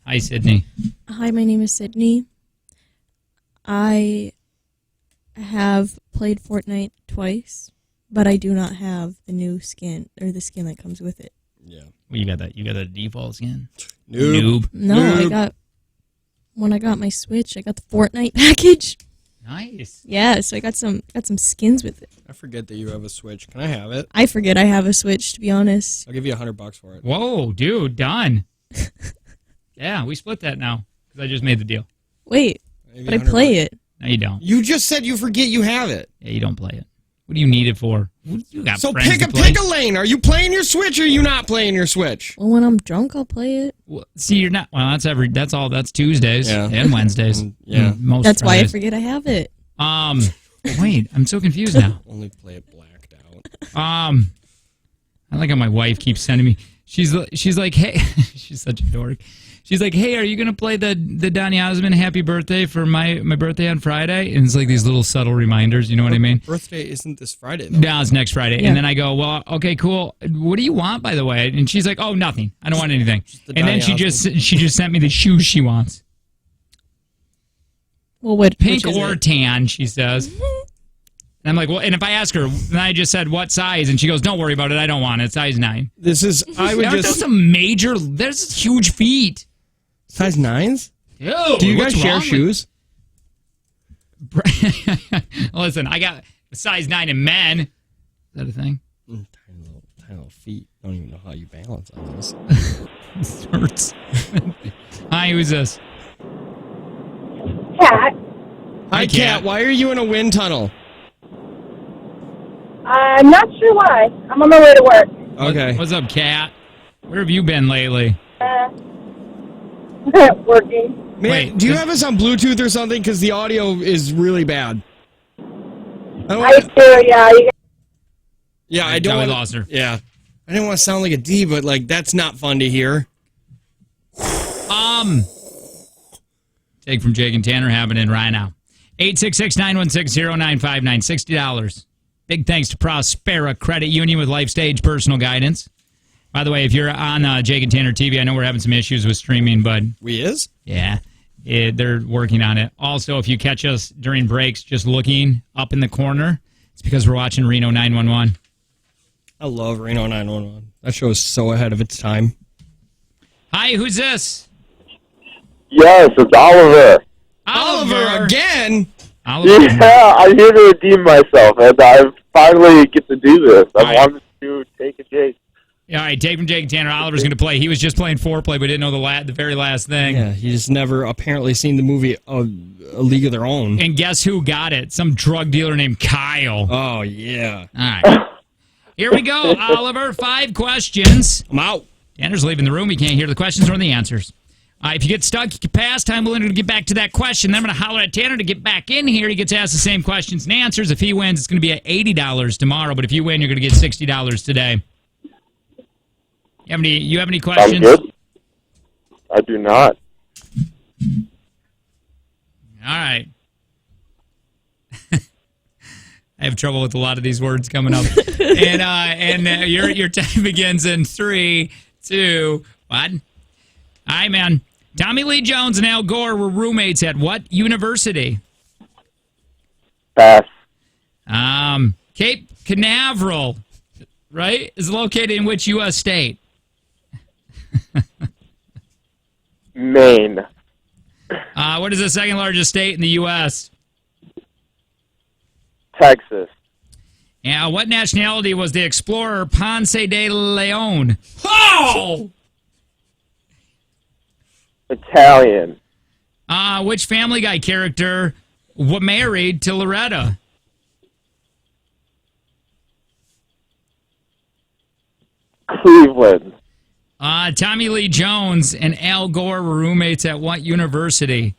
Hi, Sydney. Hi, my name is Sydney. I have played Fortnite twice, but I do not have the new skin or the skin that comes with it. Yeah. Well, you got that. You got the default skin. Noob. No, Noob. when I got my Switch, I got the Fortnite package. Nice. Yeah, so I got some skins with it. I forget that you have a Switch. Can I have it? I forget I have a Switch, to be honest. I'll give you $100 for it. Whoa, dude, done. Yeah, we split that now because I just made the deal. Wait, but I play it. No, you don't. You just said you forget you have it. Yeah, you don't play it. What do you need it for? You got So friends pick to play. a lane. Are you playing your Switch or are you not playing your Switch? Well, when I'm drunk, I'll play it. Well, see, you're not. Well, that's all. That's Tuesdays and Wednesdays. Yeah. And most That's why I Fridays. forget I have it. Wait, I'm so confused now. Only play it blacked out. I like how my wife keeps sending me. She's like, hey, she's such a dork. She's like, hey, are you gonna play the Donny Osmond Happy Birthday for my birthday on Friday? And it's like these little subtle reminders. You know what I mean? Birthday isn't this Friday, though. No, it's next Friday. Yeah. And then I go, well, okay, cool. What do you want, by the way? And she's like, oh, nothing. I don't want anything. the And then Donny she just sent me the shoes she wants. Well, what Pink which is or it? tan, she says. And I'm like, well, and if I ask her, then I just said what size, and she goes, don't worry about it. I don't want it. Size 9. This is, I would Aren't just. those some major, there's huge feet. Size 9s? Ew, Do you guys what's share wrong with- shoes? Listen, I got a size 9 in men. Is that a thing? Tiny little feet. Don't even know how you balance on those. This hurts. Hi, who's this? Cat. Hi, Kat. Why are you in a wind tunnel? I'm not sure why. I'm on my way to work. Okay. What's up, Kat? Where have you been lately? Working. Man, Wait, do you this- have us on Bluetooth or something? Because the audio is really bad. I do, yeah. Yeah, I don't No, we wanna- lost her. Yeah. I didn't want to sound like a D, but like that's not fun to hear. Take from Jake and Tanner happening right now. 866-916-0959, $60. Big thanks to Prospera Credit Union with Life Stage Personal Guidance. By the way, if you're on Jake and Tanner TV, I know we're having some issues with streaming, but We is? yeah, they're working on it. Also, if you catch us during breaks just looking up in the corner, it's because we're watching Reno 911. I love Reno 911. That show is so ahead of its time. Hi, who's this? Yes, it's Oliver. Oliver again? Oliver. Yeah, I'm here to redeem myself, and I finally get to do this. I Right. wanted to take a Jake. All right, take from Jake and Tanner. Oliver's going to play. He was just playing foreplay, but didn't know the very last thing. Yeah, he's never apparently seen the movie A League of Their Own. And guess who got it? Some drug dealer named Kyle. Oh, yeah. All right. Here we go, Oliver. 5 questions. I'm out. Tanner's leaving the room. He can't hear the questions or the answers. If you get stuck, you can pass. Time will enter to get back to that question. Then I'm going to holler at Tanner to get back in here. He gets asked the same questions and answers. If he wins, it's going to be at $80 tomorrow. But if you win, you're going to get $60 today. You have any I'm questions? good. I do not. All right. I have trouble with a lot of these words coming up. and your time begins in 3, 2, 1. All right, man. Tommy Lee Jones and Al Gore were roommates at what university? Pass. Cape Canaveral, right, is located in which U.S. state? Maine. What is the second largest state in the U.S.? Texas. Yeah, what nationality was the explorer Ponce de Leon? Oh! Italian. Which Family Guy character married to Loretta? Cleveland. Tommy Lee Jones and Al Gore were roommates at what university?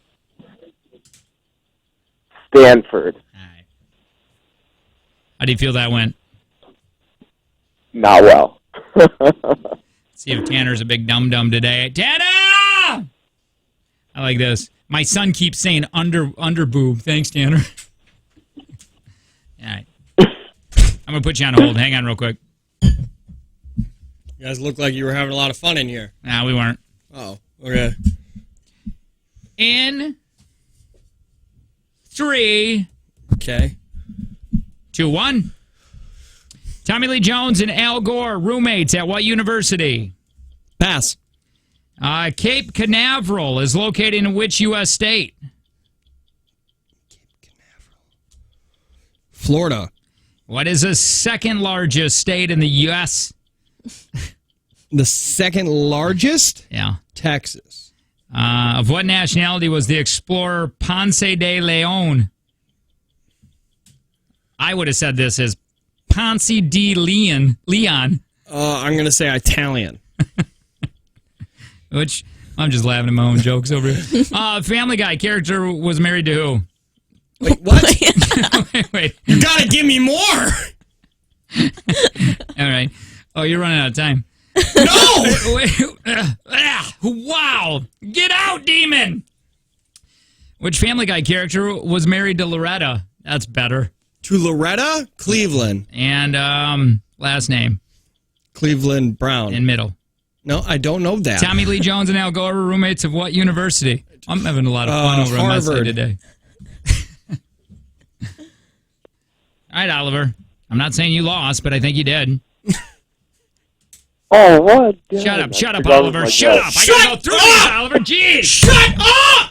Stanford. How do you feel that went? Not well. See if Tanner's a big dum-dum today. Tanner! I like this. My son keeps saying under boob. Thanks, Tanner. All right. I'm going to put you on hold. Hang on real quick. You guys look like you were having a lot of fun in here. Nah, we weren't. Oh, okay. In 3, Okay. 2, 1. Tommy Lee Jones and Al Gore, roommates at what university? Pass. Cape Canaveral is located in which U.S. state? Florida. What is the second largest state in the U.S.? The second largest? Yeah. Texas. Of what nationality was the explorer Ponce de Leon? I would have said this as Ponce de Leon. I'm going to say Italian. Which, I'm just laughing at my own jokes over here. Family Guy character was married to who? Wait, what? Wait. You got to give me more. All right. Oh, you're running out of time. No! Wow. Get out, demon. Which Family Guy character was married to Loretta? That's better. To Loretta? Cleveland. And last name? Cleveland Brown. In middle. No, I don't know that. Tommy Lee Jones and Al Gore were roommates of what university? I'm having a lot of fun over on my side today. All right, Oliver. I'm not saying you lost, but I think you did. Oh, what? Shut up, Oliver. Shut up. I gotta go through this, Oliver. Jeez. Shut up!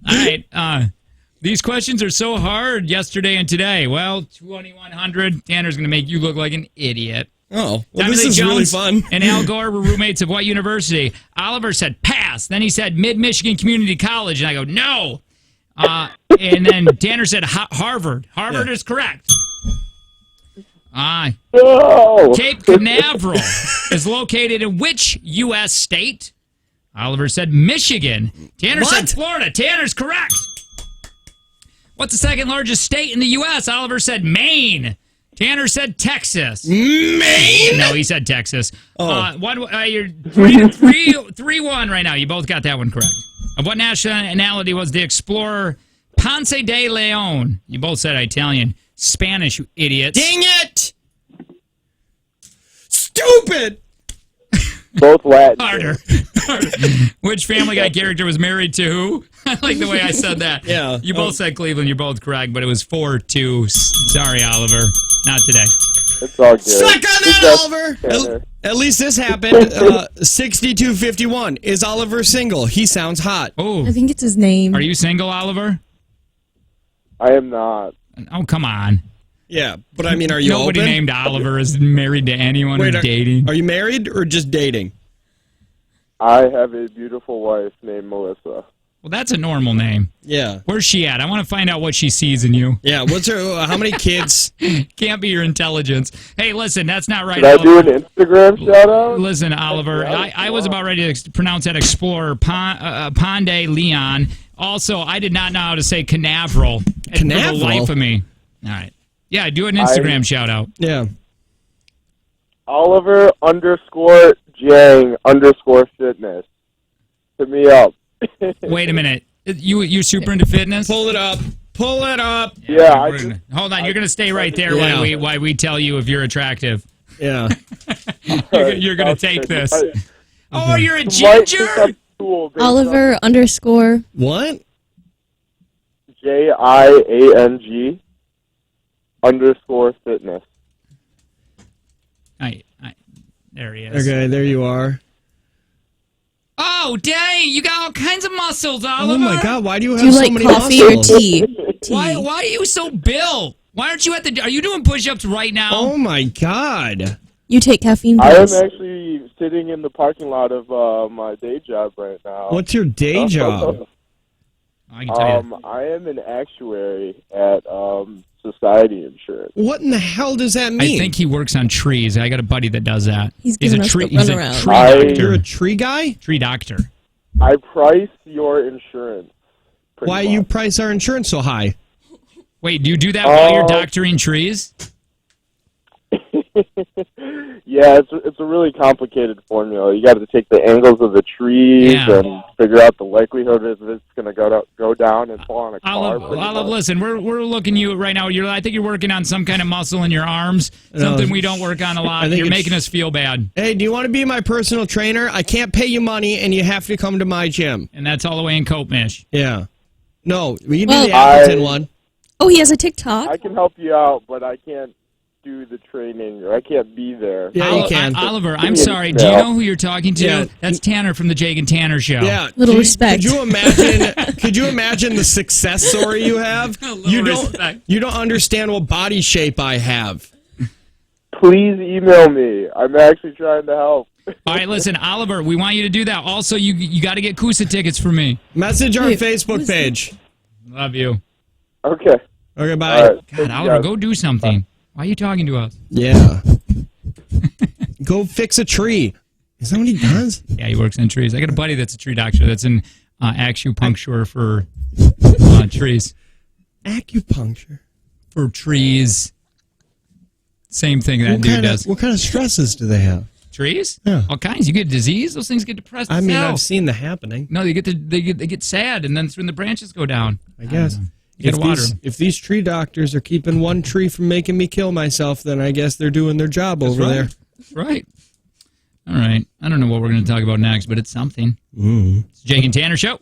All right. These questions are so hard yesterday and today. Well, 2100. Tanner's going to make you look like an idiot. Oh, well, Tommy this Lee is really Jones fun. And Al Gore were roommates of what university? Oliver said pass. Then he said Mid-Michigan Community College. And I go, no. And then Tanner said Harvard. Harvard is correct. No! Cape Canaveral is located in which U.S. state? Oliver said Michigan. Tanner said Florida. Tanner's correct. What's the second largest state in the U.S.? Oliver said Maine. Tanner said Texas. Maine? No, he said Texas. Oh. You're 3-1 right now. You both got that one correct. Of what nationality was the explorer Ponce de Leon? You both said Italian. Spanish, you idiots. Dang it! Stupid! Both Latin. Harder. Which Family Guy character was married to who? I like the way I said that. Yeah. You both said Cleveland. You're both correct, but it was 4-2. Sorry, Oliver. Not today. It's all good. Suck on that, Oliver! At least this happened. 62-51. Is Oliver single? He sounds hot. Oh. I think it's his name. Are you single, Oliver? I am not. Oh, come on. Yeah, but I mean, are you Nobody open? named Oliver is married to anyone Wait, or dating. Are you married or just dating? I have a beautiful wife named Melissa. Well, that's a normal name. Yeah. Where's she at? I want to find out what she sees in you. Yeah, what's her, how many kids? Can't be your intelligence. Hey, listen, that's not right, Should I Oliver. do an Instagram shout-out? Listen, Oliver, I was about ready to pronounce that explorer, Ponde Leon. Also, I did not know how to say Canaveral. Canaveral? For the life of me. All right. Yeah, do an Instagram shout-out. Yeah. Oliver_Jang_fitness. Hit me up. Wait a minute. You're super into fitness? Pull it up. Pull it up. Yeah. Hold on. You're going to stay right there while we tell you if you're attractive. Yeah. You're going to take this. Oh, you're a ginger? Oliver _ What? JIANG_fitness. There he is. Okay, there you are. Oh, dang. You got all kinds of muscles, Oliver. Oh, my God. Why do you have Do you so like many coffee muscles? or tea? Why are you so built? Why aren't you are you doing push-ups right now? Oh, my God. You take caffeine I am pills? actually sitting in the parking lot of my day job right now. What's your day job? I can tell you. I am an actuary at Society Insurance. What in the hell does that mean? I think he works on trees. I got a buddy that does that. He's a giving us tree. the He's a runaround. tree doctor. You're a tree guy? Tree doctor. I price your insurance. Why you price our insurance so high? Wait, do you do that while you're doctoring trees? Yeah, Yeah, it's a really complicated formula. You got to take the angles of the trees and figure out the likelihood if it's going to go down and fall on a car. Olive, listen, we're looking at you right now. I think you're working on some kind of muscle in your arms, something we don't work on a lot. You're making us feel bad. Hey, do you want to be my personal trainer? I can't pay you money, and you have to come to my gym. And that's all the way in Copemish. Yeah. No, we can do the Appleton one. Oh, he has a TikTok? I can help you out, but I can't do the training, or I can't be there. Yeah, you can. Oliver, I'm sorry. Do you know who you're talking to? Yeah. That's Tanner from the Jake and Tanner show. Yeah. Little respect. Could you imagine the success story you have? You don't understand what body shape I have. Please email me. I'm actually trying to help. All right, listen, Oliver, we want you to do that. Also, you got to get Kusa tickets for me. Message our Facebook page. Love you. Okay. Okay, bye. All right. God, Oliver, go do something. Why are you talking to us? Yeah. Go fix a tree. Is that what he does? Yeah, he works in trees. I got a buddy that's a tree doctor that's in acupuncture for trees. Acupuncture? For trees. Same thing that dude does. What kind of stresses do they have? Trees? Yeah. All kinds. You get disease. Those things get depressed. I mean, I've seen the happening. No, they get sad, and then it's when the branches go down. I guess. You gotta water them. If these tree doctors are keeping one tree from making me kill myself, then I guess they're doing their job over there. That's right. All right. I don't know what we're going to talk about next, but it's something. It's Jake and Tanner Show.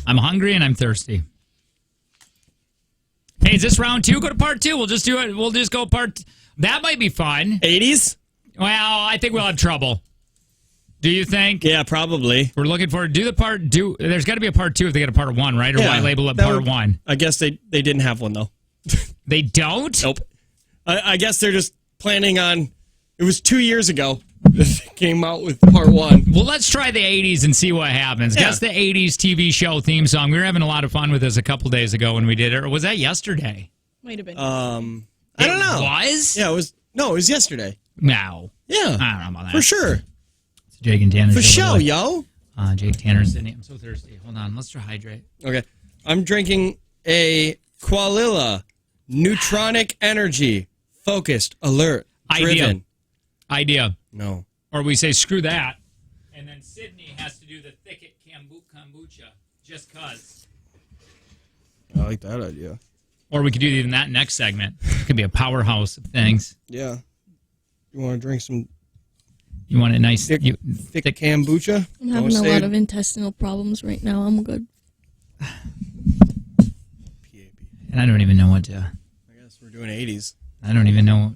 I'm hungry and I'm thirsty. Hey, is this round 2? Go to part 2. We'll just do it. We'll just go part. That might be fun. 80s? Well, I think we'll have trouble. Do you think? Yeah, probably. We're looking for there's got to be a part 2 if they get a part 1, right? Or why label it part 1? I guess they didn't have one though. They don't? Nope. I guess they're just planning on. It was 2 years ago. They came out with part 1. Well, let's try the 80s and see what happens. Yeah. Guess the 80s TV show theme song. We were having a lot of fun with this a couple days ago when we did it. Or was that yesterday? Might have been. I don't know. It was? Yeah, it was. No, it was yesterday. No. Yeah. I don't know about that. For sure. It's Jake and Tanner. For sure, yo. Jake, Tanner, and Sydney. I'm so thirsty. Hold on. Let's try hydrate. Okay. I'm drinking a Qualilla Neutronic Energy. Focused, alert, driven. Idea. No. Or we say, screw that. And then Sydney has to do the thicket kombucha. Just cuz. I like that idea. Or we could do even that next segment. It could be a powerhouse of things. Yeah. You want to drink some You want a nice thick kombucha? I'm having a lot of intestinal problems right now. I'm good. And I don't even know what to. I guess we're doing 80s. I don't even know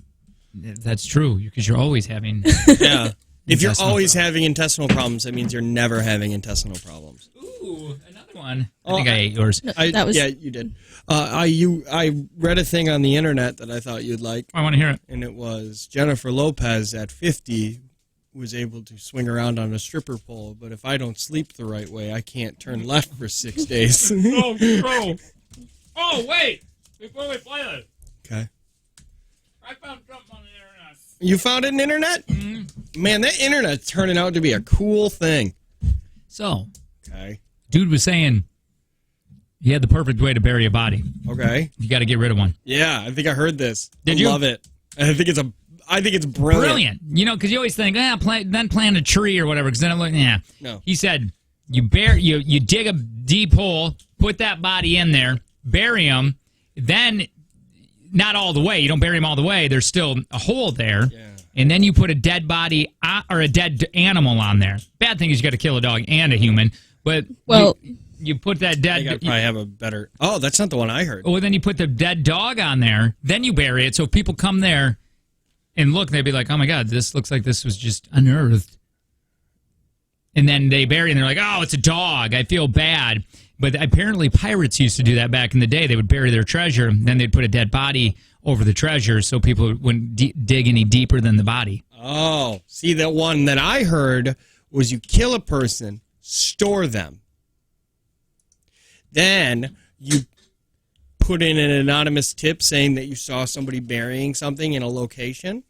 if that's true because you're always having. Yeah. If you're always having intestinal problems, that means you're never having intestinal problems. Ooh, another one. I think I ate yours. No, Yeah, you did. I read a thing on the internet that I thought you'd like. I want to hear it. And it was Jennifer Lopez at 50 was able to swing around on a stripper pole, but if I don't sleep the right way, I can't turn left for 6 days. Oh, wait. Before we play this. Okay. I found something on the internet. You found it on the internet? Mm-hmm. Man, that internet's turning out to be a cool thing. So, okay. Dude was saying he had the perfect way to bury a body. Okay. You got to get rid of one. Yeah, I think I heard this. Did you? Love it. I think it's brilliant. Brilliant. You know, because you always think, plant a tree or whatever. Because then I'm like, No. He said, you dig a deep hole, put that body in there, bury him, then not all the way. You don't bury him all the way. There's still a hole there. Yeah. And then you put a dead body or a dead animal on there. Bad thing is you got to kill a dog and a human. But you put that dead. I probably have a better. Oh, that's not the one I heard. Well, then you put the dead dog on there. Then you bury it. So if people come there and look, they'd be like, "Oh my God, this looks like this was just unearthed." And then they bury, and they're like, "Oh, it's a dog. I feel bad." But apparently pirates used to do that back in the day. They would bury their treasure, then they'd put a dead body over the treasure so people wouldn't dig any deeper than the body. Oh, see, the one that I heard was you kill a person, store them. Then you put in an anonymous tip saying that you saw somebody burying something in a location.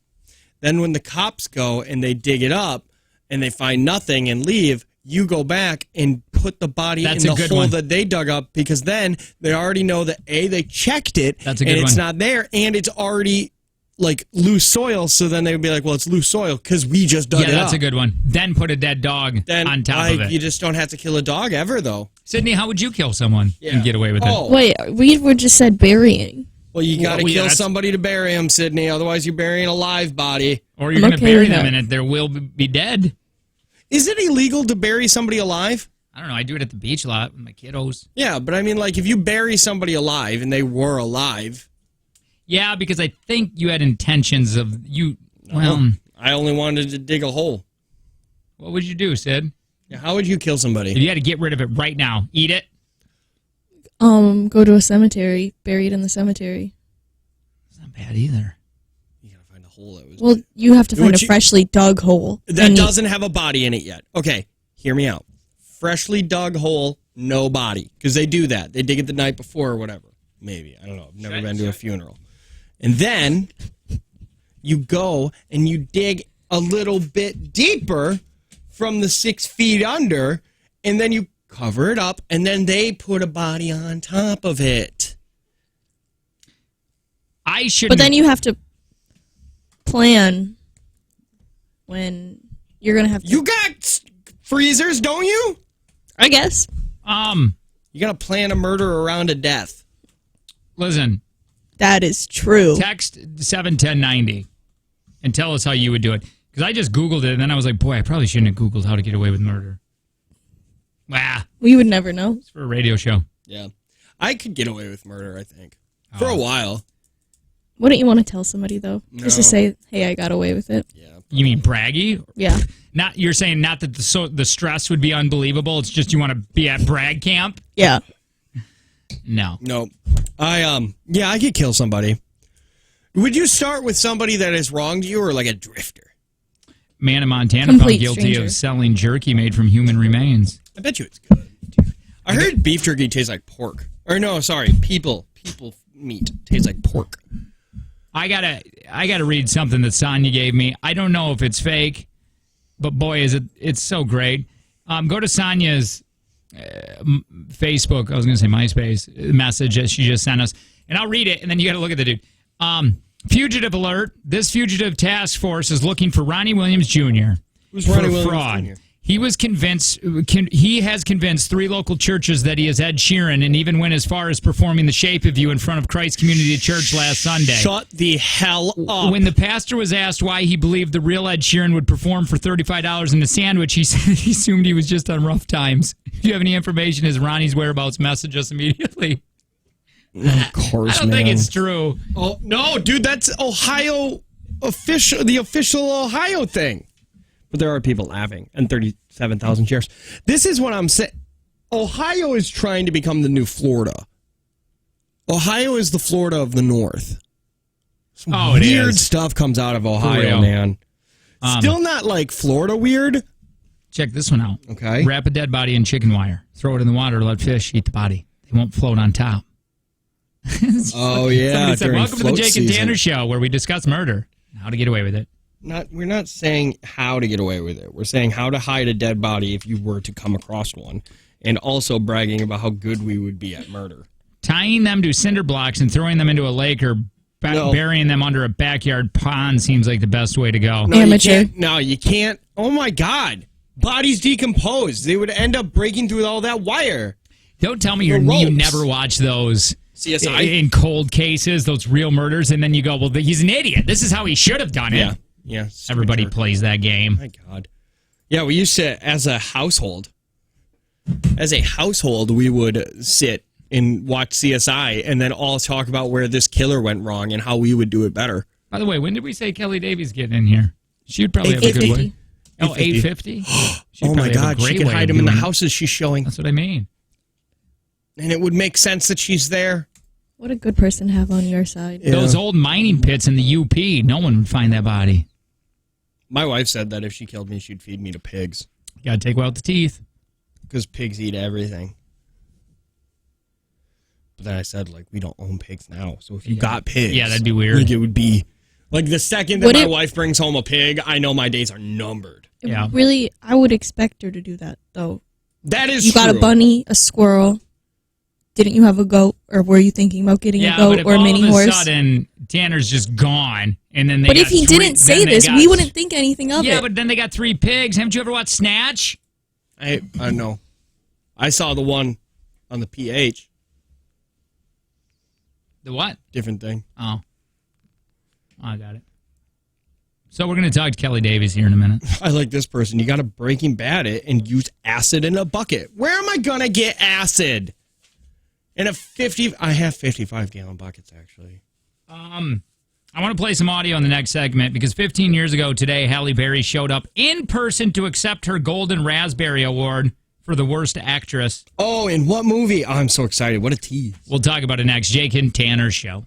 Then when the cops go and they dig it up and they find nothing and leave, you go back and put the body in the hole that they dug up, because then they already know that they checked it and it's not there, and it's already like loose soil. So then they would be like, well, it's loose soil because we just dug it up. Yeah, that's a good one. Then put a dead dog on top of it. You just don't have to kill a dog ever, though. Sydney, how would you kill someone and get away with it? Wait, we were just said burying. Well, you got to kill somebody to bury him, Sydney. Otherwise, you're burying a live body. Or you're going to bury them and they will be dead. Is it illegal to bury somebody alive? I don't know. I do it at the beach a lot with my kiddos. Yeah, but I mean, like, if you bury somebody alive and they were alive. Yeah, because I think you had intentions of you. Well, I only wanted to dig a hole. What would you do, Sid? Yeah, how would you kill somebody? If you had to get rid of it right now, eat it? Go to a cemetery, bury it in the cemetery. It's not bad either. Well, you have to find a freshly dug hole. That doesn't have a body in it yet. Okay, hear me out. Freshly dug hole, no body. Because they do that. They dig it the night before or whatever. Maybe. I don't know. I've never been to a funeral. And then you go and you dig a little bit deeper from the 6 feet under, and then you cover it up, and then they put a body on top of it. But then you have to plan when you're gonna have to. You got freezers, don't you? I guess. You gotta plan a murder around a death. Listen, that is true. Text 71090 and tell us how you would do it. Because I just Googled it, and then I was like, boy, I probably shouldn't have Googled how to get away with murder. Wow. We would never know. It's for a radio show. Yeah. I could get away with murder, I think. For a while. Wouldn't you want to tell somebody, though? Just to say, hey, I got away with it? Yeah. You mean braggy? Yeah. You're saying not that the stress would be unbelievable. It's just you want to be at brag camp? Yeah. No. I could kill somebody. Would you start with somebody that has wronged you or like a drifter? Man in Montana Complete found guilty stranger. of selling jerky made from human remains. I bet you it's good. I heard beef jerky tastes like pork. Or no, sorry, people meat tastes like pork. I gotta read something that Sonia gave me. I don't know if it's fake, but boy, it's so great. Go to Sonia's Facebook. I was gonna say MySpace message that she just sent us, and I'll read it, and then you got to look at the dude. Fugitive alert! This fugitive task force is looking for Ronnie Williams Jr. Who's for Ronnie Williams fraud. Jr.? He was convinced. He has convinced 3 local churches that he is Ed Sheeran, and even went as far as performing "The Shape of You" in front of Christ Community Church last Sunday. Shut the hell up! When the pastor was asked why he believed the real Ed Sheeran would perform for $35 in a sandwich, he said he assumed he was just on rough times. If you have any information as Ronnie's whereabouts, message us immediately. Of course, I don't think it's true. Oh no, dude, that's Ohio official, the official Ohio thing. But there are people laughing, and 37,000 shares. This is what I'm saying. Ohio is trying to become the new Florida. Ohio is the Florida of the North. Some weird stuff comes out of Ohio, man. Still not like Florida weird. Check this one out. Okay. Wrap a dead body in chicken wire. Throw it in the water. Let fish eat the body. They won't float on top. Oh, yeah. Somebody said, during welcome to the float Jake and season. Tanner Show, where we discuss murder. How to get away with it. We're not saying how to get away with it. We're saying how to hide a dead body if you were to come across one, and also bragging about how good we would be at murder. Tying them to cinder blocks and throwing them into a lake or burying them under a backyard pond seems like the best way to go. Amateur. You can't. Oh, my God. Bodies decompose. They would end up breaking through all that wire. Don't tell me you ropes. never watch those CSI? in cold cases, those real murders, and then you go, well, he's an idiot. This is how he should have done it. Yeah. Everybody plays that game. My God. Yeah, we used to, as a household, we would sit and watch CSI and then all talk about where this killer went wrong and how we would do it better. By the way, when did we say Kelly Davies getting in here? She would probably have a good way. 850. Oh, 850? Oh, my God. She could hide him in the houses she's showing. That's what I mean. And it would make sense that she's there. What a good person to have on your side. Yeah. Those old mining pits in the UP, no one would find that body. My wife said that if she killed me, she'd feed me to pigs. Got to take out the teeth. Because pigs eat everything. But then I said, we don't own pigs now. So if you got pigs... Yeah, that'd be weird. It would be... the second that my wife brings home a pig, I know my days are numbered. Yeah. Really, I would expect her to do that, though. That is You got a bunny, a squirrel. Didn't you have a goat? Or were you thinking about getting a goat or a mini horse? All of a sudden, Tanner's just gone, and then But if he didn't say this, we wouldn't think anything of it. Yeah, but then they got 3 pigs. Haven't you ever watched Snatch? I know. I saw the one on the PH. The what? Different thing. Oh, I got it. So we're going to talk to Kelly Davies here in a minute. I like this person. You got to Breaking Bad it and use acid in a bucket. Where am I going to get acid? In a 50... I have 55-gallon buckets, actually. I want to play some audio in the next segment because 15 years ago today, Halle Berry showed up in person to accept her Golden Raspberry Award for the worst actress. Oh, in what movie? Oh, I'm so excited. What a tease. We'll talk about it next. Jake and Tanner Show.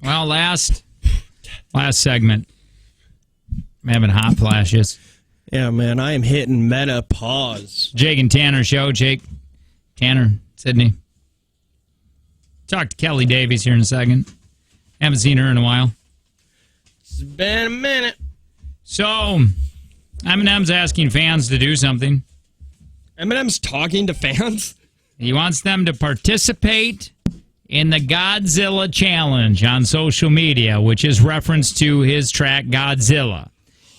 Well, last segment. I'm having hot flashes. Yeah, man, I am hitting menopause. Jake and Tanner show. Jake, Tanner, Sydney. Talk to Kelly Davies here in a second. Haven't seen her in a while. It's been a minute. So, Eminem's asking fans to do something. Eminem's talking to fans? He wants them to participate in the Godzilla Challenge on social media, which is reference to his track Godzilla.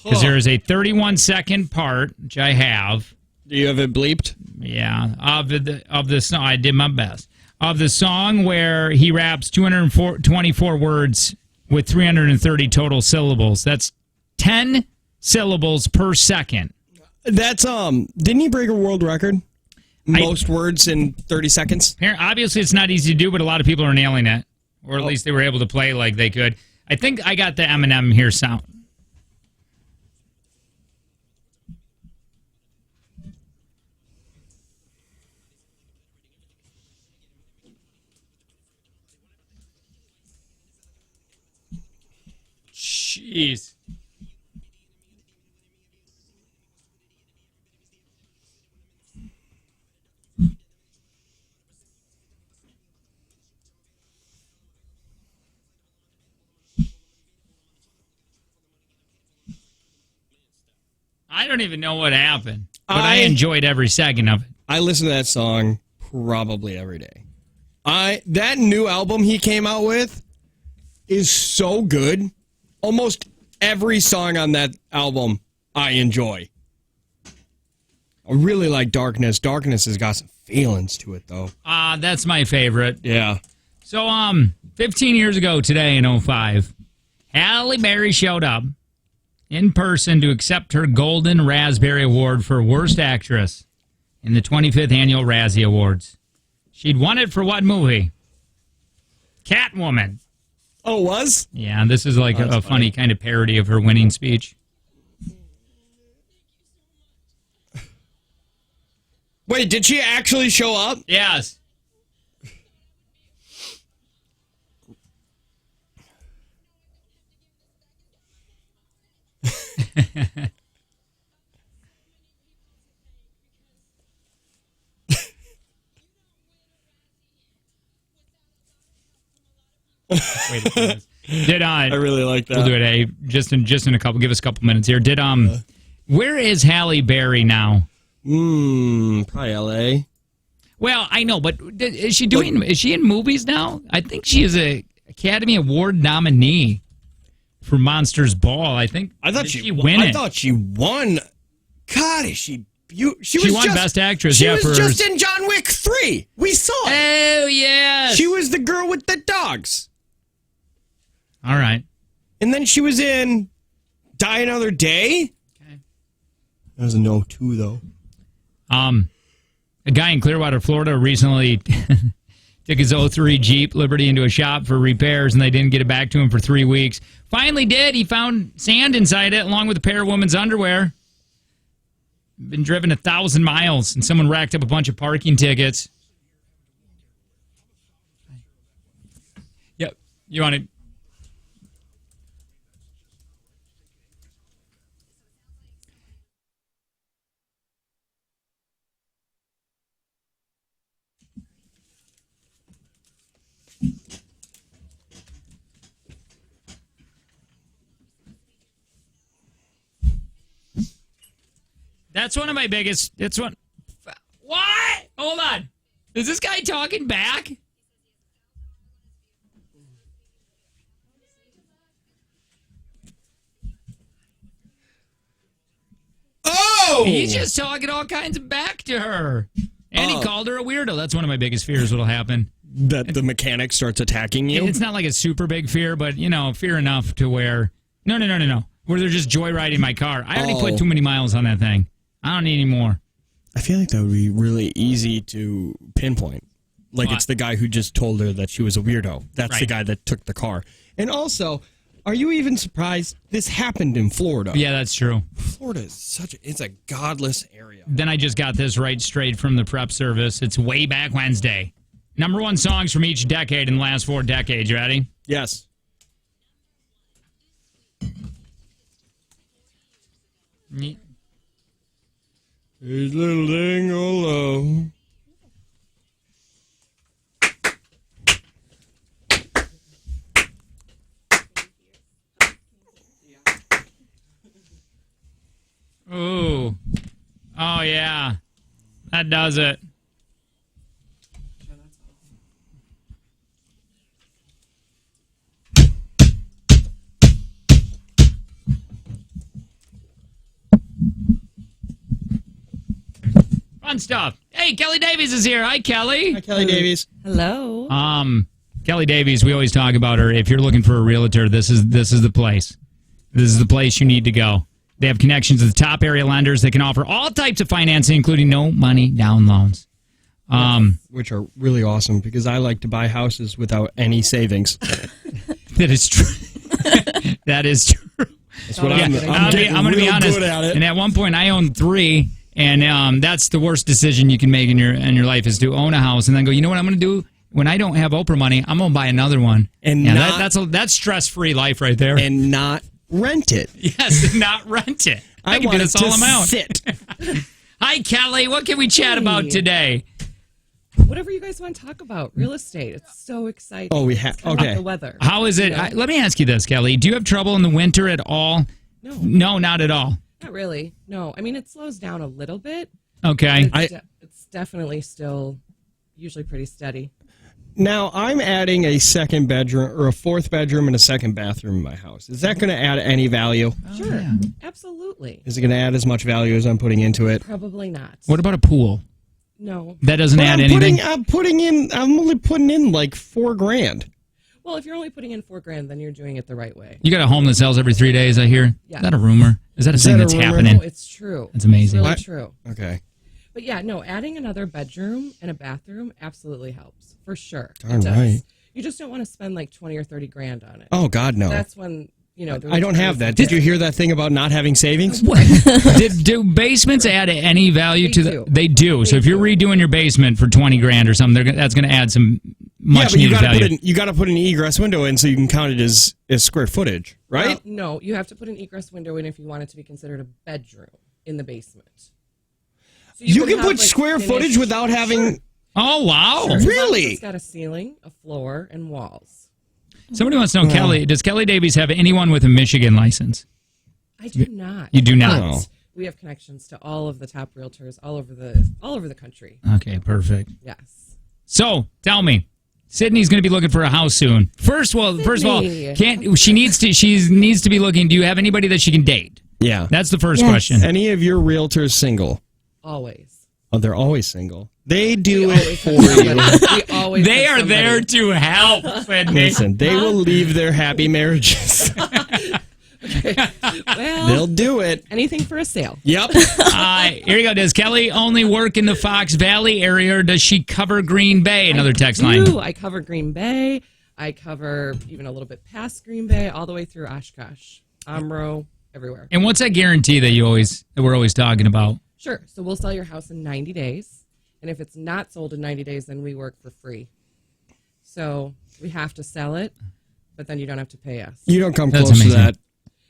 Because there is a 31-second part, which I have. Do you have it bleeped? Yeah, of the song. I did my best. Of the song where he raps 224 words with 330 total syllables. That's 10 syllables per second. That's, didn't he break a world record? Most words in 30 seconds? Obviously, it's not easy to do, but a lot of people are nailing it. Or at least they were able to play like they could. I think I got the Eminem here sound. Jeez. I don't even know what happened, but I enjoyed every second of it. I listen to that song probably every day. That new album he came out with is so good. Almost every song on that album I enjoy. I really like Darkness. Darkness has got some feelings to it, though. That's my favorite. Yeah. So, 15 years ago today in 2005, Halle Berry showed up in person to accept her Golden Raspberry Award for Worst Actress in the 25th Annual Razzie Awards. She'd won it for what movie? Catwoman. Oh, was? Yeah, this is like a funny kind of parody of her winning speech. Wait, did she actually show up? Yes. Wait a minute. I really like that. We'll do it. Just in a couple. Give us a couple minutes here. Where is Halle Berry now? Probably L.A. Well, I know, but is she doing? Is she in movies now? I think she is a Academy Award nominee for Monsters Ball. I thought she won. I thought she won. God, is she beautiful? She won Best Actress. She was just in John Wick 3. We saw it. Oh yes. She was the girl with the dogs. All right. And then she was in Die Another Day. Okay. That was a no 2 though. A guy in Clearwater, Florida, recently took his 03 Jeep Liberty into a shop for repairs, and they didn't get it back to him for 3 weeks. Finally did. He found sand inside it, along with a pair of women's underwear. Been driven 1,000 miles, and someone racked up a bunch of parking tickets. Yep. You want to... That's one of my biggest... What? Hold on. Is this guy talking back? Oh! He's just talking all kinds of back to her. And he called her a weirdo. That's one of my biggest fears what'll happen. That the mechanic starts attacking you? It's not like a super big fear, but, fear enough to where... No. Where they're just joyriding my car. I already put too many miles on that thing. I don't need any more. I feel like that would be really easy to pinpoint. Like, it's the guy who just told her that she was a weirdo. That's right. The guy that took the car. And also, are you even surprised this happened in Florida? Yeah, that's true. Florida is it's a godless area. Then I just got this right straight from the prep service. It's Way Back Wednesday. #1 songs from each decade in the last 4 decades. You ready? Yes. His little ding-a-low. Ooh. Oh, yeah. That does it. Fun stuff. Hey, Kelly Davies is here. Hi, Kelly. Hi, Kelly Davies. Hello. Kelly Davies, we always talk about her. If you're looking for a realtor, this is the place. This is the place you need to go. They have connections to the top area lenders. They can offer all types of financing, including no money down loans. Which are really awesome because I like to buy houses without any savings. That is true. That is true. That's what I'm going to be honest. Good at it. And at one point, I owned 3, and that's the worst decision you can make in your life is to own a house and then go, you know what I'm going to do? When I don't have Oprah money, I'm going to buy another one. And that's stress-free life right there. And not rent it. Yes, not rent it. I can do this all amount. Sit. Hi, Kelly. What can we chat about today? Whatever you guys want to talk about. Real estate. It's so exciting. Oh, we have. Okay. The weather. How is it? Let me ask you this, Kelly. Do you have trouble in the winter at all? No, not at all. Not really. No. I mean, it slows down a little bit. Okay. It's definitely still usually pretty steady. Now, I'm adding a second bedroom or a fourth bedroom and a second bathroom in my house. Is that going to add any value? Sure. Yeah. Absolutely. Is it going to add as much value as I'm putting into it? Probably not. What about a pool? No. That doesn't add anything? I'm only putting in like $4,000. Well, if you're only putting in $4,000, then you're doing it the right way. You got a home that sells every 3 days, I hear? Yeah. Is that a rumor? Is that a thing that's happening? No, it's true. It's amazing. It's really true. Okay. But yeah, no, adding another bedroom and a bathroom absolutely helps. For sure. Darn right. You just don't want to spend like 20 or 30 grand on it. Oh, God, no. That's when, I don't have that. Did you hear that thing about not having savings? Do basements add any value to the? They do. So if you're redoing your basement for $20,000 or something, that's going to add some much needed value. You got to put an egress window in so you can count it as square footage, right? Well, no, you have to put an egress window in if you want it to be considered a bedroom in the basement. So you can put square footage without having. Sure. Oh, wow. Sure. Really? It's got a ceiling, a floor, and walls. Somebody wants to know, Kelly, does Kelly Davies have anyone with a Michigan license? I do not. You do not? No. We have connections to all of the top realtors all over the country. Okay, perfect. Yes. So, tell me, Sydney's going to be looking for a house soon. First of all, she needs to be looking. Do you have anybody that she can date? Yeah. That's the first question. Any of your realtors single? Always. Oh, they're always single. They do it for you. They are there to help. Listen, they will leave their happy marriages. Well, they'll do it. Anything for a sale. Yep. Here you go. Does Kelly only work in the Fox Valley area, or does she cover Green Bay? Another text line. I cover Green Bay. I cover even a little bit past Green Bay, all the way through Oshkosh, Amro, everywhere. And what's that guarantee that we're always talking about? Sure. So we'll sell your house in 90 days. And if it's not sold in 90 days, then we work for free. So we have to sell it, but then you don't have to pay us. You don't come close to that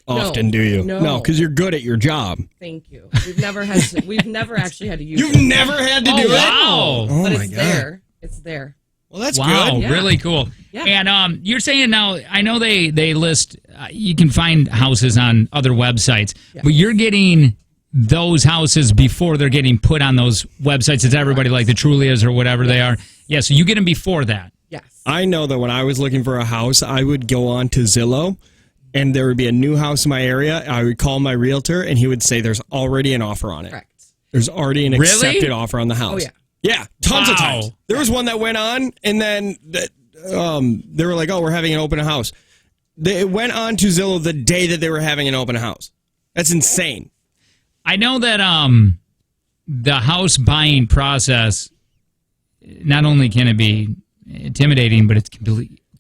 often, do you? No, because you're good at your job. Thank you. We've never actually had to use it. You've never had to do it? Wow. Oh, but my it's God. there. It's there. Well, that's good. Yeah. Really cool. Yeah. And you're saying now, I know they list, you can find houses on other websites, but you're getting those houses before they're getting put on those websites. It's everybody like the Trulias or whatever they are. Yeah, so you get them before that. Yes. I know that when I was looking for a house, I would go on to Zillow, and there would be a new house in my area. I would call my realtor, and he would say there's already an offer on it. Correct. There's already an accepted offer on the house. Oh, yeah. Yeah, tons of times. There was one that went on, and then they were like, oh, we're having an open house. They went on to Zillow the day that they were having an open house. That's insane. I know that the house buying process, not only can it be intimidating, but it's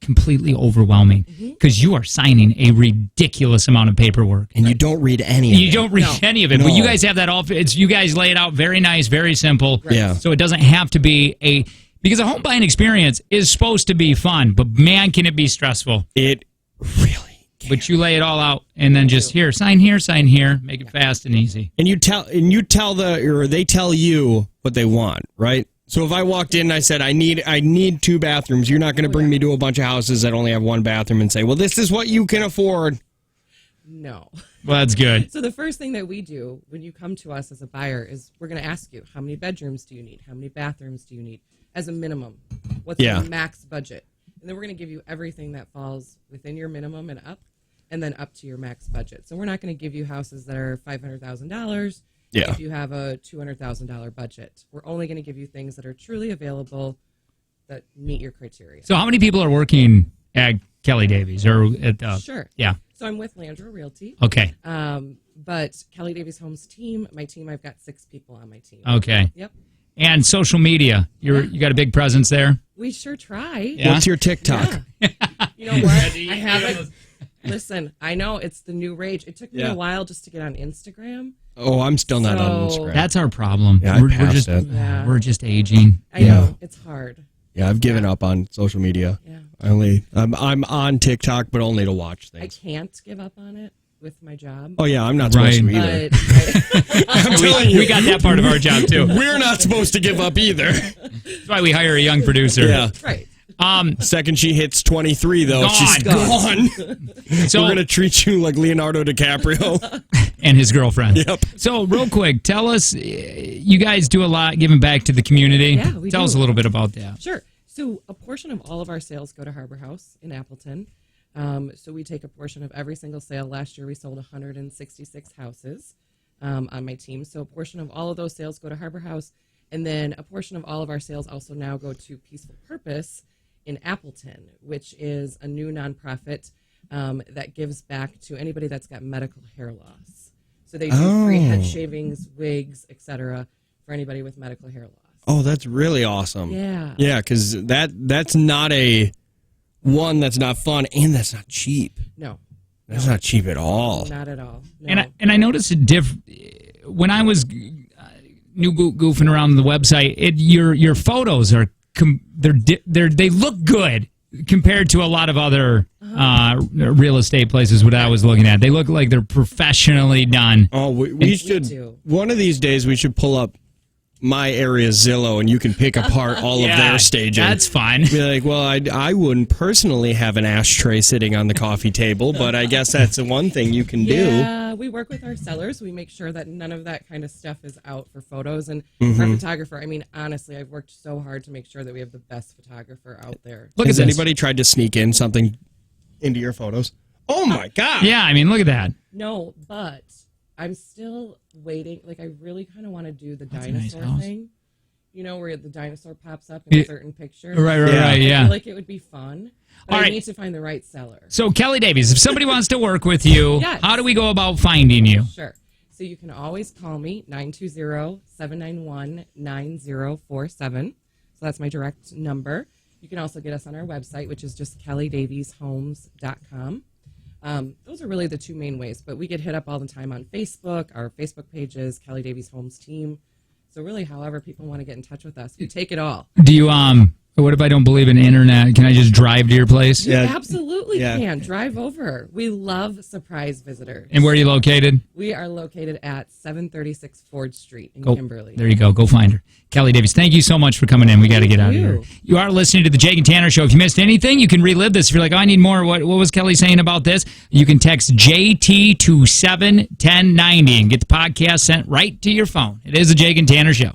completely overwhelming because you are signing a ridiculous amount of paperwork. And you don't read any of it. You don't read any of it. No. But you guys have that all. You guys lay it out very nice, very simple. Right. Yeah. So it doesn't have to be because a home buying experience is supposed to be fun, but man, can it be stressful. It really but you lay it all out and then just sign here, make it fast and easy. And they tell you what they want, right? So if I walked in and I said I need 2 bathrooms, you're not going to bring me to a bunch of houses that only have 1 bathroom and say, well, this is what you can afford. No. Well, that's good. So the first thing that we do when you come to us as a buyer is we're going to ask you, how many bedrooms do you need? How many bathrooms do you need? As a minimum, what's your max budget? And then we're going to give you everything that falls within your minimum and up, and then up to your max budget. So we're not going to give you houses that are $500,000 if you have a $200,000 budget. We're only going to give you things that are truly available that meet your criteria. So how many people are working at Kelly Davies or at Sure. Yeah. So I'm with Landra Realty. Okay. But Kelly Davies Homes team, my team, I've got 6 people on my team. Okay. Yep. And social media, you got a big presence there? We sure try. Yeah. What's your TikTok? Yeah. You know what? I haven't. Listen, I know it's the new rage. It took me a while just to get on Instagram. Oh, I'm still not on Instagram. That's our problem. Yeah, we're just aging. I know. It's hard. Yeah, I've given up on social media. Yeah. I'm on TikTok, but only to watch things. I can't give up on it with my job. Oh yeah, I'm not supposed to either. I'm telling you, we got that part of our job too. We're not supposed to give up either. That's why we hire a young producer. Yeah, right. Second she hits 23, though, she's gone. So we're gonna treat you like Leonardo DiCaprio and his girlfriend. Yep. So real quick, tell us, you guys do a lot giving back to the community. Yeah, we Tell do. us a little bit about that. Sure. So a portion of all of our sales go to Harbor House in Appleton. So we take a portion of every single sale. Last year we sold 166 houses on my team. So a portion of all of those sales go to Harbor House. And then a portion of all of our sales also now go to Peaceful Purpose in Appleton, which is a new nonprofit that gives back to anybody that's got medical hair loss. So they do free head shavings, wigs, etc. for anybody with medical hair loss. Oh, that's really awesome. Yeah. Yeah, because that's not that's not fun, and that's not cheap. No. That's not cheap at all. Not at all. No. And I noticed when I was goofing around the website. Your photos are they look good compared to a lot of other real estate places. What I was looking at, they look like they're professionally done. Oh, we should. One of these days, we should pull up my area Zillow, and you can pick apart all of their staging. That's fine. Be like, well, I wouldn't personally have an ashtray sitting on the coffee table, but I guess that's the one thing you can do. Yeah, we work with our sellers. We make sure that none of that kind of stuff is out for photos. And our photographer, I mean, honestly, I've worked so hard to make sure that we have the best photographer out there. Has anybody tried to sneak in something into your photos? Oh, my God. Yeah, I mean, look at that. No, but I'm still waiting. Like, I really kind of want to do the dinosaur thing. You know, where the dinosaur pops up in a certain picture. Right, I feel like it would be fun. But I need to find the right seller. So, Kelly Davies, if somebody wants to work with you, how do we go about finding you? Sure. So you can always call me, 920-791-9047. So that's my direct number. You can also get us on our website, which is just kellydavieshomes.com. Those are really the 2 main ways, but we get hit up all the time on Facebook. Our Facebook page is Kelly Davies Homes Team. So really, however people want to get in touch with us, we take it all. Do you, what if I don't believe in the internet? Can I just drive to your place? You absolutely can. Drive over. We love surprise visitors. And where are you located? We are located at 736 Ford Street in Kimberly. There you go. Go find her. Kelly Davies, thank you so much for coming in. We got to get out of here. You are listening to the Jake and Tanner Show. If you missed anything, you can relive this. If you're like, oh, I need more, what was Kelly saying about this? You can text JT to 71090 and get the podcast sent right to your phone. It is the Jake and Tanner Show.